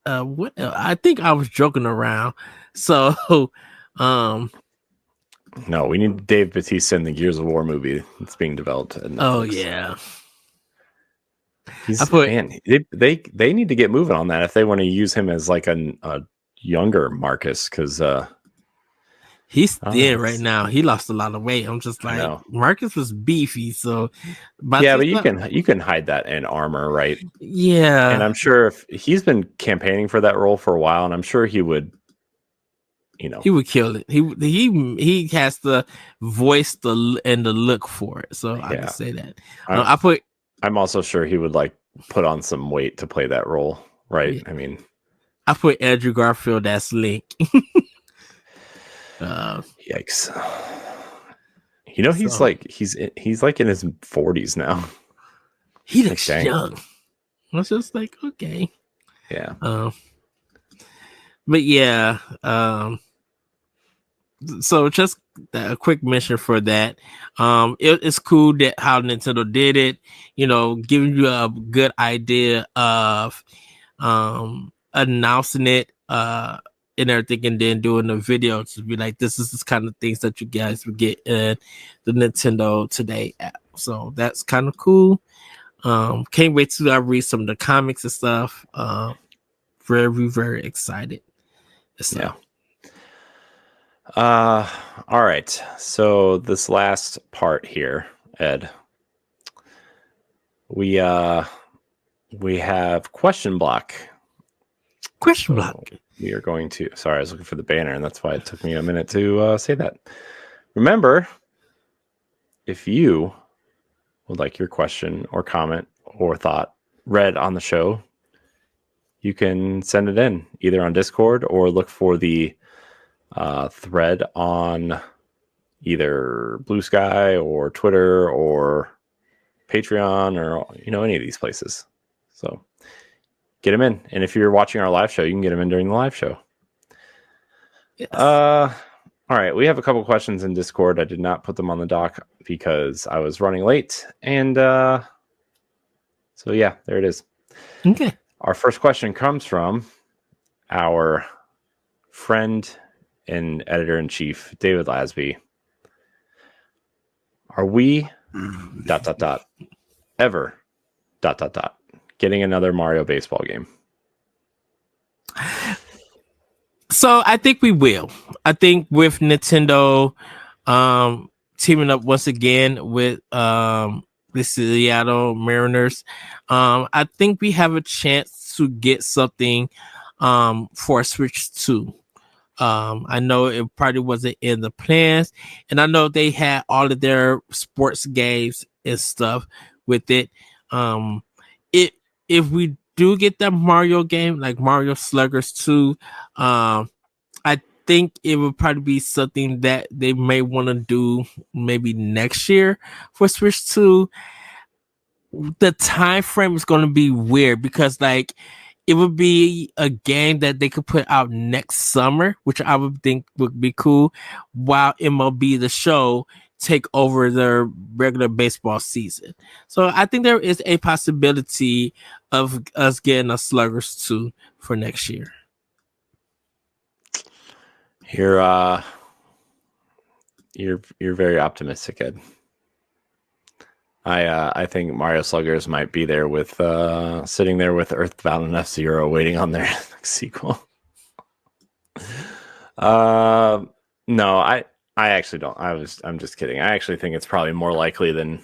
What I think I was joking around. So, no, we need Dave Bautista in the Gears of War movie that's being developed. Oh yeah. They need to get moving on that if they want to use him as like a younger Marcus, because he's thin right now. He lost a lot of weight. I'm just like, Marcus was beefy, so but you can hide that in armor, right? Yeah, and I'm sure if he's been campaigning for that role for a while, and I'm sure he would. He would kill it. He has the voice and the look for it, so I can say that. I'm also sure he would like put on some weight to play that role, right? Yeah. I mean, I put Andrew Garfield as Link. Yikes! He's like in his 40s now. He looks young. I was just like, okay, yeah. But yeah, so just a quick mention for that. It's cool that how Nintendo did it, giving you a good idea of announcing it and everything, and then doing the video to be like, this is the kind of things that you guys would get in the Nintendo Today app. So that's kind of cool. Can't wait till I read some of the comics and stuff. Very, very excited. So. Yeah. All right. So this last part here, Ed, we have question block. Question block. We are going to. Sorry, I was looking for the banner, and that's why it took me a minute to say that. Remember, if you would like your question or comment or thought read on the show, you can send it in either on Discord or look for the thread on either Blue Sky or Twitter or Patreon or any of these places. So get them in, and if you're watching our live show, you can get them in during the live show. Yes. All right, we have a couple questions in Discord. I did not put them on the doc because I was running late, and so yeah, there it is. Okay. Our first question comes from our friend and editor-in-chief, David Lasby. Are we ... ever ... getting another Mario baseball game? So I think we will. I think with Nintendo teaming up once again with the Seattle Mariners, I think we have a chance to get something for Switch 2. I know it probably wasn't in the plans, and I know they had all of their sports games and stuff with it. If we do get that Mario game, like Mario Sluggers 2, I think it would probably be something that they may want to do maybe next year for Switch 2. The time frame is going to be weird because like it would be a game that they could put out next summer, which I would think would be cool, while MLB The Show take over their regular baseball season. So I think there is a possibility of us getting a Sluggers 2 for next year. You're very optimistic, Ed. I think Mario Sluggers might be there with sitting there with Earthbound and F-Zero waiting on their sequel. No, I actually don't. I'm just kidding. I actually think it's probably more likely than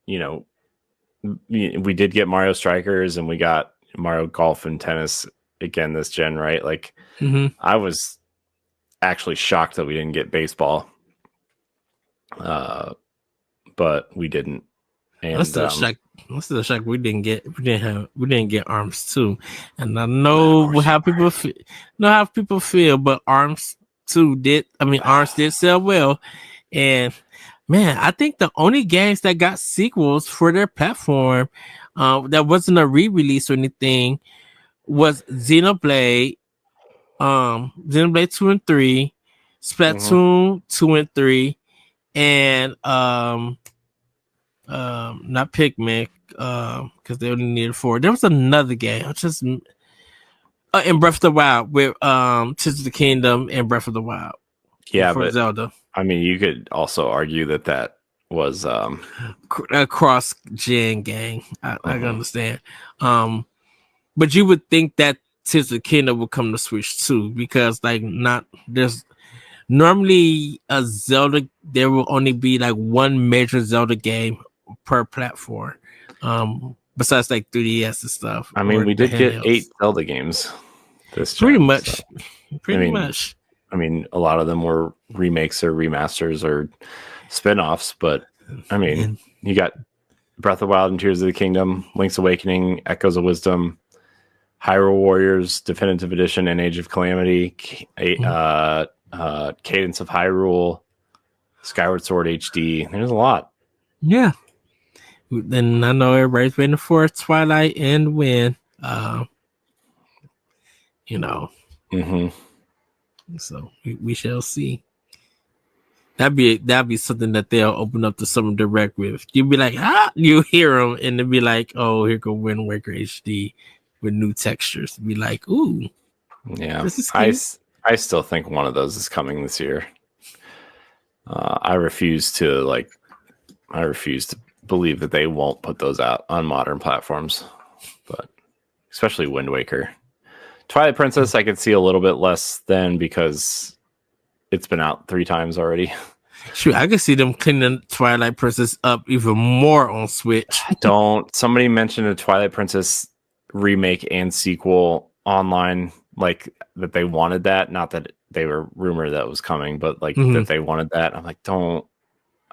we did get Mario Strikers and we got Mario Golf and Tennis again this gen, right? Like I was actually shocked that we didn't get baseball, but we didn't. And That's the shock we didn't get Arms 2. And I know how people feel, but Arms 2 did. I mean, Arms did sell well, and man, I think the only games that got sequels for their platform that wasn't a re-release or anything was Xenoblade 2 and 3, Splatoon 2 and 3, and not Pikmin, because they only needed 4. There was another game, just in Breath of the Wild with Tears of the Kingdom and Breath of the Wild. Yeah, for but Zelda. I mean, you could also argue that was a cross-gen game. I can understand. But you would think that Tears of the Kingdom would come to Switch too, because there's normally a Zelda, there will only be like one major Zelda game per platform. Besides like 3DS and stuff. I mean, we did get 8 Zelda games this pretty gen, much. So. Pretty much. I mean, a lot of them were remakes or remasters or spin-offs, but I mean, you got Breath of the Wild and Tears of the Kingdom, Link's Awakening, Echoes of Wisdom, Hyrule Warriors Definitive Edition and Age of Calamity, Cadence of Hyrule, Skyward Sword HD. There's a lot. Yeah. Then I know everybody's waiting for Twilight and when, So we shall see. That'd be something that they'll open up the Summer Direct with. You'll be like, you hear them, and they'll be like, oh, here go Wind Waker HD with new textures. Be like, ooh, yeah. I still think one of those is coming this year. I refuse to believe that they won't put those out on modern platforms, but especially Wind Waker. Twilight Princess, I could see a little bit less than because it's been out 3 times already. Shoot, I could see them cleaning Twilight Princess up even more on Switch. Somebody mentioned a Twilight Princess remake and sequel online, like that they wanted that. Not that they were rumored that was coming, but like that they wanted that. I'm like,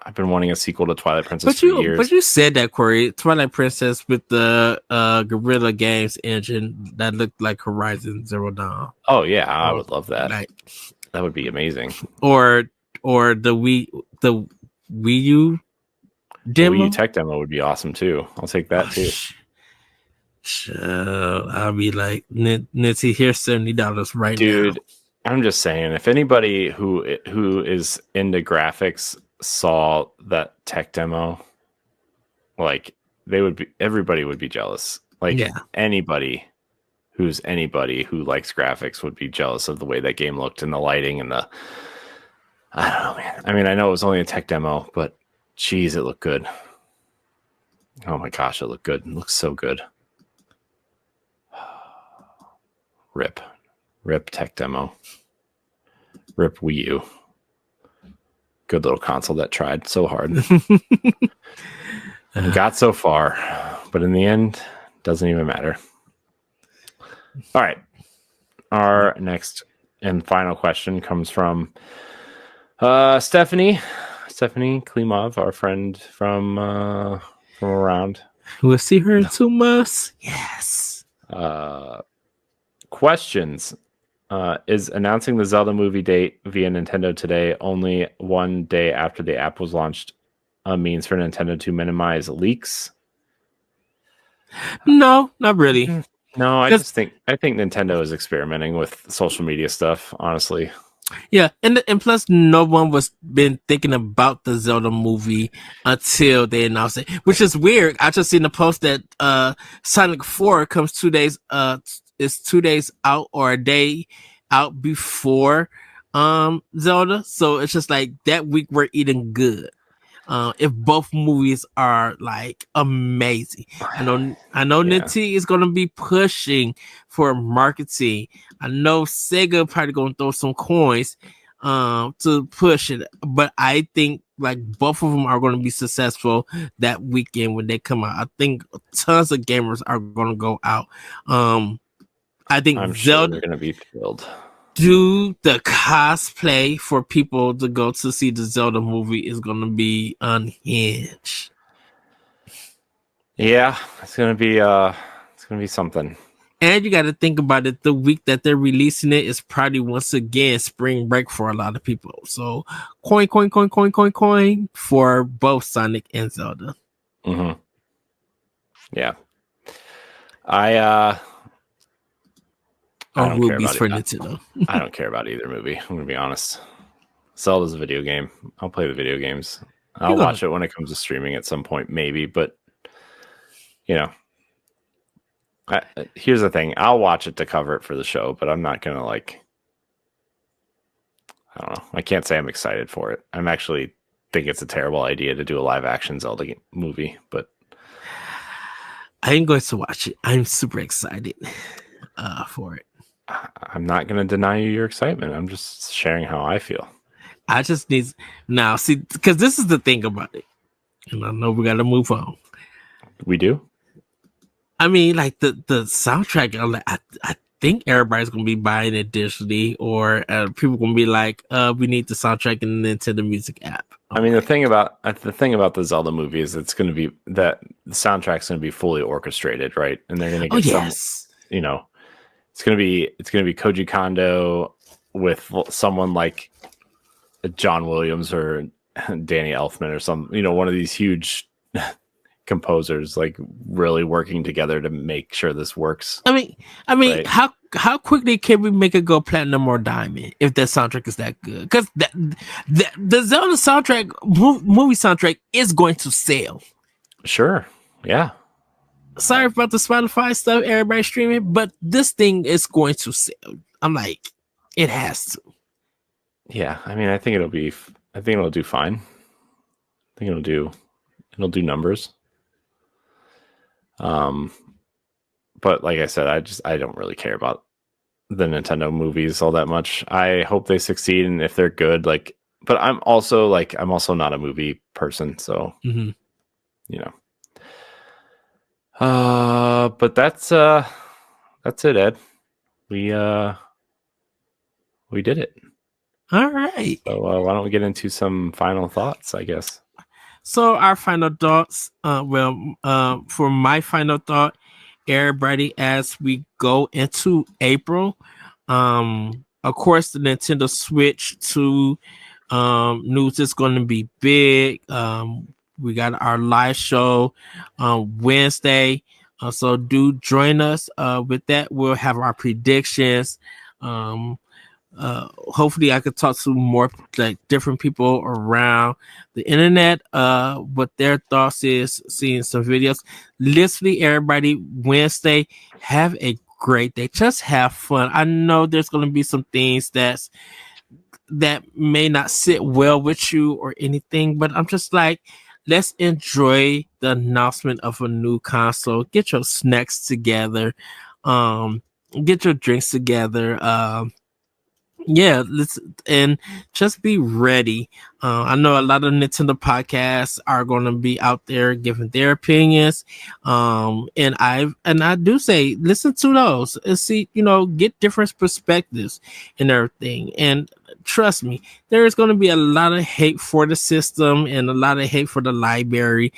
I've been wanting a sequel to Twilight Princess for years. But you said that, Corey. Twilight Princess with the Guerrilla Games engine that looked like Horizon Zero Dawn. Oh yeah, I would love that. That would be amazing. Or or the Wii U The demo. Wii U tech demo would be awesome too. I'll take that too. I'll be like, Nancy, here's $70 right Dude, now. I'm just saying, if anybody who is into graphics saw that tech demo, like everybody would be jealous. Like anybody who likes graphics would be jealous of the way that game looked and the lighting and I don't know, man. I mean, I know it was only a tech demo, but geez, it looked good. Oh my gosh, it looked good. It looks so good. Rip tech demo. Rip Wii U. Good little console that tried so hard. And got so far, but in the end, doesn't even matter. All right. Our next and final question comes from Stephanie Klimov, our friend from around. We'll see her in 2 months. Yes. Questions. Is announcing the Zelda movie date via Nintendo today, only one day after the app was launched, a means for Nintendo to minimize leaks? No, not really. No, I think Nintendo is experimenting with social media stuff, honestly. Yeah, and plus, no one was been thinking about the Zelda movie until they announced it, which is weird. I just seen the post that Sonic 4 comes 2 days. Is 2 days out or a day out before Zelda, so it's just like that week we're eating good. If both movies are like amazing, I know Nintendo is gonna be pushing for marketing. I know Sega probably gonna throw some coins to push it, but I think like both of them are going to be successful that weekend when they come out. I think tons of gamers are gonna go out. I think I'm Zelda sure they're gonna be filled. Do the cosplay for people to go to see the Zelda movie is going to be unhinged. Yeah, it's gonna be something. And you got to think about it. The week that they're releasing it is probably once again spring break for a lot of people. So coin for both Sonic and Zelda. Mm-hmm. Yeah, I don't care about Nintendo. I don't care about either movie. I'm gonna be honest. Zelda's a video game. I'll play the video games. I'll watch it when it comes to streaming at some point, maybe. But you know, here's the thing: I'll watch it to cover it for the show, but I'm not gonna like. I don't know. I can't say I'm excited for it. I'm actually think it's a terrible idea to do a live action Zelda movie, but I'm going to watch it. I'm super excited for it. I'm not going to deny you your excitement. I'm just sharing how I feel. I just need now see because this is the thing about it, and I know we got to move on. We do. I mean, like the soundtrack. I think everybody's gonna be buying it digitally, or people gonna be like, "We need the soundtrack in the Nintendo Music app." I mean, the thing about the Zelda movie is it's going to be that the soundtrack's going to be fully orchestrated, right? And they're going to get it's going to be Koji Kondo with someone like John Williams or Danny Elfman or some, one of these huge composers, like really working together to make sure this works. I mean, right? How quickly can we make it go platinum or diamond if that soundtrack is that good? Because the Zelda soundtrack, movie soundtrack, is going to sell. Sure, yeah. Sorry about the Spotify stuff, everybody streaming, but this thing is going to sell. I'm like, it has to. Yeah, I mean, I think it'll do fine. I think it'll do numbers. But like I said, I don't really care about the Nintendo movies all that much. I hope they succeed, and if they're good, but I'm also not a movie person, so but that's it, Ed. We did it. All right. So why don't we get into some final thoughts, I guess. So our final thoughts, for my final thought, everybody, as we go into April, of course, the Nintendo Switch 2 news is going to be big. We got our live show Wednesday. So do join us with that. We'll have our predictions. Hopefully I could talk to more like different people around the internet, what their thoughts is, seeing some videos. Literally everybody, Wednesday, have a great day. Just have fun. I know there's going to be some things that may not sit well with you or anything, but I'm just like, let's enjoy the announcement of a new console. Get your snacks together, get your drinks together. Yeah, and just be ready. I know a lot of Nintendo podcasts are going to be out there giving their opinions, and I do say listen to those and see, get different perspectives and everything. And trust me, there is going to be a lot of hate for the system and a lot of hate for the library,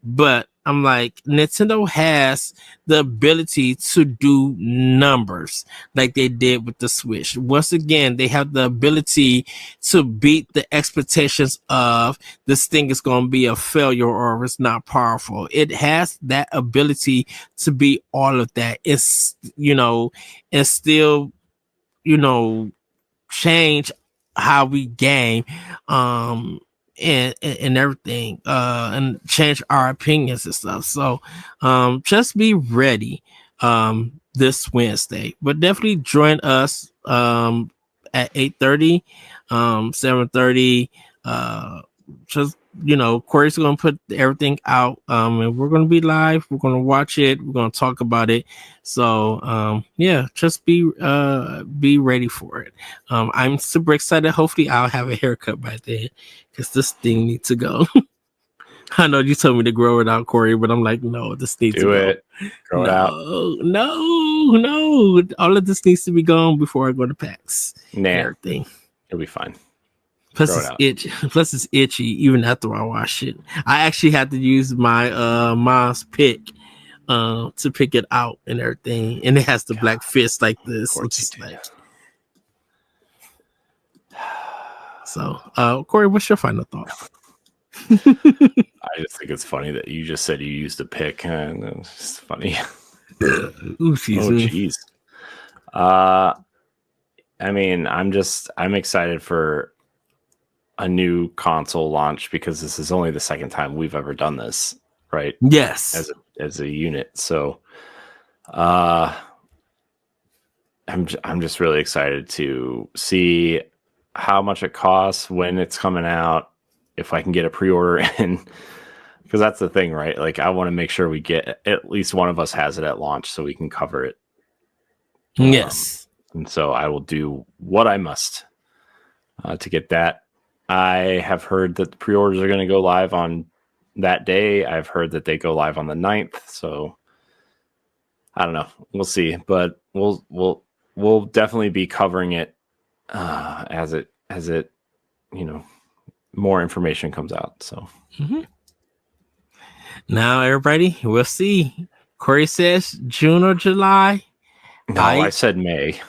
but I'm like, Nintendo has the ability to do numbers like they did with the Switch. Once again, they have the ability to beat the expectations of this thing is going to be a failure or it's not powerful. It has that ability to be all of that. It's, and still, change how we game. And everything, and change our opinions and stuff. So just be ready this Wednesday, but definitely join us at 8:30, 7:30. Just Corey's gonna put everything out, and we're gonna be live. We're gonna watch it. We're gonna talk about it. So yeah, just be ready for it. I'm super excited. Hopefully, I'll have a haircut by then because this thing needs to go. I know you told me to grow it out, Corey, but I'm like, no, this needs to go. Grow it out. No. All of this needs to be gone before I go to PAX. Nah, everything. It'll be fine. Plus it's itchy. Plus it's itchy even after I wash it. I actually had to use my mom's pick to pick it out and everything. And it has the black fist like this. So Corey, what's your final thought? I just think it's funny that you just said you used a pick, and it's funny. Ooh, jeez. I mean, I'm excited for a new console launch because this is only the second time we've ever done this, right? Yes. As a unit. So I'm just really excited to see how much it costs, when it's coming out, if I can get a pre-order in, because that's the thing, right? Like, I want to make sure we get at least one of us has it at launch so we can cover it. Yes. And so I will do what I must to get that. I have heard that the pre-orders are going to go live on that day. I've heard that they go live on the 9th. So I don't know. We'll see, but we'll definitely be covering it as it more information comes out. So now everybody, we'll see. Corey says June or July. No, I said May.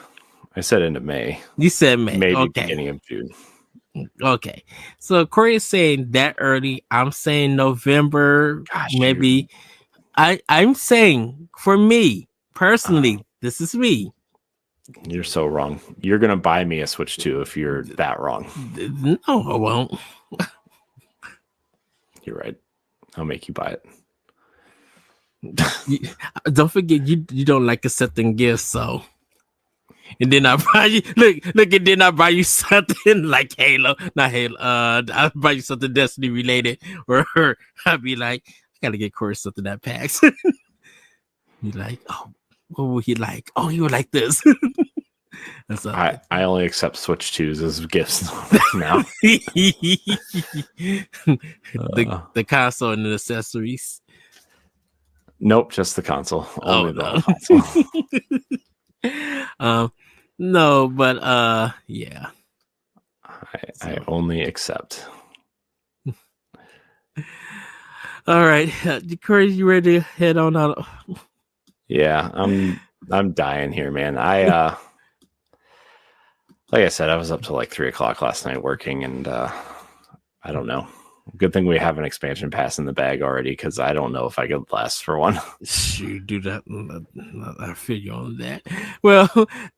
I said into May. You said May. Maybe okay. Beginning of June. Okay. So Corey is saying that early. I'm saying November. Gosh, maybe. I'm saying for me personally, this is me. You're so wrong. You're gonna buy me a Switch 2 if you're that wrong. No, I won't. You're right. I'll make you buy it. Don't forget, you don't like accepting gifts, so. And then I buy you look, and then I buy you something like Halo, not Halo. I buy you something Destiny related, or I'd be like, I gotta get Corey something that packs. You're like, oh, what will he like? Oh, he would like this. That's I only accept Switch 2s as gifts now. the console and the accessories. Nope, just the console. Only the console. No, but yeah. I only accept. All right, Corey, you ready to head on out? Yeah, I'm dying here, man. like I said, I was up till like 3:00 last night working, and I don't know. Good thing we have an expansion pass in the bag already, because I don't know if I could last for one. You do that. I feel you on that. Well,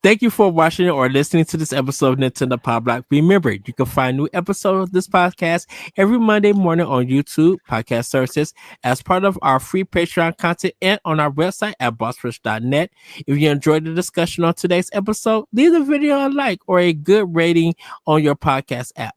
thank you for watching or listening to this episode of Nintendo Pow Block. Remember, you can find new episodes of this podcast every Monday morning on YouTube podcast services as part of our free Patreon content and on our website at bossrush.net. If you enjoyed the discussion on today's episode, leave the video a like or a good rating on your podcast app.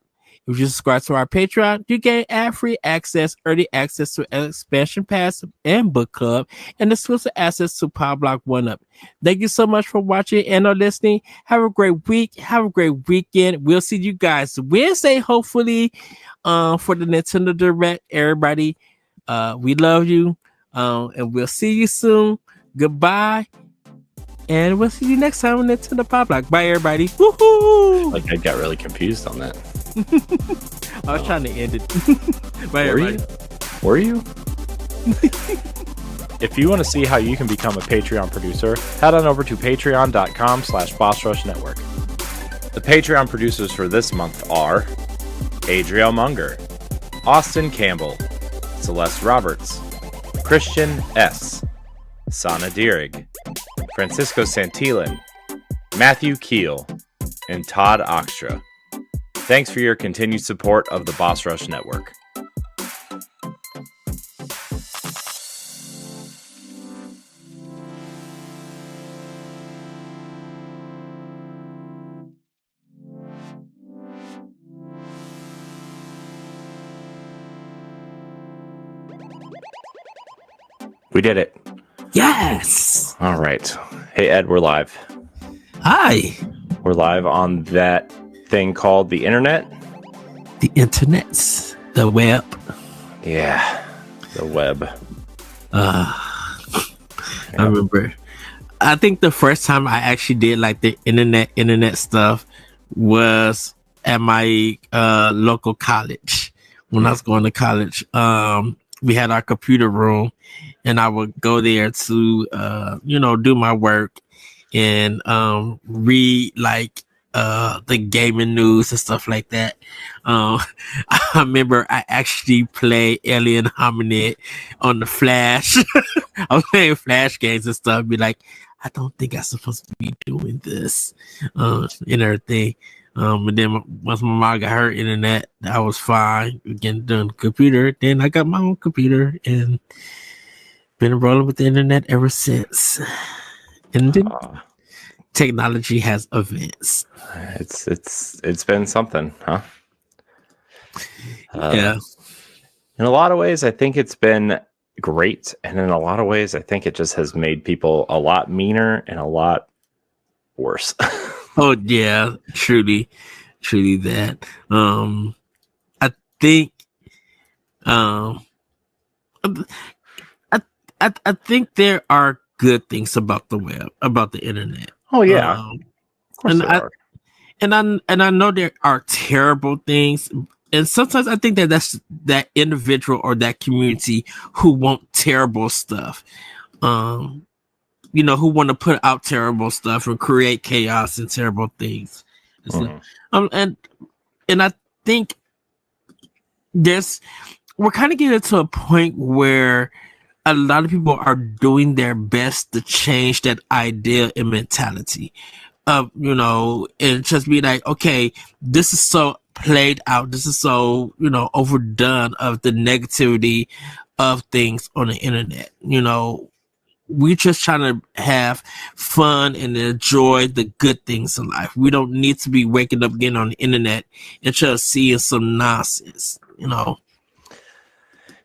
If you subscribe to our Patreon, you gain ad-free access, early access to Expansion Pass and Book Club, and exclusive access to Power Block 1-Up. Thank you so much for watching and or listening. Have a great week. Have a great weekend. We'll see you guys Wednesday, hopefully, for the Nintendo Direct. Everybody, we love you, and we'll see you soon. Goodbye. And we'll see you next time on Nintendo Pow Block. Bye, everybody. Woohoo! Like, I got really confused on that. I was trying to end it. Bye, everybody. Were you? If you want to see how you can become a Patreon producer, head on over to patreon.com/BossRushNetwork. The Patreon producers for this month are Adriel Munger, Austin Campbell, Celeste Roberts, Christian S., Sana Dirrig, Francisco Santillan, Matthew Keel, and Todd Oxtra. Thanks for your continued support of the Boss Rush Network. We did it. Yes. All right. Hey, Ed, we're live. Hi. We're live on that thing called the internet. The internets. The web. Yeah. The web. I remember. I think the first time I actually did like the internet stuff was at my local college. When I was going to college, we had our computer room, and I would go there to do my work and read like the gaming news and stuff like that. I remember I actually played Alien Hominid on the Flash. I was playing Flash games and stuff. Be like, I don't think I'm supposed to be doing this, and everything. And then once my mom got her internet, I was fine again doing the computer. Then I got my own computer and been rolling with the internet ever since. And then technology has advanced. It's been something, huh? Yeah. In a lot of ways, I think it's been great, and in a lot of ways, I think it just has made people a lot meaner and a lot worse. Oh yeah, truly that. I think, I think there are good things about the web, about the internet. Oh yeah, of course there are. And I know there are terrible things, and sometimes I think that's that individual or that community who want terrible stuff. Who want to put out terrible stuff and create chaos and terrible things. And I think we're kind of getting to a point where a lot of people are doing their best to change that idea and mentality of, and just be like, okay, this is so played out. This is so, overdone of the negativity of things on the internet. We just trying to have fun and enjoy the good things in life. We don't need to be waking up again on the internet and just seeing some nonsense,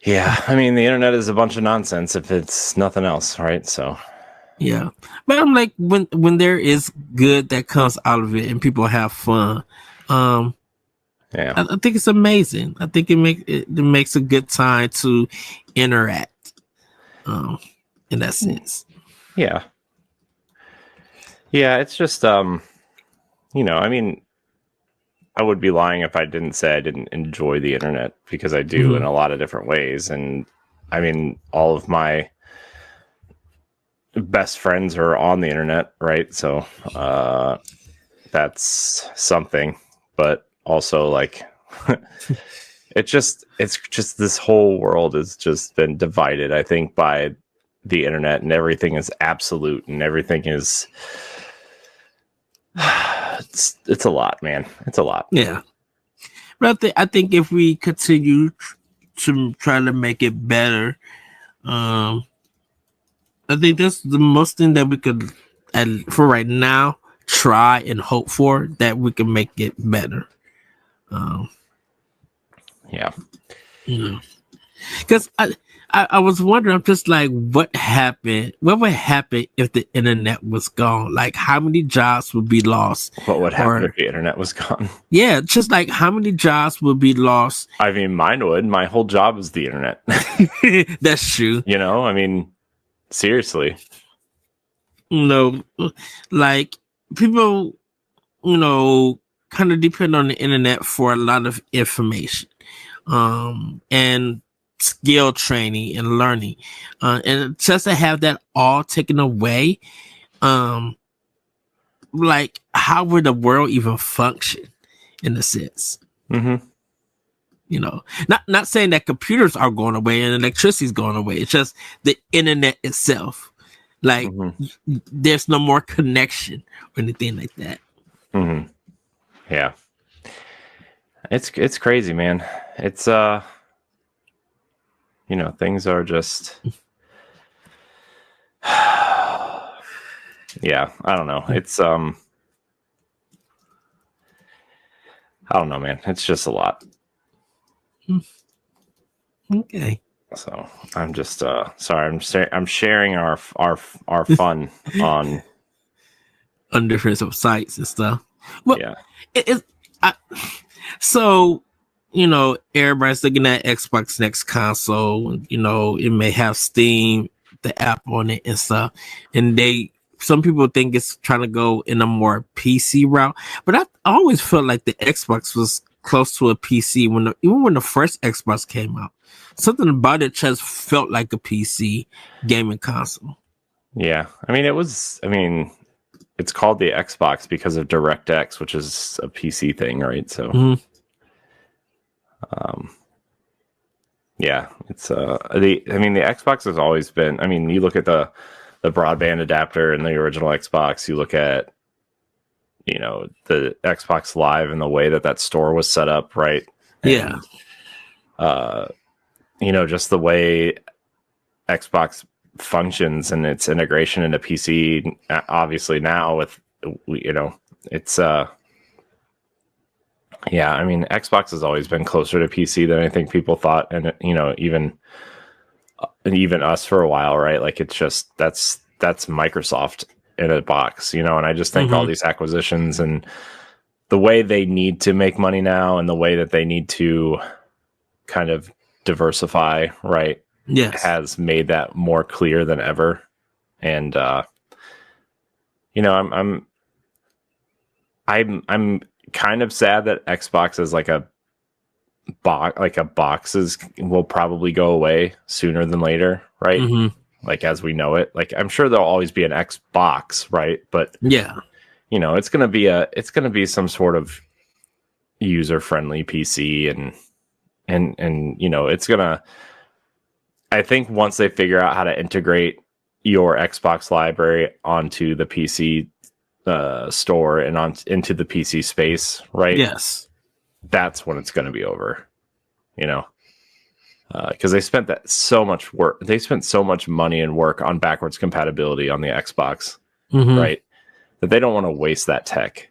Yeah, I mean, the internet is a bunch of nonsense if it's nothing else, right? So, yeah. But I'm like, when there is good that comes out of it and people have fun, I think it's amazing. I think it makes a good time to interact. In that sense. Yeah, it's just I mean, I would be lying if I didn't say I didn't enjoy the internet, because I do in a lot of different ways. And I mean, all of my best friends are on the internet, right? So that's something, but also like it's just this whole world has just been divided, I think, by the internet, and everything is absolute, and everything is it's a lot, man. It's a lot. Yeah. But I think if we continue to try to make it better, I think that's the most thing that we could, and for right now, try and hope for that we can make it better. Yeah. Because I was wondering, I'm just like, what would happen if the internet was gone? Like, how many jobs would be lost? What would happen if the internet was gone? Yeah, just like how many jobs would be lost? I mean, mine would. My whole job is the internet. That's true. You know, I mean, seriously. Like people, kind of depend on the internet for a lot of information, and skill training and learning, and just to have that all taken away, like how would the world even function in a sense? Not saying that computers are going away and electricity is going away. It's just the internet itself. Like there's no more connection or anything like that. Yeah, it's crazy, man. It's things are just yeah, I don't know. It's I don't know, man. It's just a lot. Okay. So I'm just sorry. I'm sharing our fun on different sites and stuff. Well, yeah. So everybody's looking at Xbox Next Console. It may have Steam, the app on it and stuff, and some people think it's trying to go in a more PC route. But I always felt like the Xbox was close to a PC even when the first Xbox came out. Something about it just felt like a PC gaming console. Yeah, I mean, it's called the Xbox because of DirectX, which is a PC thing, right? So, yeah, it's the Xbox has always been. I mean, you look at the broadband adapter in the original Xbox. You look at the Xbox Live and the way that store was set up, right? Yeah. And, just the way Xbox functions and its integration into PC, obviously now with, it's, yeah, I mean, Xbox has always been closer to PC than I think people thought. And, even us for a while, right? Like it's just, that's Microsoft in a box, and I just think all these acquisitions and the way they need to make money now and the way that they need to kind of diversify, right? Yes. Has made that more clear than ever. And I'm kind of sad that Xbox is like a boxes will probably go away sooner than later, right? Like as we know it. Like I'm sure there'll always be an Xbox, right? But yeah, it's gonna be some sort of user friendly PC and it's gonna, I think once they figure out how to integrate your Xbox library onto the PC store and into the PC space, right? Yes. That's when it's going to be over, because they spent so much work. They spent so much money and work on backwards compatibility on the Xbox, right? That they don't want to waste that tech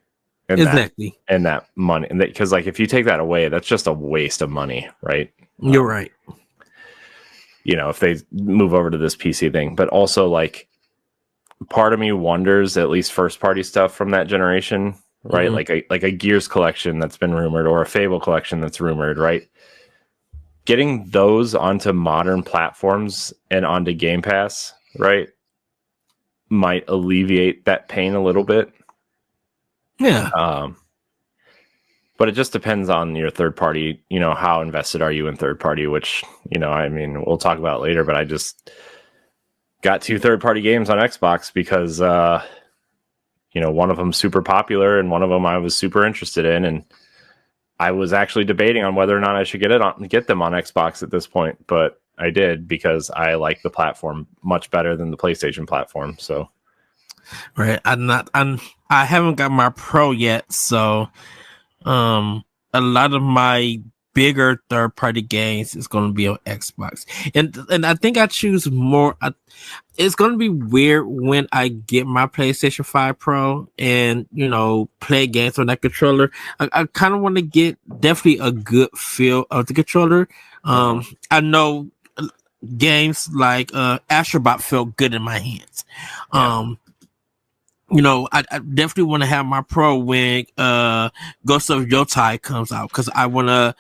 and that money. And because if you take that away, that's just a waste of money, right? You're right. If they move over to this PC thing, but also part of me wonders, at least first party stuff from that generation, right? Like a Gears collection that's been rumored or a Fable collection that's rumored, right? Getting those onto modern platforms and onto Game Pass, right, might alleviate that pain a little bit. Yeah. But it just depends on your third party, how invested are you in third party, which, we'll talk about later, but I just got 2 third party games on Xbox because, one of them super popular and one of them I was super interested in, and I was actually debating on whether or not I should get them on Xbox at this point, but I did because I like the platform much better than the PlayStation platform. So, right, I haven't got my Pro yet, so a lot of my bigger third-party games is going to be on Xbox, and I think I choose more. It's going to be weird when I get my PlayStation 5 Pro and play games on that controller. I kind of want to get definitely a good feel of the controller. I know games like Astrobot felt good in my hands. I definitely want to have my Pro when Ghost of Yotai comes out, because I want to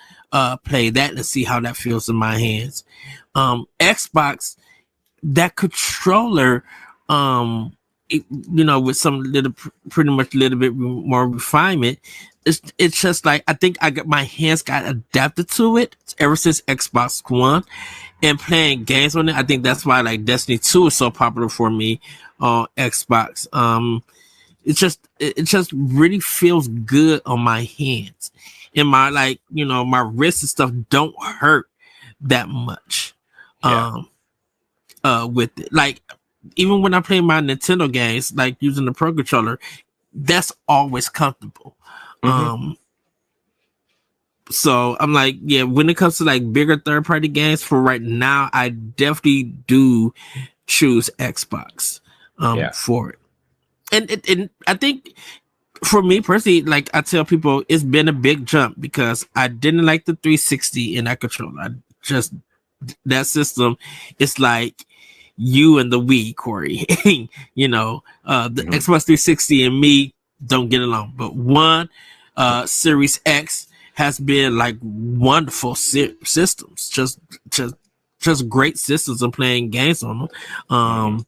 play that and see how that feels in my hands. Xbox, that controller, with some pretty much a little bit more refinement, it's just like I think my hands got adapted to it ever since Xbox One, and playing games on it. I think that's why like Destiny 2 is so popular for me on Xbox. It just really feels good on my hands, and my my wrists and stuff don't hurt that much. With it, like even when I play my Nintendo games, like using the Pro controller, that's always comfortable. So I'm like, yeah, when it comes to like bigger third party games, for right now, I definitely do choose Xbox for it. And I think for me personally, like I tell people, it's been a big jump because I didn't like the 360 in that controller. That system, it's like you and the Wii, Corey. The Xbox 360 and me don't get along. But Series X has been like wonderful systems, just great systems of playing games on them.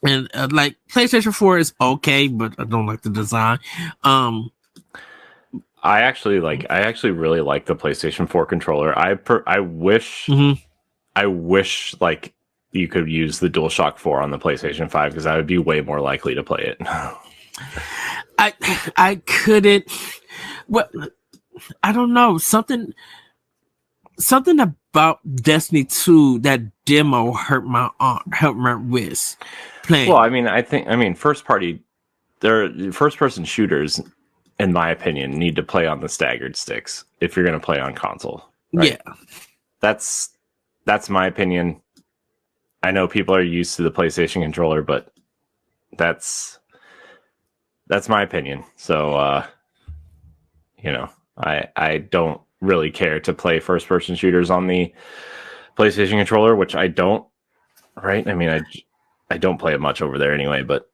And like PlayStation 4 is okay, but I don't like the design. I actually really like the PlayStation 4 controller. I wish like you could use the DualShock 4 on the PlayStation 5, because I would be way more likely to play it. I couldn't. Well, I don't know, something about Destiny 2, that demo hurt my wrist playing. Well, I mean, first person shooters, in my opinion, need to play on the staggered sticks if you're going to play on console. Right? Yeah, that's my opinion. I know people are used to the PlayStation controller, but that's my opinion. So, I don't really care to play first person shooters on the PlayStation controller, which I don't. Right? I mean, I don't play it much over there anyway, but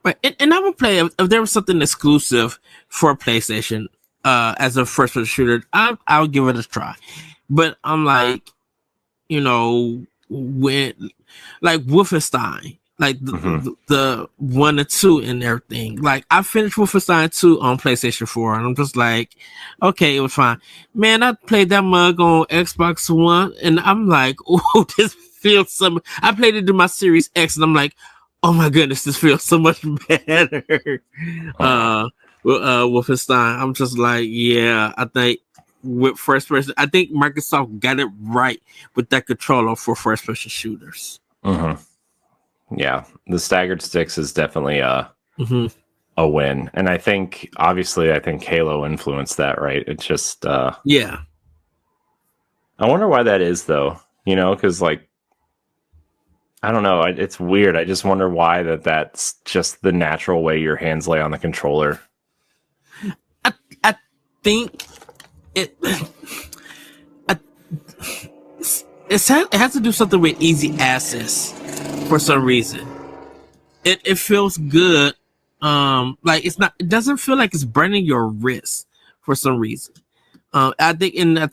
Right, and I would play if there was something exclusive for PlayStation as a first-person shooter. I'll give it a try, but I'm like, when like Wolfenstein, like the 1 and 2 and everything. Like I finished Wolfenstein 2 on PlayStation 4, and I'm just like, okay, it was fine. Man, I played that mug on Xbox One, and I'm like, oh, this feels so. I played it in my Series X, and I'm like, oh my goodness, this feels so much better. Wolfenstein, I'm just like, yeah, I think with first person, I think Microsoft got it right with that controller for first person shooters. Yeah, the staggered sticks is definitely a win, and I think Halo influenced that, right? It's just yeah. I wonder why that is, though. Because like, I don't know. It's weird. I just wonder why that's just the natural way your hands lay on the controller. I think it has to do something with easy access for some reason. It feels good. Like it doesn't feel like it's burning your wrist for some reason. I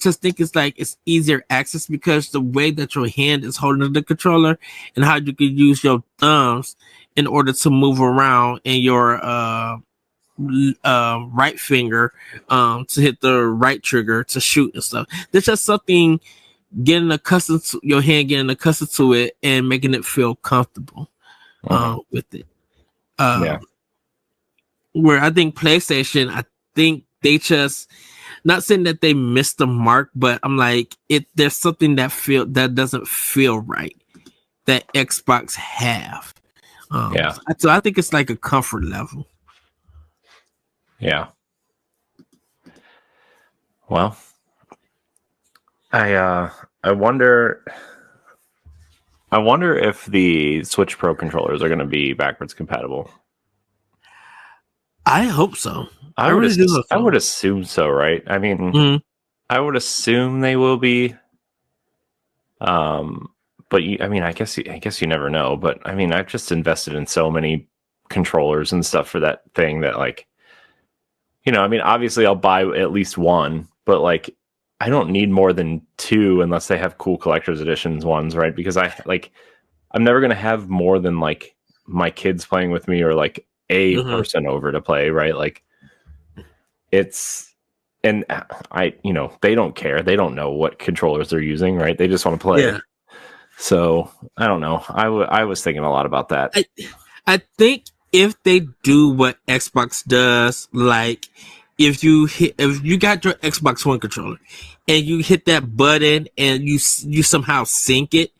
just think it's like it's easier access because the way that your hand is holding the controller and how you can use your thumbs in order to move around in your right finger to hit the right trigger to shoot and stuff. There's just something getting accustomed to your hand, getting accustomed to it and making it feel comfortable with it. Yeah. Where I think PlayStation, I think they just not saying that they missed the mark, but I'm like, there's something that doesn't feel right that Xbox have. Yeah. So I think it's like a comfort level. Yeah. Well, I wonder if the Switch Pro controllers are going to be backwards compatible. I hope so. I would assume so, right? I mean, I would assume they will be. But I guess you never know. But I mean, I've just invested in so many controllers and stuff for that thing that, like, I mean, obviously I'll buy at least one, but like, I don't need more than two unless they have cool collector's editions ones, right? Because I'm never gonna have more than like my kids playing with me or like a person over to play, right? Like, and they don't care. They don't know what controllers they're using, right? They just want to play. Yeah. So I don't know. I was thinking a lot about that. I think if they do what Xbox does, like if you got your Xbox One controller and you hit that button and you somehow sync it,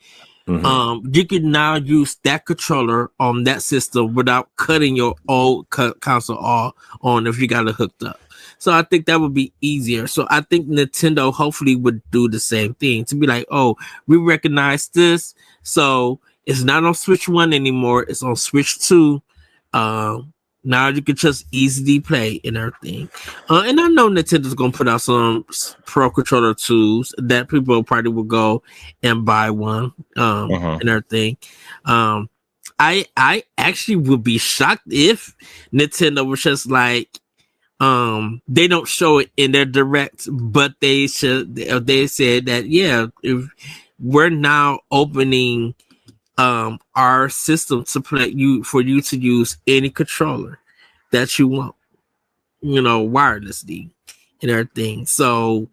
you can now use that controller on that system without cutting your old console off on if you got it hooked up. So I think that would be easier. So I think Nintendo hopefully would do the same thing to be like, oh, we recognize this. So it's not on Switch 1 anymore. It's on Switch 2. Now you can just easily play and everything. And I know Nintendo's going to put out some Pro Controller 2s that people probably will go and buy one and everything. I actually would be shocked if Nintendo was just like, they don't show it in their direct, but they said that, yeah, if we're now opening our system to for you to use any controller that you want, wirelessly and everything. So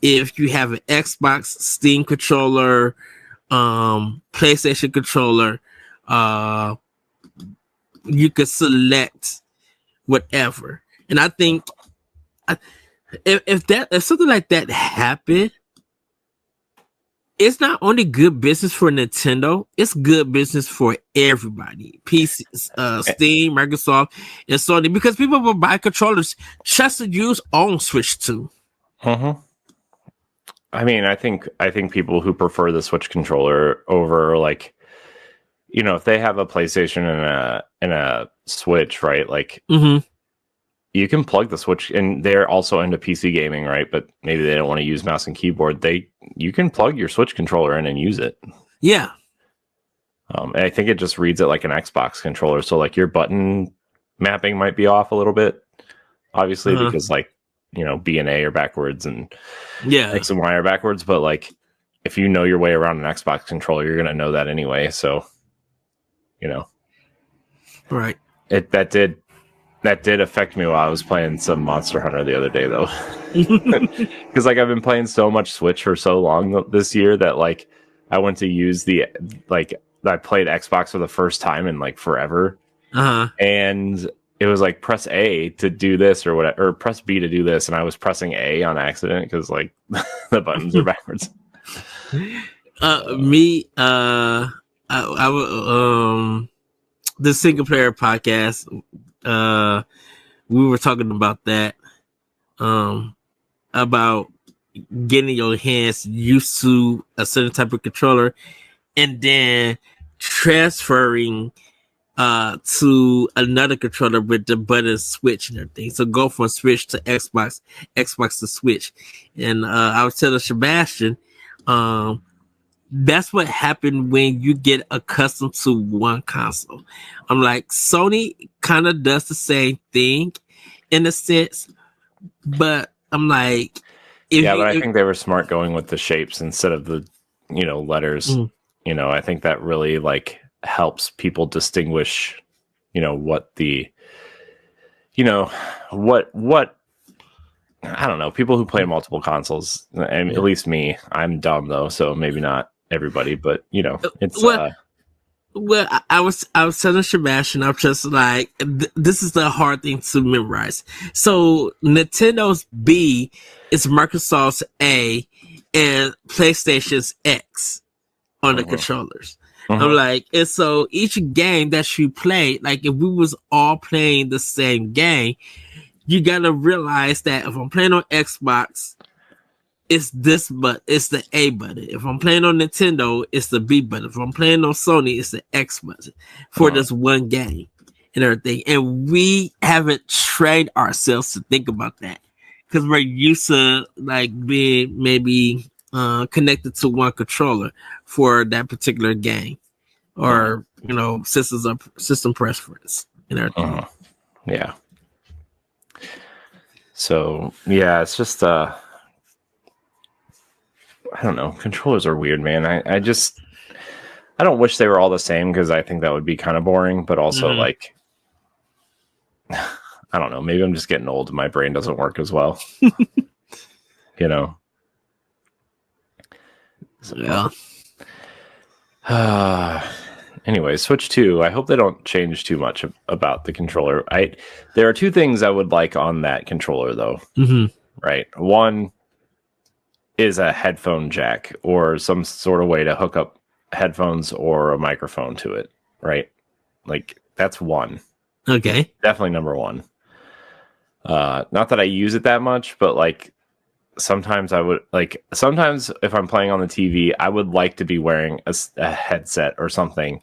if you have an Xbox, Steam controller, PlayStation controller, you could select whatever. And I think if something like that happened, it's not only good business for Nintendo, it's good business for everybody. PC, Steam, Microsoft, and Sony, because people will buy controllers just to use on Switch 2. I mean, I think people who prefer the Switch controller over, like, if they have a PlayStation and a Switch, right? Like, you can plug the Switch, and they're also into PC gaming, right? But maybe they don't want to use mouse and keyboard. You can plug your Switch controller in and use it. Yeah. And I think it just reads it like an Xbox controller. So like your button mapping might be off a little bit, obviously, because like, B and A are backwards and X and Y are backwards. But like, if you know your way around an Xbox controller, you're going to know that anyway. So, right. That did affect me while I was playing some Monster Hunter the other day, though. Because like I've been playing so much Switch for so long this year that like I went to use I played Xbox for the first time in like forever, and it was like press A to do this or whatever, or press B to do this, and I was pressing A on accident because like the buttons are backwards. The single player podcast. We were talking about that, about getting your hands used to a certain type of controller and then transferring to another controller with the button switch and everything. So go from Switch to Xbox to Switch. And I was telling Sebastian, that's what happened when you get accustomed to one console. I'm like, Sony kind of does the same thing in a sense, but I'm like, I think they were smart going with the shapes instead of the, letters. I think that really like helps people distinguish, what the, what I don't know, people who play multiple consoles, and at least me, I'm dumb though, so maybe not everybody, but it's Well, I was telling Shabash, and I'm just like, this is the hard thing to memorize. So Nintendo's B is Microsoft's A, and PlayStation's X on the Mhm. controllers. I'm Mhm. like, and so each game that you play, like if we was all playing the same game, you gotta realize that if I'm playing on Xbox, it's this but it's the A button. If I'm playing on Nintendo, it's the B button. If I'm playing on Sony, it's the X button for Mhm. this one game and everything. And we haven't trained ourselves to think about that because we're used to like being maybe connected to one controller for that particular game Mhm. or system preference and everything. Mhm. Yeah. So yeah, it's just I don't know. Controllers are weird, man. I don't wish they were all the same because I think that would be kind of boring, but also Mhm. like I don't know, maybe I'm just getting old and my brain doesn't work as well. You know. Yeah. Anyway, Switch 2. I hope they don't change too much about the controller. There are two things I would like on that controller though, Hmm. right? One is a headphone jack or some sort of way to hook up headphones or a microphone to it, right? Like that's one. Okay. Definitely number one. Not that I use it that much, but like sometimes sometimes if I'm playing on the TV, I would like to be wearing a headset or something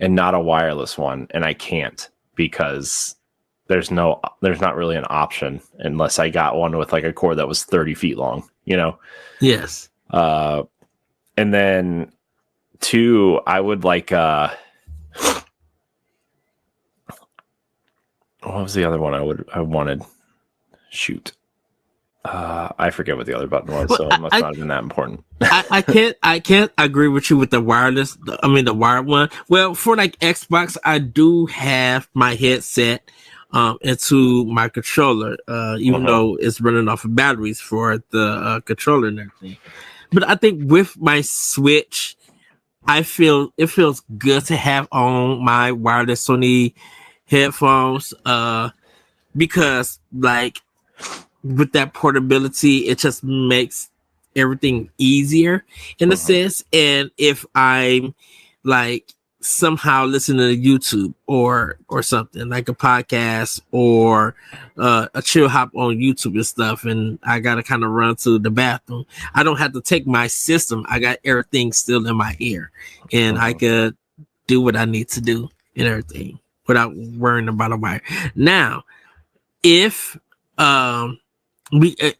and not a wireless one, and I can't because there's not really an option unless I got one with like a cord that was 30 feet long, you know. Yes. And then two, I would like what was the other one I wanted? Shoot. I forget what the other button was, Well, so it must not have been that important. I can't agree with you with the wireless. I mean the wired one. Well, for like Xbox, I do have my headset into my controller, even Uh-huh. though it's running off of batteries for the controller and everything. But I think with my Switch, I feel it feels good to have on my wireless Sony headphones, because like with that portability, it just makes everything easier in a Uh-huh. sense. And if I'm like somehow listening to YouTube or something like a podcast or a chill hop on YouTube and stuff, and I gotta kind of run to the bathroom, I don't have to take my system. I got everything still in my ear, and I Uh-huh. could do what I need to do and everything without worrying about a wire. Now, if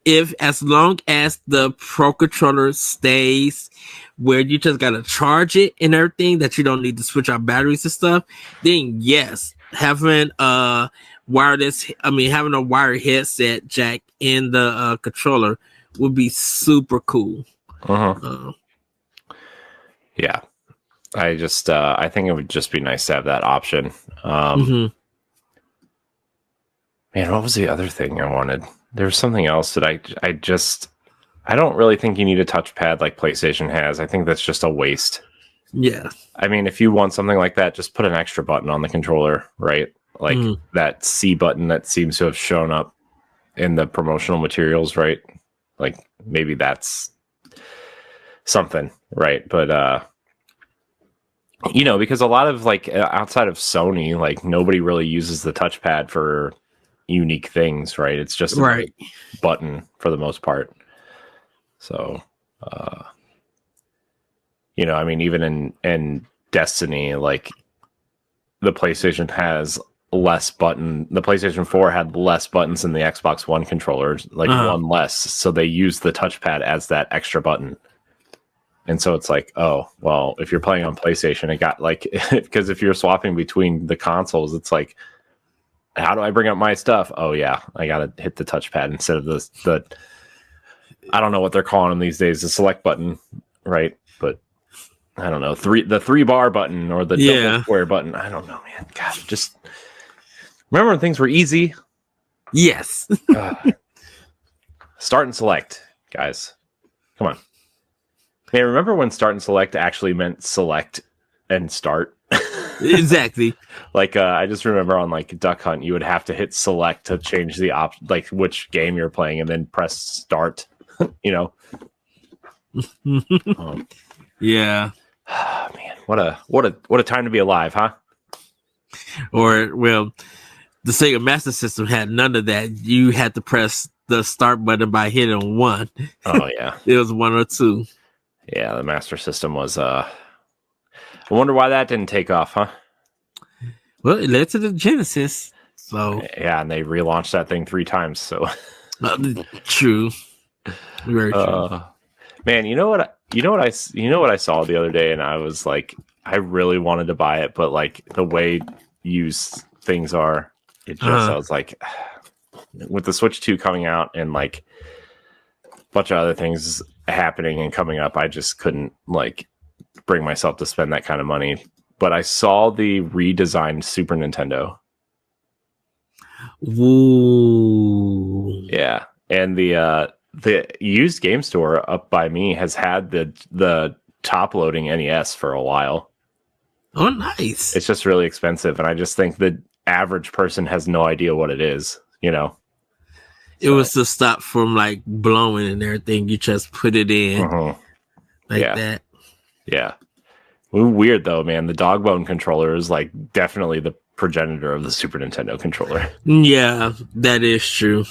if as long as the pro controller stays where you just gotta charge it and everything, that you don't need to switch out batteries and stuff, then yes, having having a wired headset jack in the controller would be super cool. Uh-huh. uh, Yeah. I think it would just be nice to have that option. mm-hmm. Man, what was the other thing I wanted? There was something else that I don't really think you need a touchpad like PlayStation has. I think that's just a waste. Yeah. I mean, if you want something like that, just put an extra button on the controller, right? Like Mm. that C button that seems to have shown up in the promotional materials, right? Like maybe that's something, right? But because a lot of like outside of Sony, like nobody really uses the touchpad for unique things, right? It's just a Right. button for the most part. So, I mean, even in Destiny, like the PlayStation has less button. The PlayStation 4 had less buttons than the Xbox One controllers, like one less. So they use the touchpad as that extra button. And so it's like, oh, well, if you're playing on PlayStation, it got like, because if you're swapping between the consoles, it's like, how do I bring up my stuff? Oh yeah, I gotta hit the touchpad instead of the I don't know what they're calling them these days, the select button, right? But I don't know, the 3-bar button or the double square button. I don't know, man. God, just remember when things were easy? Yes. Start and select, guys. Come on. Man, remember when start and select actually meant select and start. Exactly. Like I just remember on like Duck Hunt, you would have to hit select to change the like which game you're playing, and then press start. You know. Yeah. Man, what a time to be alive, huh? Or well, the Sega Master System had none of that. You had to press the start button by hitting 1. Oh yeah, it was 1 or 2. Yeah, the Master System was. I wonder why that didn't take off, huh? Well, it led to the Genesis. So yeah, and they relaunched that thing 3 times. So true, very true. Man, you know what I saw the other day, and I was like, I really wanted to buy it, but like the way used things are, it just I was like, with the Switch 2 coming out and like a bunch of other things happening and coming up, I just couldn't like bring myself to spend that kind of money. But I saw the redesigned Super Nintendo. Ooh. Yeah, and the used game store up by me has had the top loading NES for a while. Oh, nice. It's just really expensive, and I just think the average person has no idea what it is, you know. It was to stop from like blowing and everything. You just put it in like that. Yeah. Weird though, man. The dog bone controller is like definitely the progenitor of the Super Nintendo controller. Yeah, that is true.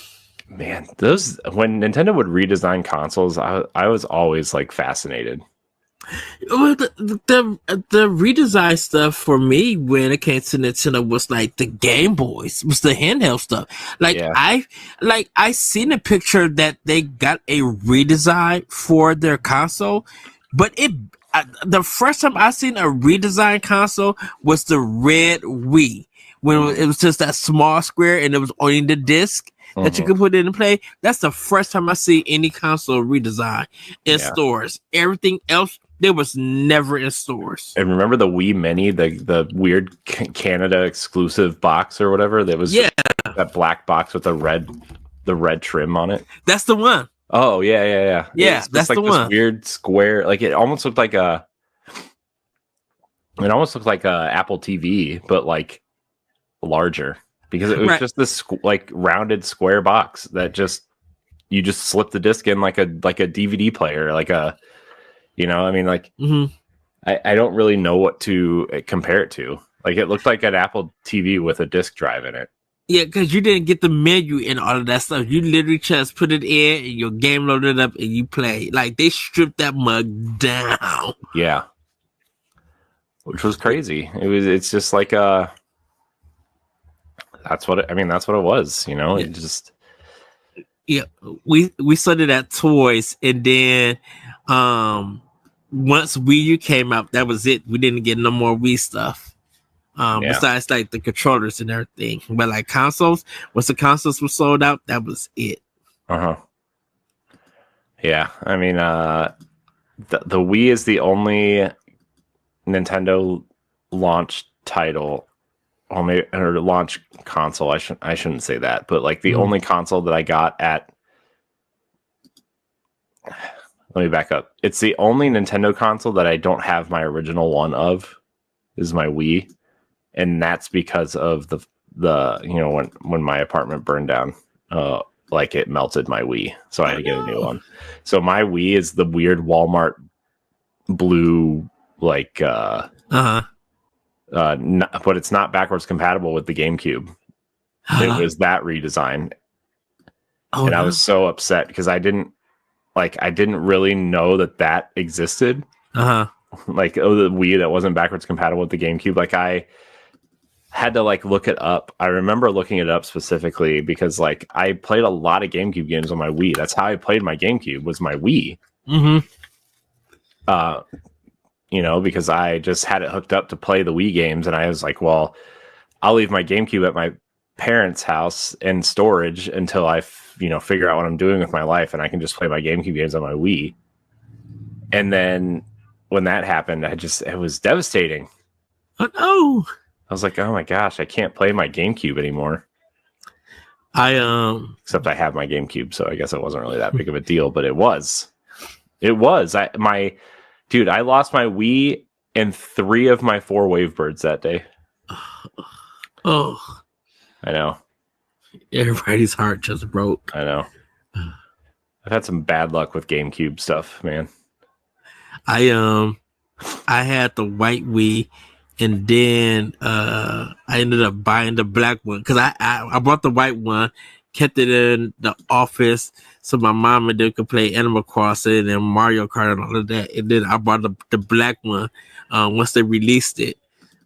Man, those when Nintendo would redesign consoles, I was always like fascinated. Well, the redesign stuff for me when it came to Nintendo was like the Game Boys, was the handheld stuff. Like I seen a picture that they got a redesign for their console, but the first time I seen a redesigned console was the red Wii, when it was just that small square and it was only the disc that you could put in and play. That's the first time I see any console redesign in stores. Everything else, there was never in stores. And remember the Wii Mini, the weird Canada exclusive box or whatever? That was that black box with the red trim on it. That's the one. Oh yeah. Yeah, that's like the this one. Weird square, like it almost looked like a Apple TV, but like larger, because it was just this like rounded square box that you just slip the disc in like a DVD player, like a, you know, I mean, like I don't really know what to compare it to. Like it looked like an Apple TV with a disc drive in it. Yeah, because you didn't get the menu and all of that stuff. You literally just put it in and your game loaded up and you play. Like they stripped that mug down. Yeah. Which was crazy. It's just like that's what it was, you know. It just we started at toys, and then once Wii U came out, that was it. We didn't get no more Wii stuff. Besides like the controllers and everything. But like consoles, once the consoles were sold out, that was it. Yeah. I mean the Wii is the only Nintendo launch title, or launch console. I shouldn't say that, but like the only console that I got at. Let me back up. It's the only Nintendo console that I don't have my original one of, is my Wii, and that's because of the you know, when my apartment burned down, like it melted my Wii, so I had to get a new one. So my Wii is the weird Walmart blue, like but it's not backwards compatible with the GameCube. It was that redesign. I was so upset because I didn't really know that existed. Like the Wii that wasn't backwards compatible with the GameCube. Like I had to like look it up. I remember looking it up specifically because like I played a lot of GameCube games on my Wii. That's how I played my GameCube, was my Wii. You know, because I just had it hooked up to play the Wii games, and I was like, well, I'll leave my GameCube at my parents' house in storage until I figure out what I'm doing with my life, and I can just play my GameCube games on my Wii. And then when that happened, it was devastating. Oh no. I was like, oh my gosh, I can't play my GameCube anymore. Except I have my GameCube, so I guess it wasn't really that big of a deal, but it was. I lost my Wii and 3 of my 4 Wavebirds that day. Oh, I know. Everybody's heart just broke. I know. I've had some bad luck with GameCube stuff, man. I had the white Wii, and then I ended up buying the black one because I bought the white one, kept it in the office so my mom and them could play Animal Crossing and Mario Kart and all of that. And then I bought the black one once they released it.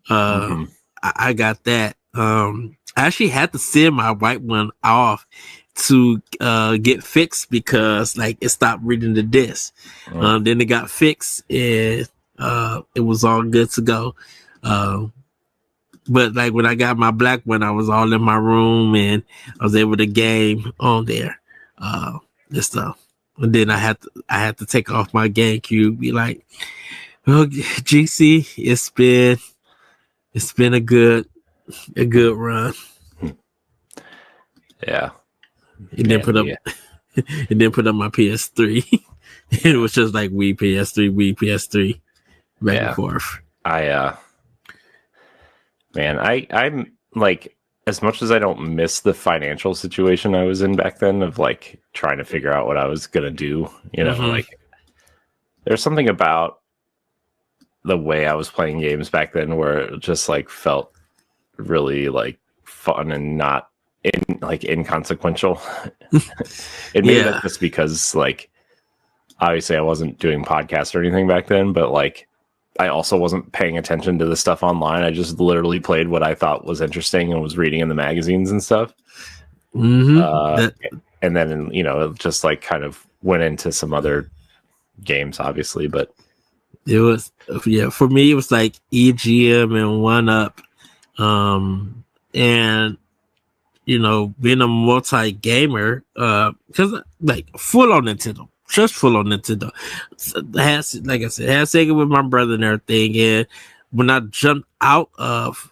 I got that. I actually had to send my white one off to get fixed because like it stopped reading the disc. Then it got fixed and it was all good to go. But like when I got my black one, I was all in my room and I was able to game on there and stuff. And then I had to take off my GameCube. Be like, well, GC, it's been a good run. Yeah. It didn't put up my PS3. It was just like Wii PS3 back and forth. I'm like, as much as I don't miss the financial situation I was in back then of like trying to figure out what I was gonna do, you know, like there's something about the way I was playing games back then where it just like felt really like fun and not inconsequential. It made that just because like obviously I wasn't doing podcasts or anything back then, but like I also wasn't paying attention to the stuff online. I just literally played what I thought was interesting and was reading in the magazines and stuff. And then, you know, it just like kind of went into some other games, obviously, but it was, for me, it was like EGM and 1UP. And, you know, being a multi-gamer, because like full on Nintendo. Just full on Nintendo. Like I said, had Sega with my brother and everything. And when I jumped out of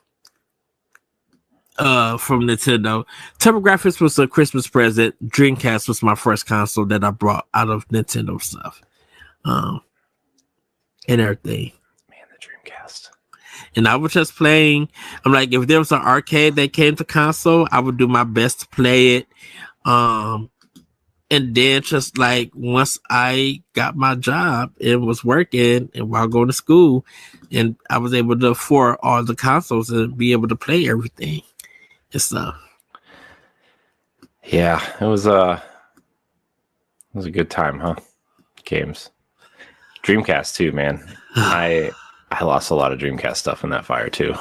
from Nintendo, TurboGrafx was a Christmas present. Dreamcast was my first console that I brought out of Nintendo stuff. And everything. Man, the Dreamcast. And I was just playing. I'm like, if there was an arcade that came to console, I would do my best to play it. And then just like once I got my job and was working and while going to school, and I was able to afford all the consoles and be able to play everything and stuff. Yeah, it was a good time, huh? Games. Dreamcast too, man. I lost a lot of Dreamcast stuff in that fire too.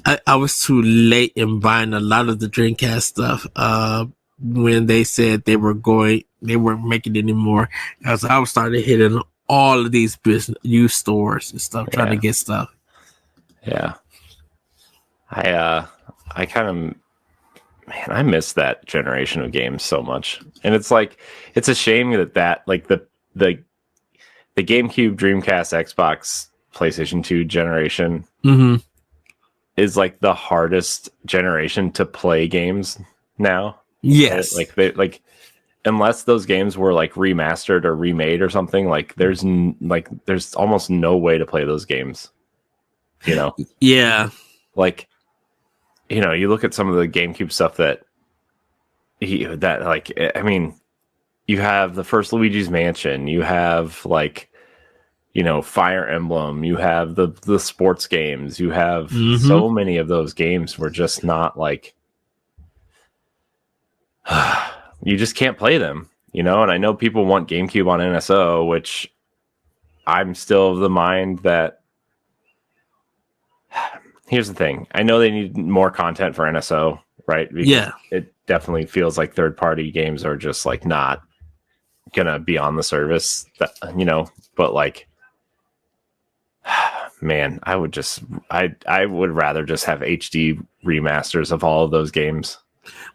I was too late in buying a lot of the Dreamcast stuff. When they said they weren't making it anymore, because I was starting hitting all of these used stores and stuff, trying to get stuff. Yeah, I kind of, man, I miss that generation of games so much, and it's like it's a shame that like the GameCube, Dreamcast, Xbox, PlayStation 2 generation is like the hardest generation to play games now. Yes, like unless those games were like remastered or remade or something, like there's almost no way to play those games. You know? Yeah. Like, you know, you look at some of the GameCube stuff I mean, you have the first Luigi's Mansion, you have like, you know, Fire Emblem, you have the sports games, you have so many of those games were just not like you just can't play them, you know. And I know people want GameCube on NSO, which I'm still of the mind that here's the thing. I know they need more content for NSO, right? Because it definitely feels like third-party games are just like not gonna be on the service, you know. But like, man, I would rather just have HD remasters of all of those games.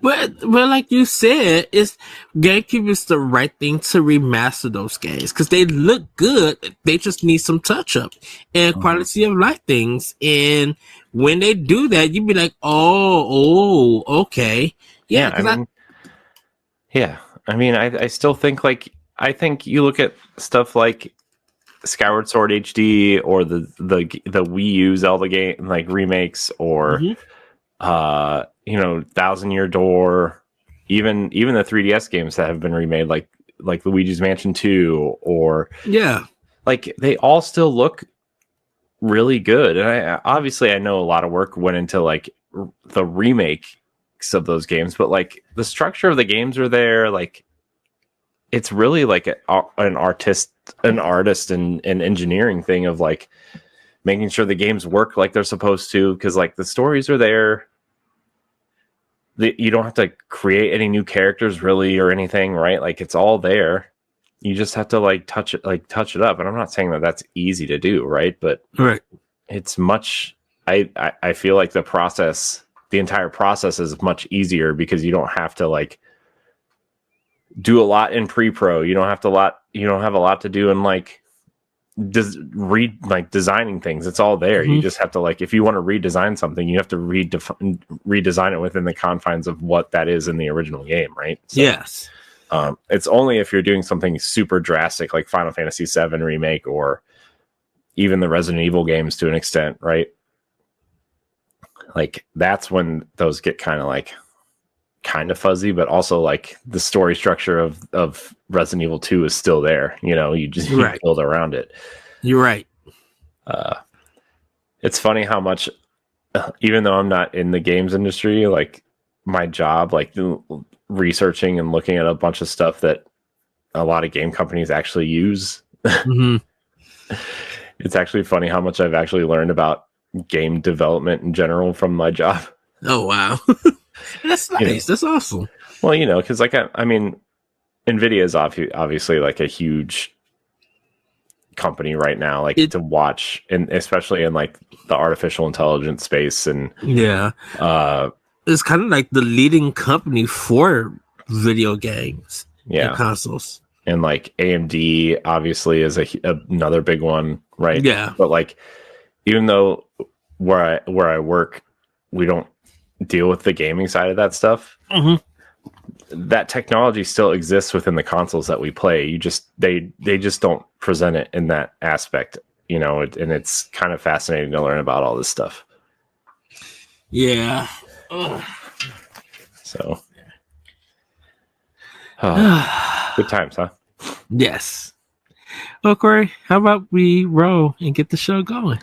Well, like you said, GameCube is the right thing to remaster those games because they look good. They just need some touch up and quality of life things. And when they do that, you'd be like, "Oh, okay, yeah." I mean, I still think I think you look at stuff like Skyward Sword HD or the Wii U Zelda game like remakes, or Thousand Year Door, even the 3DS games that have been remade, like Luigi's Mansion 2, or like they all still look really good. And I know a lot of work went into like the remakes of those games, but like the structure of the games are there. Like it's really like an artist and engineering thing of like making sure the games work like they're supposed to, because like the stories are there. You don't have to create any new characters really or anything, right? Like it's all there. You just have to like touch it up. And I'm not saying that that's easy to do, right? But it's much. I feel like the entire process is much easier because you don't have to like do a lot in pre-pro. You don't have a lot to do in like designing things. It's all there. You just have to like, if you want to redesign something, you have to redesign it within the confines of what that is in the original game, right? So, yes. It's only if you're doing something super drastic like Final Fantasy VII Remake or even the Resident Evil games to an extent, right? Like that's when those get kind of fuzzy, but also like the story structure of Resident Evil 2 is still there. You just build around it. You're right. It's funny how much, even though I'm not in the games industry, like my job, like researching and looking at a bunch of stuff that a lot of game companies actually use. It's actually funny how much I've actually learned about game development in general from my job. Oh, wow. That's nice. That's awesome. Well, because like, I mean, NVIDIA is obviously like a huge company right now, like to watch, and especially in like the artificial intelligence space. And it's kind of like the leading company for video games and consoles. And like AMD obviously is another big one, right? Yeah. But like, even though where I work, we don't deal with the gaming side of that stuff. That technology still exists within the consoles that we play. They just don't present it in that aspect, and it's kind of fascinating to learn about all this stuff. Yeah. So good times, huh? Yes. Well, Corey, how about we roll and get the show going?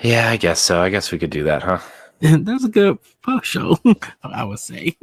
Yeah, I guess so. I guess we could do that, huh? That's a good post show, I would say.